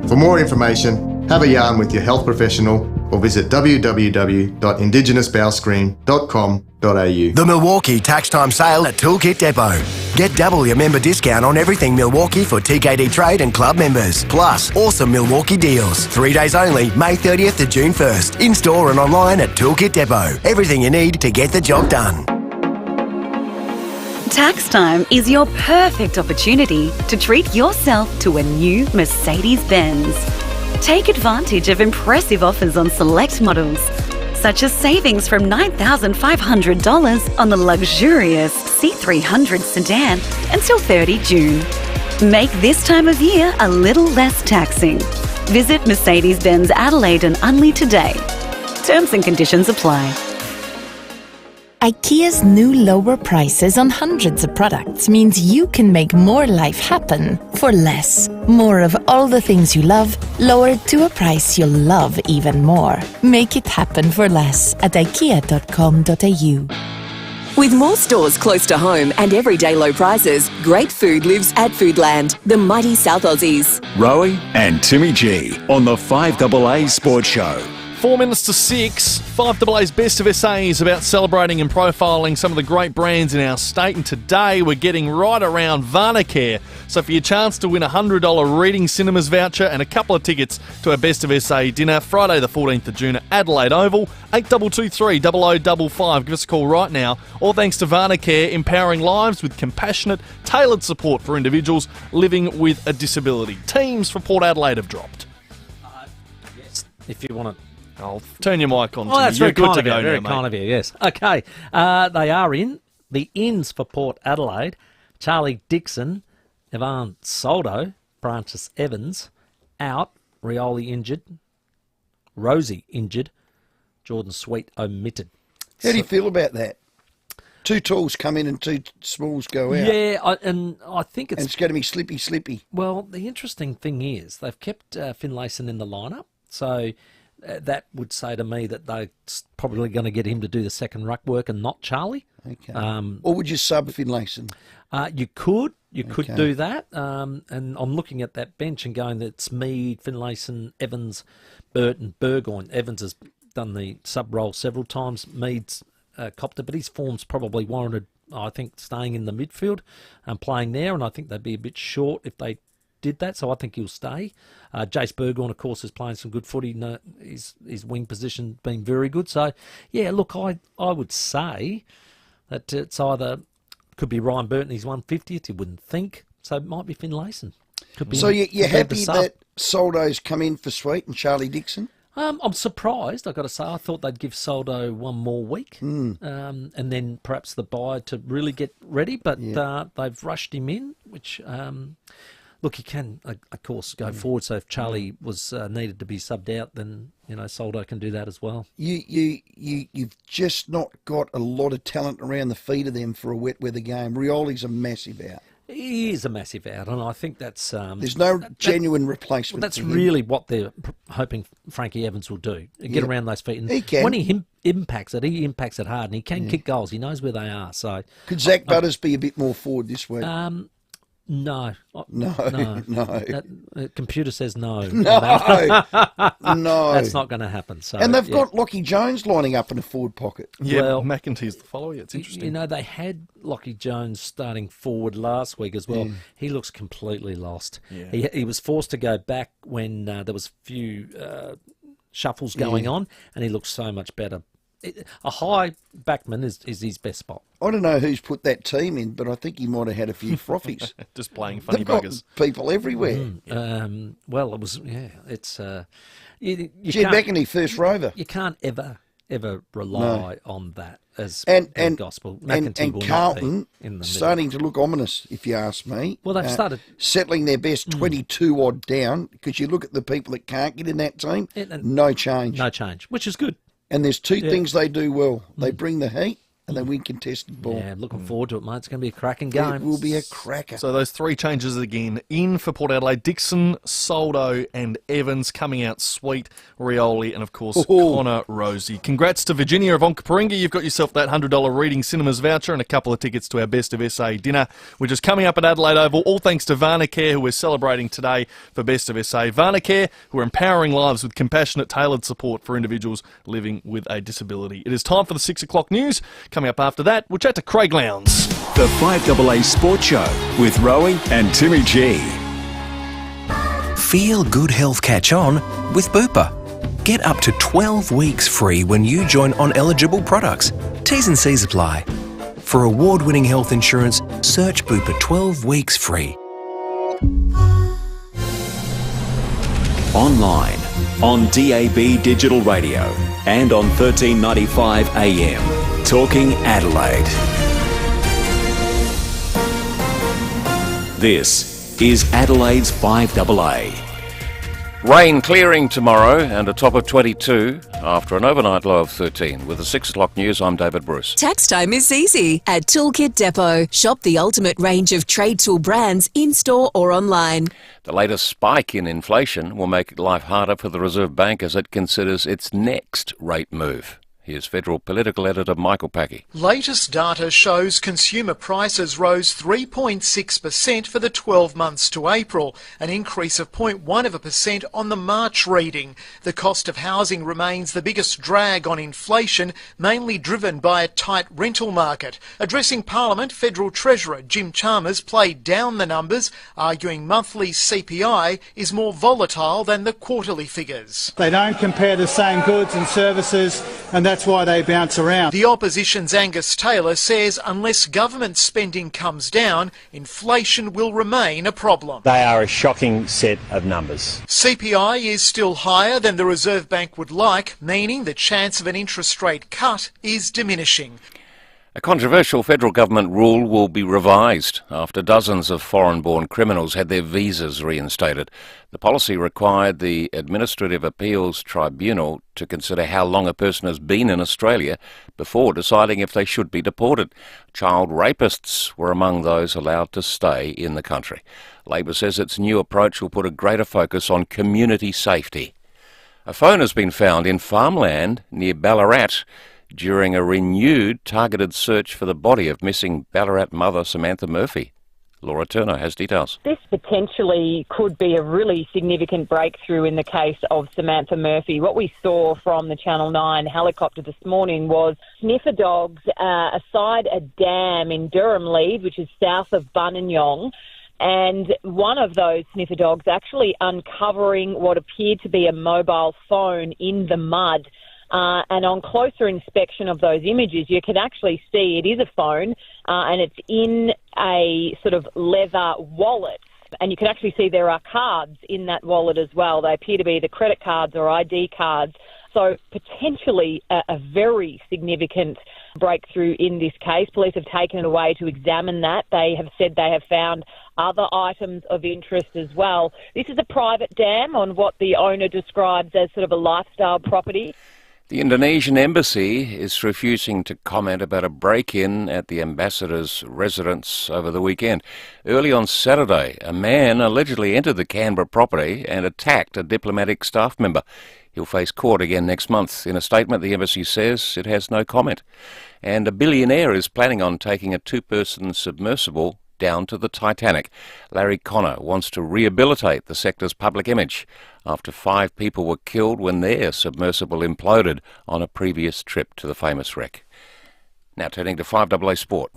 For more information, have a yarn with your health professional or visit www.indigenousbowelscreen.com.au. The Milwaukee Tax Time Sale at Toolkit Depot. Get double your member discount on everything Milwaukee for TKD Trade and Club members. Plus, awesome Milwaukee deals. 3 days only, May 30th to June 1st. In-store and online at Toolkit Depot. Everything you need to get the job done. Tax time is your perfect opportunity to treat yourself to a new Mercedes-Benz. Take advantage of impressive offers on select models, such as savings from $9,500 on the luxurious C300 sedan until 30 June. Make this time of year a little less taxing. Visit Mercedes-Benz Adelaide and Unley today. Terms and conditions apply. IKEA's new lower prices on hundreds of products means you can make more life happen for less. More of all the things you love, lowered to a price you'll love even more. Make it happen for less at ikea.com.au. With more stores close to home and everyday low prices, great food lives at Foodland, the mighty South Aussies. Rowey and Timmy G on the 5AA Sports Show. 4 minutes to 6. 5AA's Best of SAs about celebrating and profiling some of the great brands in our state. And today we're getting right around Varnacare. So for your chance to win a $100 Reading Cinemas voucher and a couple of tickets to our Best of SA dinner, Friday the 14th of June at Adelaide Oval, 8223 0055. Give us a call right now. All thanks to Varnacare, empowering lives with compassionate, tailored support for individuals living with a disability. Teams for Port Adelaide have dropped. Yes, if you want to. I'll turn your mic on. Oh, that's You're very good kind to of you. go Very now, kind mate. of you, yes. Okay, they are in. The ins for Port Adelaide. Charlie Dixon, Ivan Soldo, Francis Evans, out. Rowey injured. Rosie injured. Jordan Sweet omitted. How do you feel about that? 2 talls come in and 2 smalls go out. Yeah, I think And it's going to be slippy. Well, the interesting thing is they've kept Finlayson in the lineup, so that would say to me that they're probably going to get him to do the second ruck work and not Charlie. Okay. Or would you sub Finlayson? You could do that. And I'm looking at that bench and going, it's Mead, Finlayson, Evans, Burton, Burgoyne. Evans has done the sub role several times. Mead's copped it, but his form's probably warranted, I think, staying in the midfield and playing there, and I think they'd be a bit short if they did that, so I think he'll stay. Jace Burgoyne, of course, is playing some good footy. His wing position been very good. So, yeah, look, I would say that it's either could be Ryan Burton, he's 150th, you wouldn't think. So it might be Finlayson. So you're happy that Soldo's come in for Sweet and Charlie Dixon? I'm surprised, I've got to say. I thought they'd give Soldo one more week and then perhaps the bye to really get ready, but they've rushed him in, which, look, he can, of course, go forward. So if Charlie was needed to be subbed out, then, Soldo can do that as well. You've just not got a lot of talent around the feet of them for a wet weather game. Rioli's a massive out. He is a massive out, and I think that's... There's no genuine replacement. Well, that's really what they're hoping Frankie Evans will do, get around those feet. And he can. When he impacts it hard, and he can kick goals. He knows where they are. So could Zach Butters be a bit more forward this week? No. No. That computer says no. No. That's not going to happen. So, and they've got Lockie Jones lining up in a forward pocket. Yeah, well, McEntee's the follower. It's interesting. They had Lockie Jones starting forward last week as well. He looks completely lost. Yeah. He was forced to go back when there was a few shuffles going on, and he looks so much better. A high backman is his best spot. I don't know who's put that team in, but I think he might have had a few frothies. Just playing funny They've got buggers. People everywhere. Well, it was, it's... Jim Buckley, first rover. You can't ever rely on that as and gospel. And Carlton starting to look ominous, if you ask me. Well, they've started... Settling their best 22-odd down, because you look at the people that can't get in that team, no change. No change, which is good. And there's two things they do well. They bring the heat and they win contested ball. Yeah, looking forward to it, mate. It's going to be a cracking game. It will be a cracker. So those three changes again. In for Port Adelaide, Dixon, Soldo and Evans coming out sweet. Rioli and, of course, Connor Rosie. Congrats to Virginia of Onkaparinga. You've got yourself that $100 Reading Cinemas voucher and a couple of tickets to our Best of SA dinner, which is coming up at Adelaide Oval, all thanks to Varnacare, who we're celebrating today for Best of SA. Varnacare, who are empowering lives with compassionate, tailored support for individuals living with a disability. It is time for the 6 o'clock news. Coming up after that, we'll chat to Craig Lowndes. The 5AA Sports Show with Rowey and Timmy G. Feel good health catch on with Bupa. Get up to 12 weeks free when you join on eligible products. T's and C's apply. For award-winning health insurance, search Bupa 12 weeks free. Online, on DAB Digital Radio and on 1395 AM. Talking Adelaide. This is Adelaide's 5AA. Rain clearing tomorrow and a top of 22 after an overnight low of 13. With the 6 o'clock news, I'm David Bruce. Tax time is easy at Toolkit Depot. Shop the ultimate range of trade tool brands in-store or online. The latest spike in inflation will make life harder for the Reserve Bank as it considers its next rate move. Here's Federal Political Editor Michael Packy. Latest data shows consumer prices rose 3.6% for the 12 months to April, an increase of 0.1% on the March reading. The cost of housing remains the biggest drag on inflation, mainly driven by a tight rental market. Addressing Parliament, Federal Treasurer Jim Chalmers played down the numbers, arguing monthly CPI is more volatile than the quarterly figures. They don't compare the same goods and services, and that's why they bounce around. The opposition's Angus Taylor says unless government spending comes down, inflation will remain a problem. They are a shocking set of numbers. CPI is still higher than the Reserve Bank would like, meaning the chance of an interest rate cut is diminishing. A controversial federal government rule will be revised after dozens of foreign-born criminals had their visas reinstated. The policy required the Administrative Appeals Tribunal to consider how long a person has been in Australia before deciding if they should be deported. Child rapists were among those allowed to stay in the country. Labor says its new approach will put a greater focus on community safety. A phone has been found in farmland near Ballarat during a renewed targeted search for the body of missing Ballarat mother Samantha Murphy. Laura Turner has details. This potentially could be a really significant breakthrough in the case of Samantha Murphy. What we saw from the Channel 9 helicopter this morning was sniffer dogs aside a dam in Durham Lead, which is south of Buninyong, and one of those sniffer dogs actually uncovering what appeared to be a mobile phone in the mud. And on closer inspection of those images, you can actually see it is a phone and it's in a sort of leather wallet. And you can actually see there are cards in that wallet as well. They appear to be the credit cards or ID cards. So potentially a very significant breakthrough in this case. Police have taken it away to examine that. They have said they have found other items of interest as well. This is a private dam on what the owner describes as sort of a lifestyle property. The Indonesian embassy is refusing to comment about a break-in at the ambassador's residence over the weekend. Early on Saturday, a man allegedly entered the Canberra property and attacked a diplomatic staff member. He'll face court again next month. In a statement, the embassy says it has no comment. And a billionaire is planning on taking a two-person submersible down to the Titanic. Larry Connor wants to rehabilitate the sector's public image after 5 people were killed when their submersible imploded on a previous trip to the famous wreck. Now turning to 5AA Sport.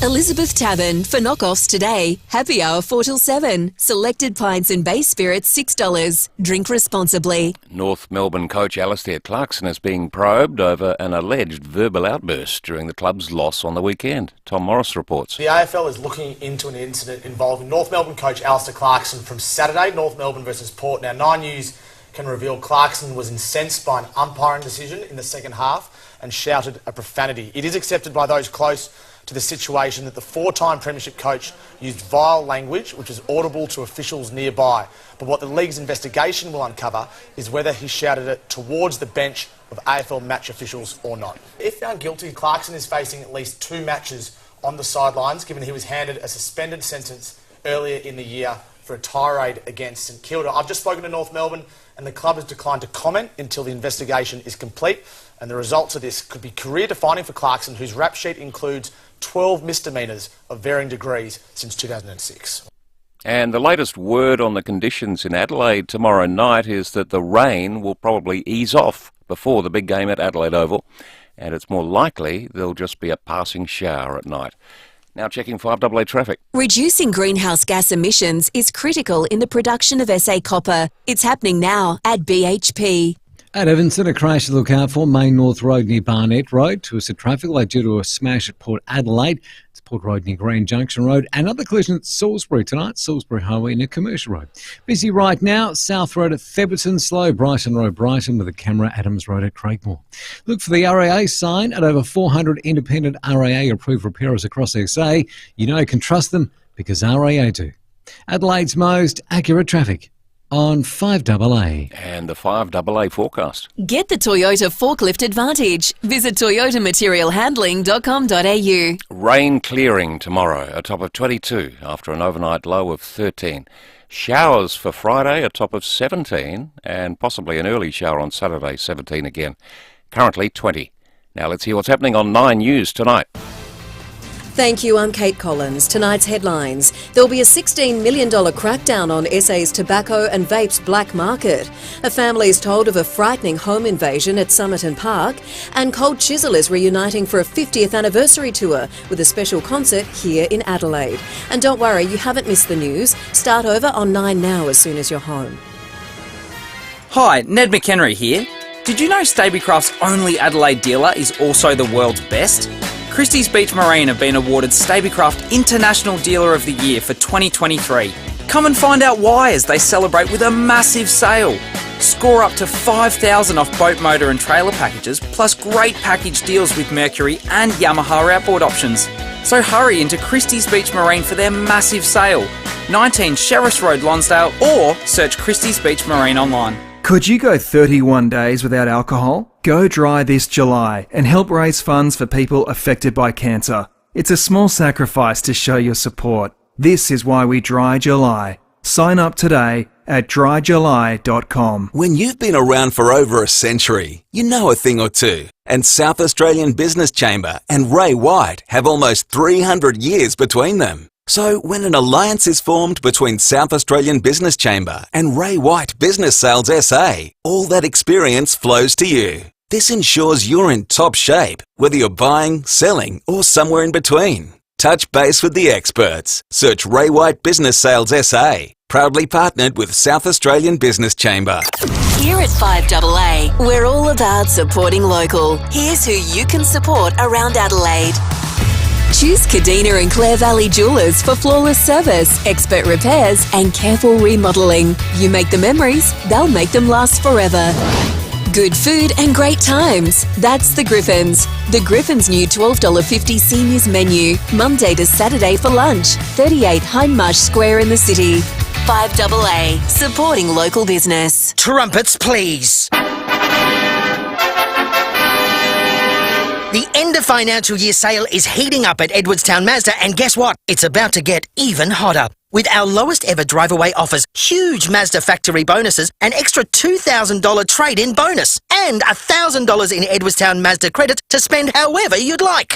Elizabeth Tavern for knockoffs today. Happy hour 4 till 7. Selected pints and base spirits $6. Drink responsibly. North Melbourne coach Alastair Clarkson is being probed over an alleged verbal outburst during the club's loss on the weekend. Tom Morris reports. The AFL is looking into an incident involving North Melbourne coach Alastair Clarkson from Saturday, North Melbourne versus Port. Now, Nine News can reveal Clarkson was incensed by an umpiring decision in the second half and shouted a profanity. It is accepted by those close to the situation that the four-time premiership coach used vile language which is audible to officials nearby. But what the league's investigation will uncover is whether he shouted it towards the bench of AFL match officials or not. If found guilty, Clarkson is facing at least 2 matches on the sidelines, given he was handed a suspended sentence earlier in the year for a tirade against St Kilda. I've just spoken to North Melbourne and the club has declined to comment until the investigation is complete, and the results of this could be career-defining for Clarkson, whose rap sheet includes 12 misdemeanours of varying degrees since 2006. And the latest word on the conditions in Adelaide tomorrow night is that the rain will probably ease off before the big game at Adelaide Oval, and it's more likely there'll just be a passing shower at night. Now checking 5AA traffic. Reducing greenhouse gas emissions is critical in the production of SA copper. It's happening now at BHP. At Evanston, a crash to look out for, Main North Road near Barnett Road. Twisted traffic light due to a smash at Port Adelaide. It's Port Road near Grand Junction Road. Another collision at Salisbury tonight, Salisbury Highway near Commercial Road. Busy right now, South Road at Theberton, slow Brighton Road, Brighton with a camera, Adams Road at Craigmore. Look for the RAA sign at over 400 independent RAA approved repairers across SA. You know you can trust them because RAA do. Adelaide's most accurate traffic on 5AA. And the 5AA forecast. Get the Toyota forklift advantage. Visit toyotamaterialhandling.com.au. Rain clearing tomorrow, a top of 22 after an overnight low of 13. Showers for Friday, a top of 17, and possibly an early shower on Saturday, 17 again. Currently 20. Now let's hear what's happening on 9 News tonight. Thank you, I'm Kate Collins. Tonight's headlines. There'll be a $16 million crackdown on SA's tobacco and vapes black market. A family is told of a frightening home invasion at Somerton Park. And Cold Chisel is reuniting for a 50th anniversary tour with a special concert here in Adelaide. And don't worry, you haven't missed the news. Start over on 9 Now as soon as you're home. Hi, Ned McHenry here. Did you know Stabicraft's only Adelaide dealer is also the world's best? Christie's Beach Marine have been awarded Stabicraft International Dealer of the Year for 2023. Come and find out why as they celebrate with a massive sale. Score up to $5,000 off boat, motor and trailer packages, plus great package deals with Mercury and Yamaha outboard options. So hurry into Christie's Beach Marine for their massive sale. 19 Sheriffs Road, Lonsdale, or search Christie's Beach Marine online. Could you go 31 days without alcohol? Go dry this July and help raise funds for people affected by cancer. It's a small sacrifice to show your support. This is why we Dry July. Sign up today at dryjuly.com. When you've been around for over a century, you know a thing or two. And South Australian Business Chamber and Ray White have almost 300 years between them. So when an alliance is formed between South Australian Business Chamber and Ray White Business Sales SA, all that experience flows to you. This ensures you're in top shape, whether you're buying, selling, or somewhere in between. Touch base with the experts. Search Ray White Business Sales SA. Proudly partnered with South Australian Business Chamber. Here at 5AA, we're all about supporting local. Here's who you can support around Adelaide. Choose Kadina and Clare Valley Jewellers for flawless service, expert repairs and careful remodelling. You make the memories, they'll make them last forever. Good food and great times. That's the Griffins. The Griffins' new $12.50 seniors menu, Monday to Saturday for lunch, 38 Hindmarsh Square in the city. 5AA, supporting local business. Trumpets, please. The end of financial year sale is heating up at Edwardstown Mazda, and guess what? It's about to get even hotter. With our lowest ever drive-away offers, huge Mazda factory bonuses, an extra $2,000 trade-in bonus, and $1,000 in Edwardstown Mazda credit to spend however you'd like.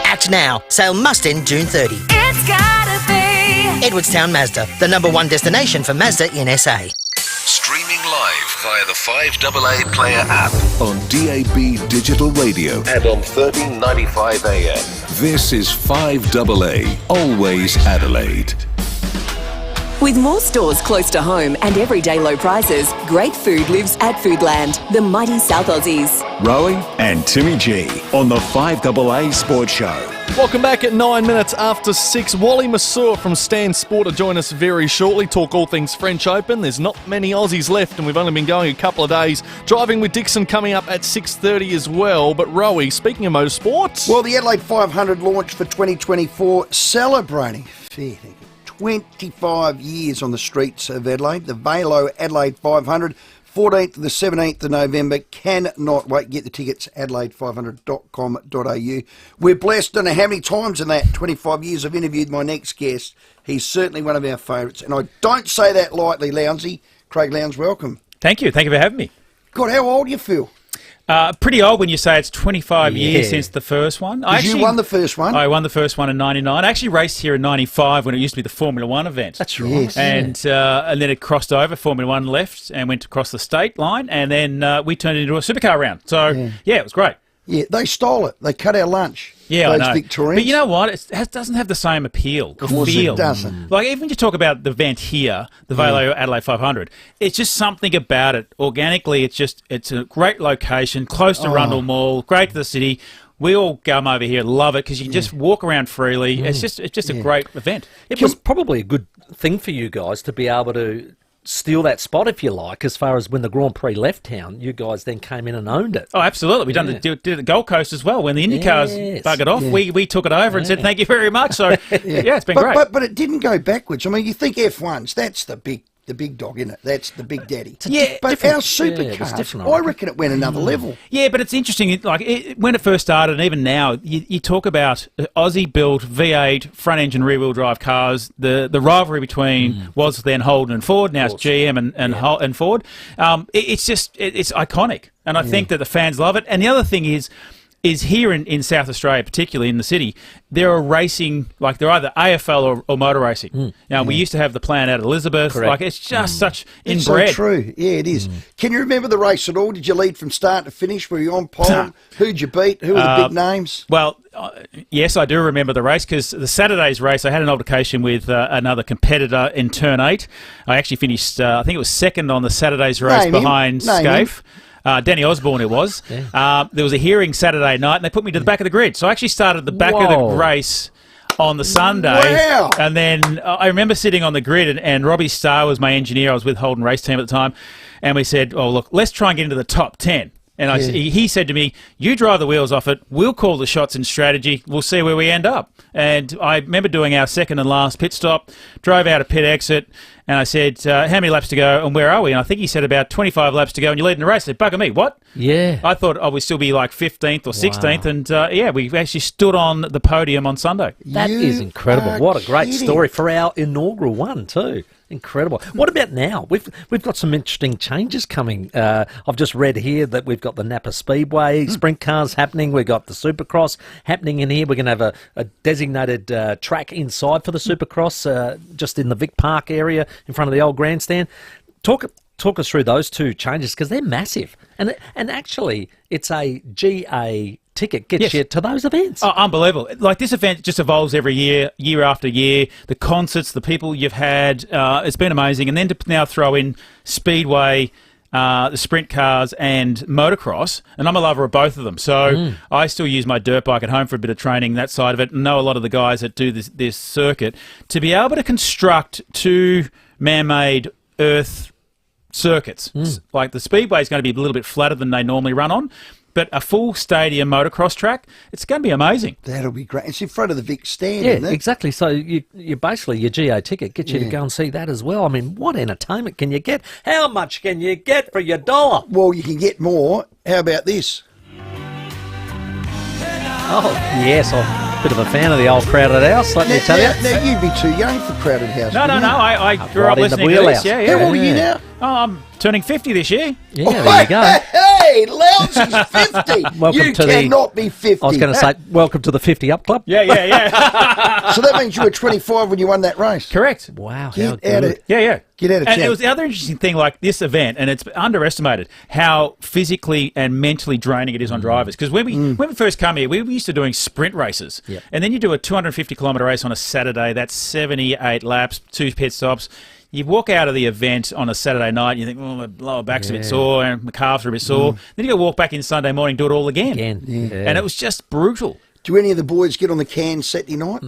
Act now. Sale must end June 30. It's gotta be Edwardstown Mazda, the #1 destination for Mazda in SA. Streaming live via the 5AA Player app on DAB Digital Radio and on 1395 AM. This is 5AA, always Adelaide. With more stores close to home and everyday low prices, great food lives at Foodland, the mighty South Aussies. Rowey and Timmy G on the 5AA Sports Show. Welcome back at 9 minutes after 6. Wally Massour from Stan Sport to join us very shortly. Talk all things French Open. There's not many Aussies left and we've only been going a couple of days. Driving with Dixon coming up at 6:30 as well. But Rowey, speaking of motorsports... Well, the Adelaide 500 launched for 2024, celebrating 25 years on the streets of Adelaide. The Velo Adelaide 500, 14th to the 17th of November. Cannot wait. Get the tickets, adelaide500.com.au. We're blessed. Don't know how many times in that 25 years I've interviewed my next guest. He's certainly one of our favourites. And I don't say that lightly, Lowndesy. Craig Lowndes, welcome. Thank you. Thank you for having me. God, how old do you feel? Pretty old when you say it's 25 years since the first one. You won the first one? I won the first one in 99. I actually raced here in 95 when it used to be the Formula One event. That's right. Yes. And then it crossed over, Formula One left and went across the state line, and then we turned it into a supercar round. So, yeah, it was great. Yeah, they stole it. They cut our lunch. Yeah, those I know. Victorians. But you know what? It doesn't have the same appeal. Of course feel. it doesn't. Like, even when you talk about the event here, the Velo Adelaide 500, it's just something about it. Organically, it's a great location, close to Rundle Mall, great to the city. We all come over here and love it because you can just walk around freely. It's just a great event. It was probably a good thing for you guys to be able to steal that spot, if you like, as far as when the Grand Prix left town, you guys then came in and owned it. Oh, absolutely. We've did it at the Gold Coast as well. When the Indy cars buggered off, we took it over and said thank you very much. So, it's been great. But it didn't go backwards. I mean, you think F1s, that's the big dog, isn't it? That's the big daddy. But our supercars, I reckon it went another level. Yeah, but it's interesting. When it first started, and even now, you talk about Aussie-built V8 front-engine rear-wheel drive cars. The rivalry between was then Holden and Ford. Now it's GM and Ford. It's iconic, and I think that the fans love it. And the other thing is here in South Australia, particularly in the city, there are racing, like they're either AFL or motor racing. Now, we used to have the plan out of Elizabeth. Correct. Like, it's just such It's inbred. so true. Yeah, it is. Can you remember the race at all? Did you lead from start to finish? Were you on pole? Who'd you beat? Who were the big names? Well, yes, I do remember the race because the Saturday's race, I had an altercation with another competitor in Turn 8. I actually finished, I think it was second on the Saturday's race behind Scaife. Danny Osborne it was. There was a hearing Saturday night and they put me to the back of the grid. So I actually started the back of the race on the Sunday. Wow. And then I remember sitting on the grid and Robbie Starr was my engineer. I was with Holden Race Team at the time. And we said, oh, look, let's try and get into the top 10. And he said to me, you drive the wheels off it, we'll call the shots in strategy, we'll see where we end up. And I remember doing our second and last pit stop, drove out a pit exit, and I said, how many laps to go and where are we? And I think he said about 25 laps to go and you're leading the race. I said, bugger me, what? Yeah. I thought we'd still be like 15th or 16th, and we actually stood on the podium on Sunday. That is incredible. What a great story for our inaugural one too. Incredible. What about now? We've got some interesting changes coming. I've just read here that we've got the Napa Speedway sprint cars happening. We've got the Supercross happening in here. We're going to have a designated track inside for the Supercross, just in the Vic Park area in front of the old grandstand. Talk us through those two changes because they're massive. And actually, it's a GA ticket gets you to those events. Oh, unbelievable. Like, this event just evolves every year, year after year. The concerts, the people you've had, it's been amazing. And then to now throw in Speedway, the sprint cars and motocross, and I'm a lover of both of them. So I still use my dirt bike at home for a bit of training, that side of it, and know a lot of the guys that do this circuit. To be able to construct two man-made earth circuits, like the Speedway is going to be a little bit flatter than they normally run on, but a full stadium motocross track, it's going to be amazing. That'll be great. It's in front of the Vic stand, yeah, isn't it? Exactly. So you basically, your GA ticket gets you to go and see that as well. I mean, what entertainment can you get? How much can you get for your $1? Well, you can get more. How about this? Oh, yes. I'm a bit of a fan of the old Crowded House, let me tell you. Now, you'd be too young for Crowded House. No. I grew up listening to this. Yeah. How old are you now? Oh, I'm turning 50 this year. Yeah, there you go. Hey, Lowndes is 50. Welcome you to cannot be 50. I was going to say, welcome to the 50 Up Club. Yeah. So that means you were 25 when you won that race? Correct. Wow, Get how out good. Yeah. Get out of And town. it was the other interesting thing, like this event, and it's underestimated how physically and mentally draining it is on drivers. Because when we first come here, we were used to doing sprint races. Yep. And then you do a 250-kilometre race on a Saturday. That's 78 laps, 2 pit stops. You walk out of the event on a Saturday night and you think, my lower back's a bit sore and my calves are a bit sore. Then you go walk back in Sunday morning, do it all again. And it was just brutal. Do any of the boys get on the can Saturday night?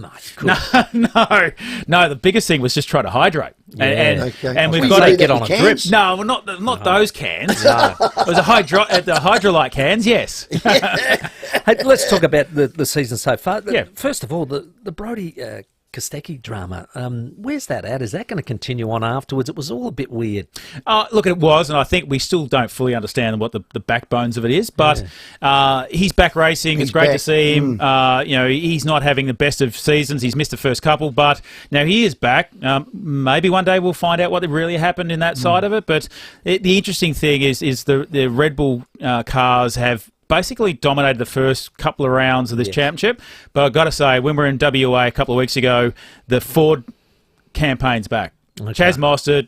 No. The biggest thing was just try to hydrate, and we've Well, got you to get on a drip. No, well, not those cans. No. It was the hydrolyte cans. Yes. Hey, let's talk about the season so far. Yeah. First of all, the Brody Kostecki drama. Where's that at? Is that going to continue on afterwards? It was all a bit weird. Look, it was, and I think we still don't fully understand what the backbones of it is. But he's back racing. It's great to see him. He's not having the best of seasons. He's missed the first couple, but now he is back. Maybe one day we'll find out what really happened in that side of it. But the interesting thing is the Red Bull cars have basically dominated the first couple of rounds of this championship. But I've got to say, when we were in WA a couple of weeks ago, the Ford campaign's back. Okay. Chaz Mostert,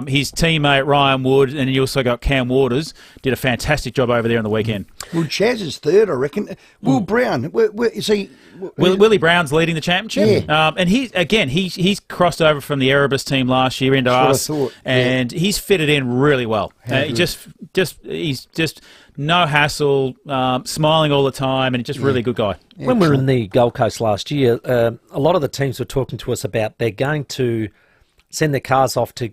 his teammate Ryan Wood, and you also got Cam Waters, did a fantastic job over there on the weekend. Well, Chaz is third, I reckon. Will Brown, where is he? Willie Brown's leading the championship, and he's crossed over from the Erebus team last year into us, and he's fitted in really well. He's just no hassle, smiling all the time, and just really good guy. When we were in the Gold Coast last year, a lot of the teams were talking to us about they're going to send their cars off to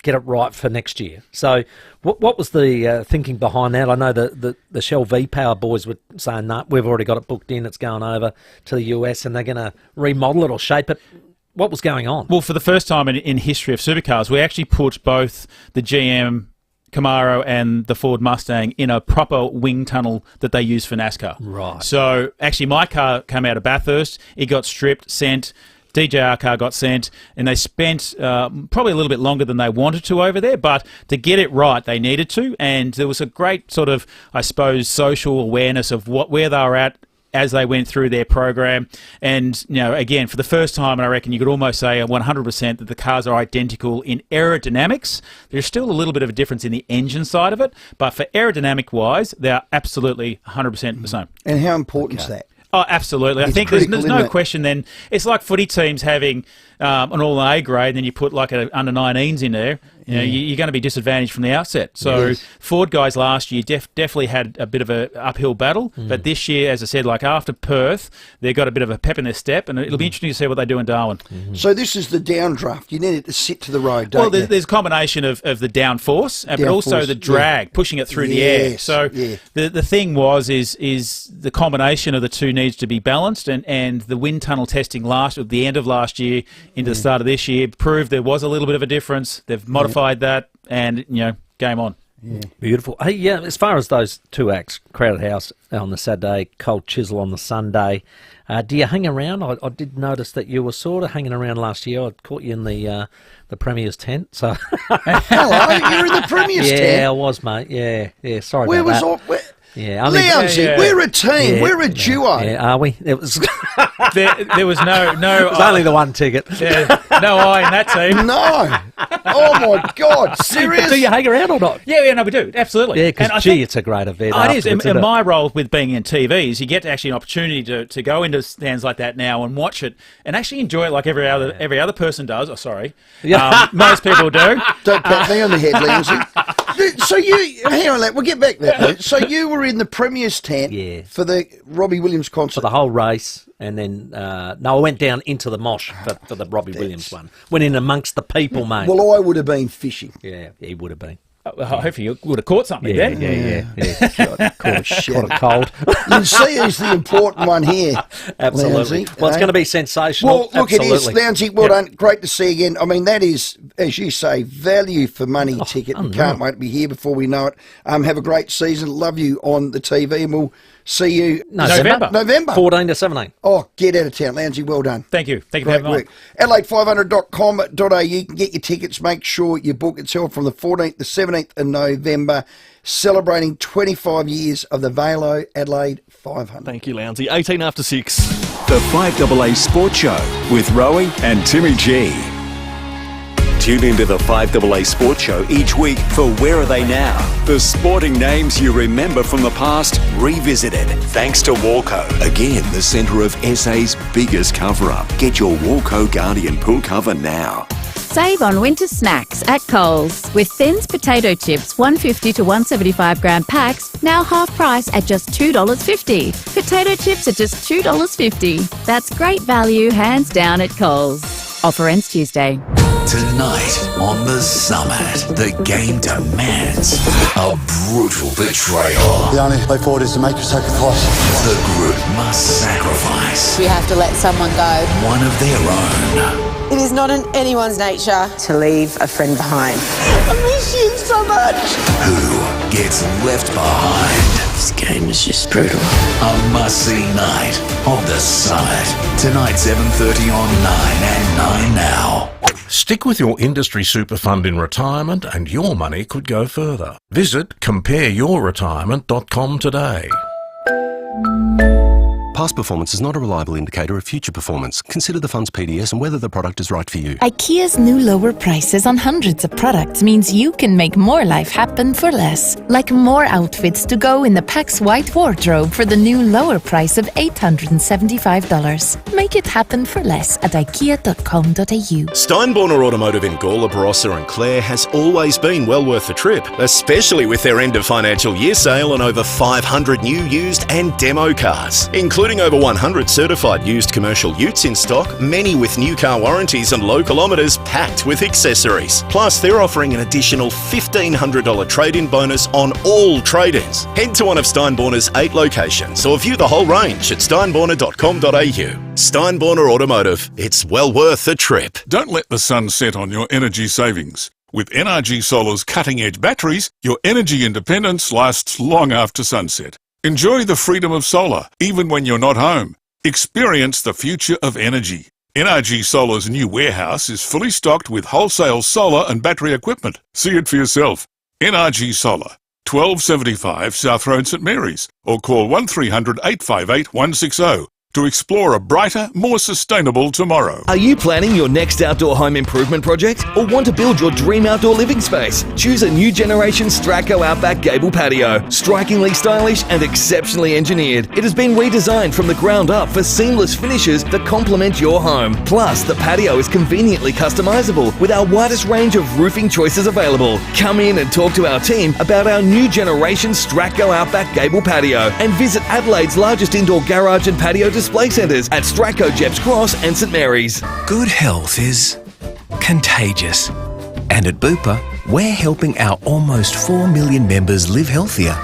get it right for next year. So what was the thinking behind that? I know the Shell V-Power boys were saying, no, we've already got it booked in, it's going over to the US and they're going to remodel it or shape it. What was going on? Well, for the first time in history of supercars, we actually put both the GM Camaro and the Ford Mustang in a proper wing tunnel that they use for NASCAR. Right. So actually my car came out of Bathurst, it got stripped, sent, DJR car got sent, and they spent probably a little bit longer than they wanted to over there, but to get it right, they needed to, and there was a great sort of, I suppose, social awareness of where they were at as they went through their program. And, again, for the first time, and I reckon you could almost say 100% that the cars are identical in aerodynamics. There's still a little bit of a difference in the engine side of it, but for aerodynamic-wise, they are absolutely 100% the same. And how important is that? Oh, absolutely. I think there's no question then. It's like footy teams having an all-A grade, and then you put like an under-19s in there. You're going to be disadvantaged from the outset. So Ford guys last year definitely had a bit of an uphill battle. But this year, as I said, like after Perth, they've got a bit of a pep in their step, and it'll be interesting to see what they do in Darwin. So this is the downdraft. You need it to sit to the road, don't you? There's a combination of the downforce, but also the drag, pushing it through the air. So the thing is the combination of the two needs to be balanced, and the wind tunnel testing at the end of last year into the start of this year proved there was a little bit of a difference. They've modified that, and game on. Beautiful. Hey, as far as those two acts, Crowded House on the Saturday, Cold Chisel on the Sunday, do you hang around? I did notice that you were sort of hanging around last year. I caught you in the Premier's tent. So hello, you're in the Premier's tent? Yeah, I was, mate. Yeah. Sorry Where about was that. Yeah, I mean, Lowndes, we're a team. Yeah, we're a duo. Yeah, are we? It was. there was no. It was only the one ticket. Yeah, no I in that team. No. Oh my God! Serious? Do you hang around or not? Yeah, no, we do absolutely. Yeah, because it's a great event. It is. And my role with being in TV is you get actually an opportunity to go into stands like that now and watch it and actually enjoy it like every other person does. Oh, sorry, most people do. Don't pat me on the head, Lowndes. So hang on, we'll get back there. So you were in the Premier's tent for the Robbie Williams concert? For the whole race, and then, I went down into the mosh for the Robbie Williams one. Went in amongst the people, mate. Well, I would have been fishing. Yeah, he would have been. Hopefully you would have caught something then. Yeah. Caught a cold. You see who's the important one here. Absolutely. Lowndes, well, it's going to be sensational. Well, look, it is. Lowndes, well done. Great to see you again. I mean, that is, as you say, value for money ticket. We can't wait to be here before we know it. Have a great season. Love you on the TV, and we'll see you November. 14 to 17. Oh, get out of town. Lowndes, well done. Thank you. Thank you for having me on. Adelaide500.com.au. You can get your tickets. Make sure you book it. It's held from the 14th to 17th of November, celebrating 25 years of the Velo Adelaide 500. Thank you, Lowndes. 18 after 6. The 5AA Sports Show with Rowey and Timmy G. Tune into the 5AA Sports Show each week for Where Are They Now? The sporting names you remember from the past, revisited. Thanks to Walco. Again, the centre of SA's biggest cover-up. Get your Walco Guardian pool cover now. Save on winter snacks at Coles. With Thin's potato chips, 150 to 175 gram packs, now half price at just $2.50. Potato chips at just $2.50. That's great value, hands down at Coles. Offer ends Tuesday. Tonight on The Summit, the game demands a brutal betrayal. The only way forward is to make a sacrifice. The group must sacrifice We have to let someone go. one of their own. It is not in anyone's nature to leave a friend behind. I miss you so much. Who gets left behind? This game is just brutal. A must-see night on The Summit. Tonight, 7:30 on 9 and 9 Now. Stick with your industry super fund in retirement and your money could go further. Visit compareyourretirement.com today. Past performance is not a reliable indicator of future performance. Consider the fund's PDS and whether the product is right for you. IKEA's new lower prices on hundreds of products means you can make more life happen for less. Like more outfits to go in the Pax White wardrobe for the new lower price of $875. Make it happen for less at ikea.com.au. Steinborner Automotive in Gawler, Barossa and Clare has always been well worth the trip, especially with their end of financial year sale on over 500 new, used and demo cars, including over 100 certified used commercial utes in stock, many with new car warranties and low kilometres packed with accessories. Plus, they're offering an additional $1,500 trade-in bonus on all trade-ins. Head to one of Steinborner's 8 locations or view the whole range at steinborner.com.au. Steinborner Automotive. It's well worth the trip. Don't let the sun set on your energy savings. With NRG Solar's cutting-edge batteries, your energy independence lasts long after sunset. Enjoy the freedom of solar, even when you're not home. Experience the future of energy. NRG Solar's new warehouse is fully stocked with wholesale solar and battery equipment. See it for yourself. NRG Solar, 1275 South Road, St Mary's, or call 1300 858 160 to explore a brighter, more sustainable tomorrow. Are you planning your next outdoor home improvement project or want to build your dream outdoor living space? Choose a new generation Stratco Outback Gable Patio. Strikingly stylish and exceptionally engineered, it has been redesigned from the ground up for seamless finishes that complement your home. Plus, the patio is conveniently customizable with our widest range of roofing choices available. Come in and talk to our team about our new generation Stratco Outback Gable Patio and visit Adelaide's largest indoor garage and patio display centres at Stratco, Jeps Cross and St Mary's. Good health is contagious. And at Bupa, we're helping our almost 4 million members live healthier.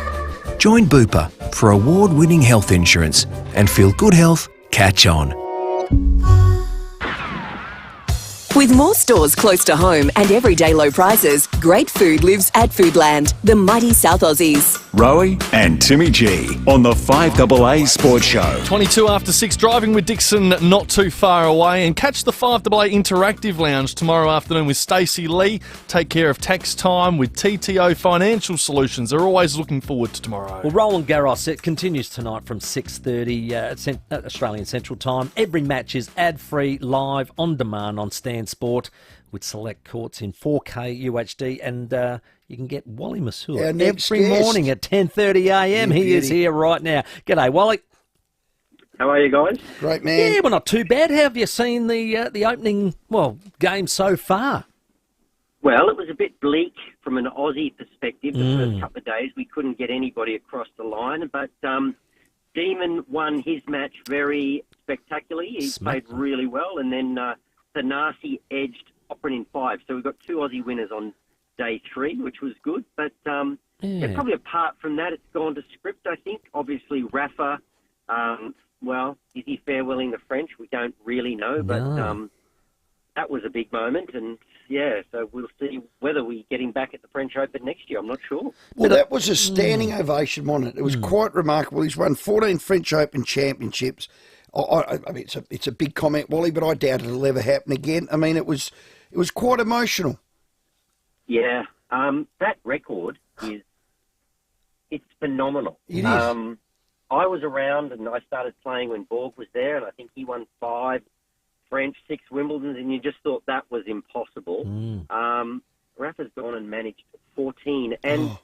Join Bupa for award-winning health insurance and feel good health catch on. With more stores close to home and everyday low prices, great food lives at Foodland, the mighty South Aussies. Rowey and Timmy G on the 5AA Sports Show. 22 after 6, driving with Dixon not too far away. And catch the 5AA Interactive Lounge tomorrow afternoon with Stacey Lee. Take care of tax time with TTO Financial Solutions. They're always looking forward to tomorrow. Well, Roland Garros, it continues tonight from 6:30 at Australian Central Time. Every match is ad-free, live, on demand on Stan Sport with select courts in 4K UHD, and you can get Wally Massour every morning at 10:30am. He is here right now. G'day, Wally. How are you guys? Great, man. Yeah, well, not too bad. How have you seen the opening game so far? Well, it was a bit bleak from an Aussie perspective. The first couple of days, we couldn't get anybody across the line, but Demon won his match very spectacularly. He played really well, and then Thanasi edged Poprin in 5. So we've got 2 Aussie winners on day 3, which was good. But probably apart from that, it's gone to script, I think. Obviously, Rafa, is he farewelling the French? We don't really know, but that was a big moment. And, so we'll see whether we get him back at the French Open next year. I'm not sure. Well, that was a standing ovation, wasn't it? It was quite remarkable. He's won 14 French Open championships. I mean, it's a big comment, Wally, but I doubt it'll ever happen again. I mean, it was quite emotional. Yeah, that record it's phenomenal. It is. I was around and I started playing when Borg was there, and I think he won 5 French, 6 Wimbledons, and you just thought that was impossible. Rafa's gone and managed 14. And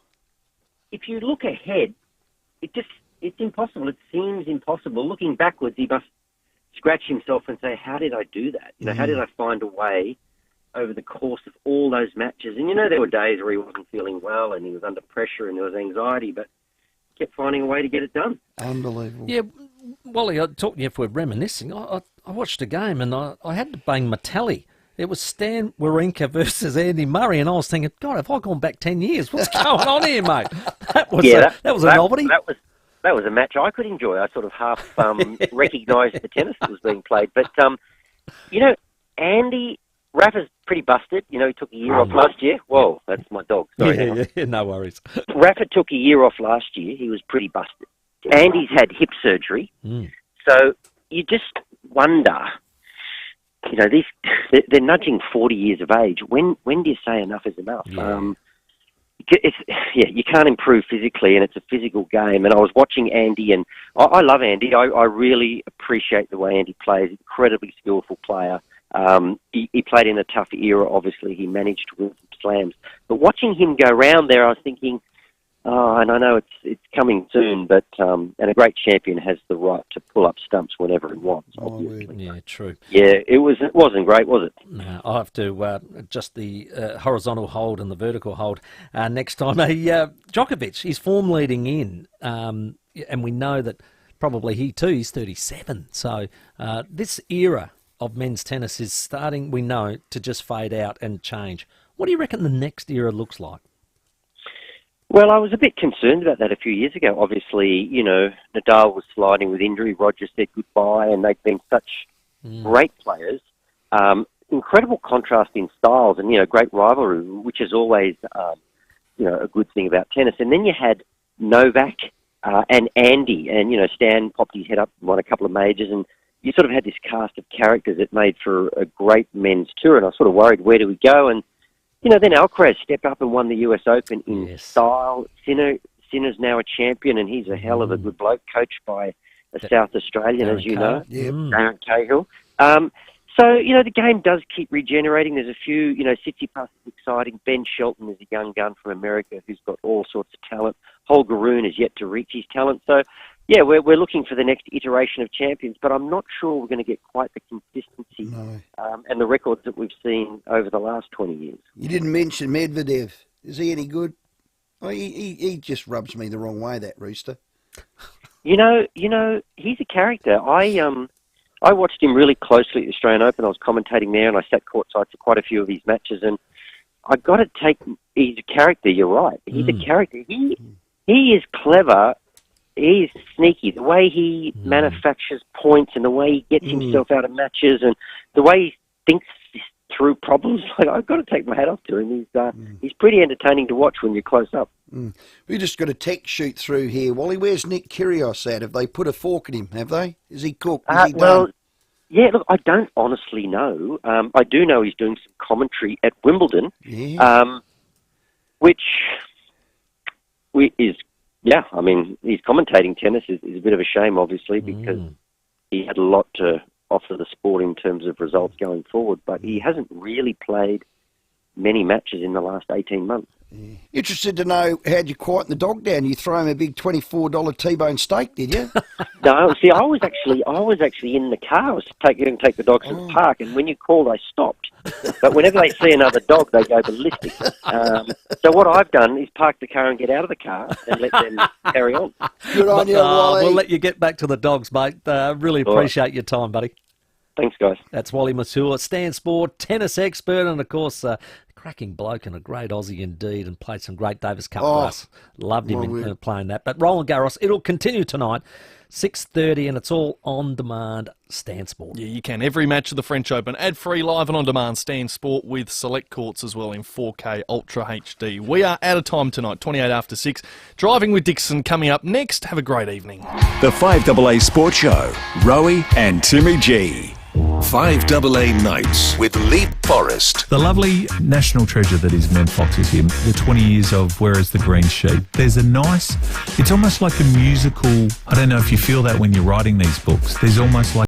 if you look ahead, it's impossible. It seems impossible. Looking backwards, he must scratch himself and say, how did I do that? How did I find a way over the course of all those matches? And, there were days where he wasn't feeling well and he was under pressure and there was anxiety, but kept finding a way to get it done. Unbelievable. Yeah, Wally, if we're reminiscing, I watched a game and I had to bang my tally. It was Stan Wawrinka versus Andy Murray, and I was thinking, God, have I gone back 10 years? What's going on here, mate? That was a novelty. That was a match I could enjoy. I sort of half recognised the tennis that was being played. But, Andy, Rafa's pretty busted. He took a year off last year. Whoa, that's my dog. Sorry. Yeah, no worries. Rafa took a year off last year. He was pretty busted. Andy's had hip surgery. So you just wonder, they're nudging 40 years of age. When do you say enough is enough? Yeah. You can't improve physically, and it's a physical game. And I was watching Andy, and I love Andy. I really appreciate the way Andy plays. Incredibly skillful player. He played in a tough era, obviously. He managed to win some slams. But watching him go round there, I was thinking, and I know it's coming soon, but and a great champion has the right to pull up stumps whenever he wants, obviously. Yeah, true. Yeah, it wasn't great, was it? No, I have to adjust the horizontal hold and the vertical hold next time. Djokovic, he's form leading in, and we know that probably he's 37. So this era of men's tennis is starting, we know, to just fade out and change. What do you reckon the next era looks like? Well, I was a bit concerned about that a few years ago. Obviously, Nadal was sliding with injury. Roger said goodbye, and they've been such great players. Incredible contrast in styles and, great rivalry, which is always, a good thing about tennis. And then you had Novak and Andy, and, Stan popped his head up and won a couple of majors, and you sort of had this cast of characters that made for a great men's tour, and I was sort of worried, where do we go? And then Alcaraz stepped up and won the US Open in style. Sinner's now a champion, and he's a hell of a good bloke, coached by a South Australian, as you know, Darren Cahill. So, the game does keep regenerating. There's a few, Tsitsipas is exciting. Ben Shelton is a young gun from America who's got all sorts of talent. Holger Rune is yet to reach his talent. So, yeah, we're looking for the next iteration of champions, but I'm not sure we're going to get quite the consistency and the records that we've seen over the last 20 years. You didn't mention Medvedev. Is he any good? Oh, he just rubs me the wrong way, that rooster. He's a character. I watched him really closely at the Australian Open. I was commentating there, and I sat courtside for quite a few of his matches, and I got to take. He's a character. You're right. He's a character. He is clever. He's sneaky. The way he manufactures points and the way he gets himself out of matches and the way he thinks through problems, I've got to take my hat off to him. He's pretty entertaining to watch when you're close up. We just got a text shoot through here. Wally, where's Nick Kyrgios at? Have they put a fork in him, have they? Is he cooked? Is he done? Yeah, look, I don't honestly know. I do know he's doing some commentary at Wimbledon, which is... Yeah, I mean, he's commentating tennis is a bit of a shame, obviously, because he had a lot to offer the sport in terms of results going forward, but he hasn't really played many matches in the last 18 months. Interested to know, how'd you quieten the dog down? You throw him a big $24 T-bone steak, did you? No, see, I was actually in the car. I was going to take the dogs to the park, and when you called, I stopped. But whenever they see another dog, they go ballistic. So what I've done is park the car and get out of the car and let them carry on. Good on you, Wally. We'll let you get back to the dogs, mate. Really appreciate your time, buddy. Thanks, guys. That's Wally Masur, Stan Sport, tennis expert, and, of course, cracking bloke and a great Aussie indeed, and played some great Davis Cup for us. Loved him in playing that. But Roland Garros, it'll continue tonight, 6:30, and it's all on demand. Stan Sport. Yeah, you can. Every match of the French Open, ad-free, live and on demand. Stan Sport with select courts as well in 4K Ultra HD. We are out of time tonight, 28 after 6. Driving with Dixon coming up next. Have a great evening. The 5AA Sports Show, Rowey and Timmy G. 5AA Nights with Lee Forrest. The lovely national treasure that is Mem Fox is here. The 20 years of Where is the Green Sheep. There's a nice, it's almost like a musical, I don't know if you feel that when you're writing these books. There's almost like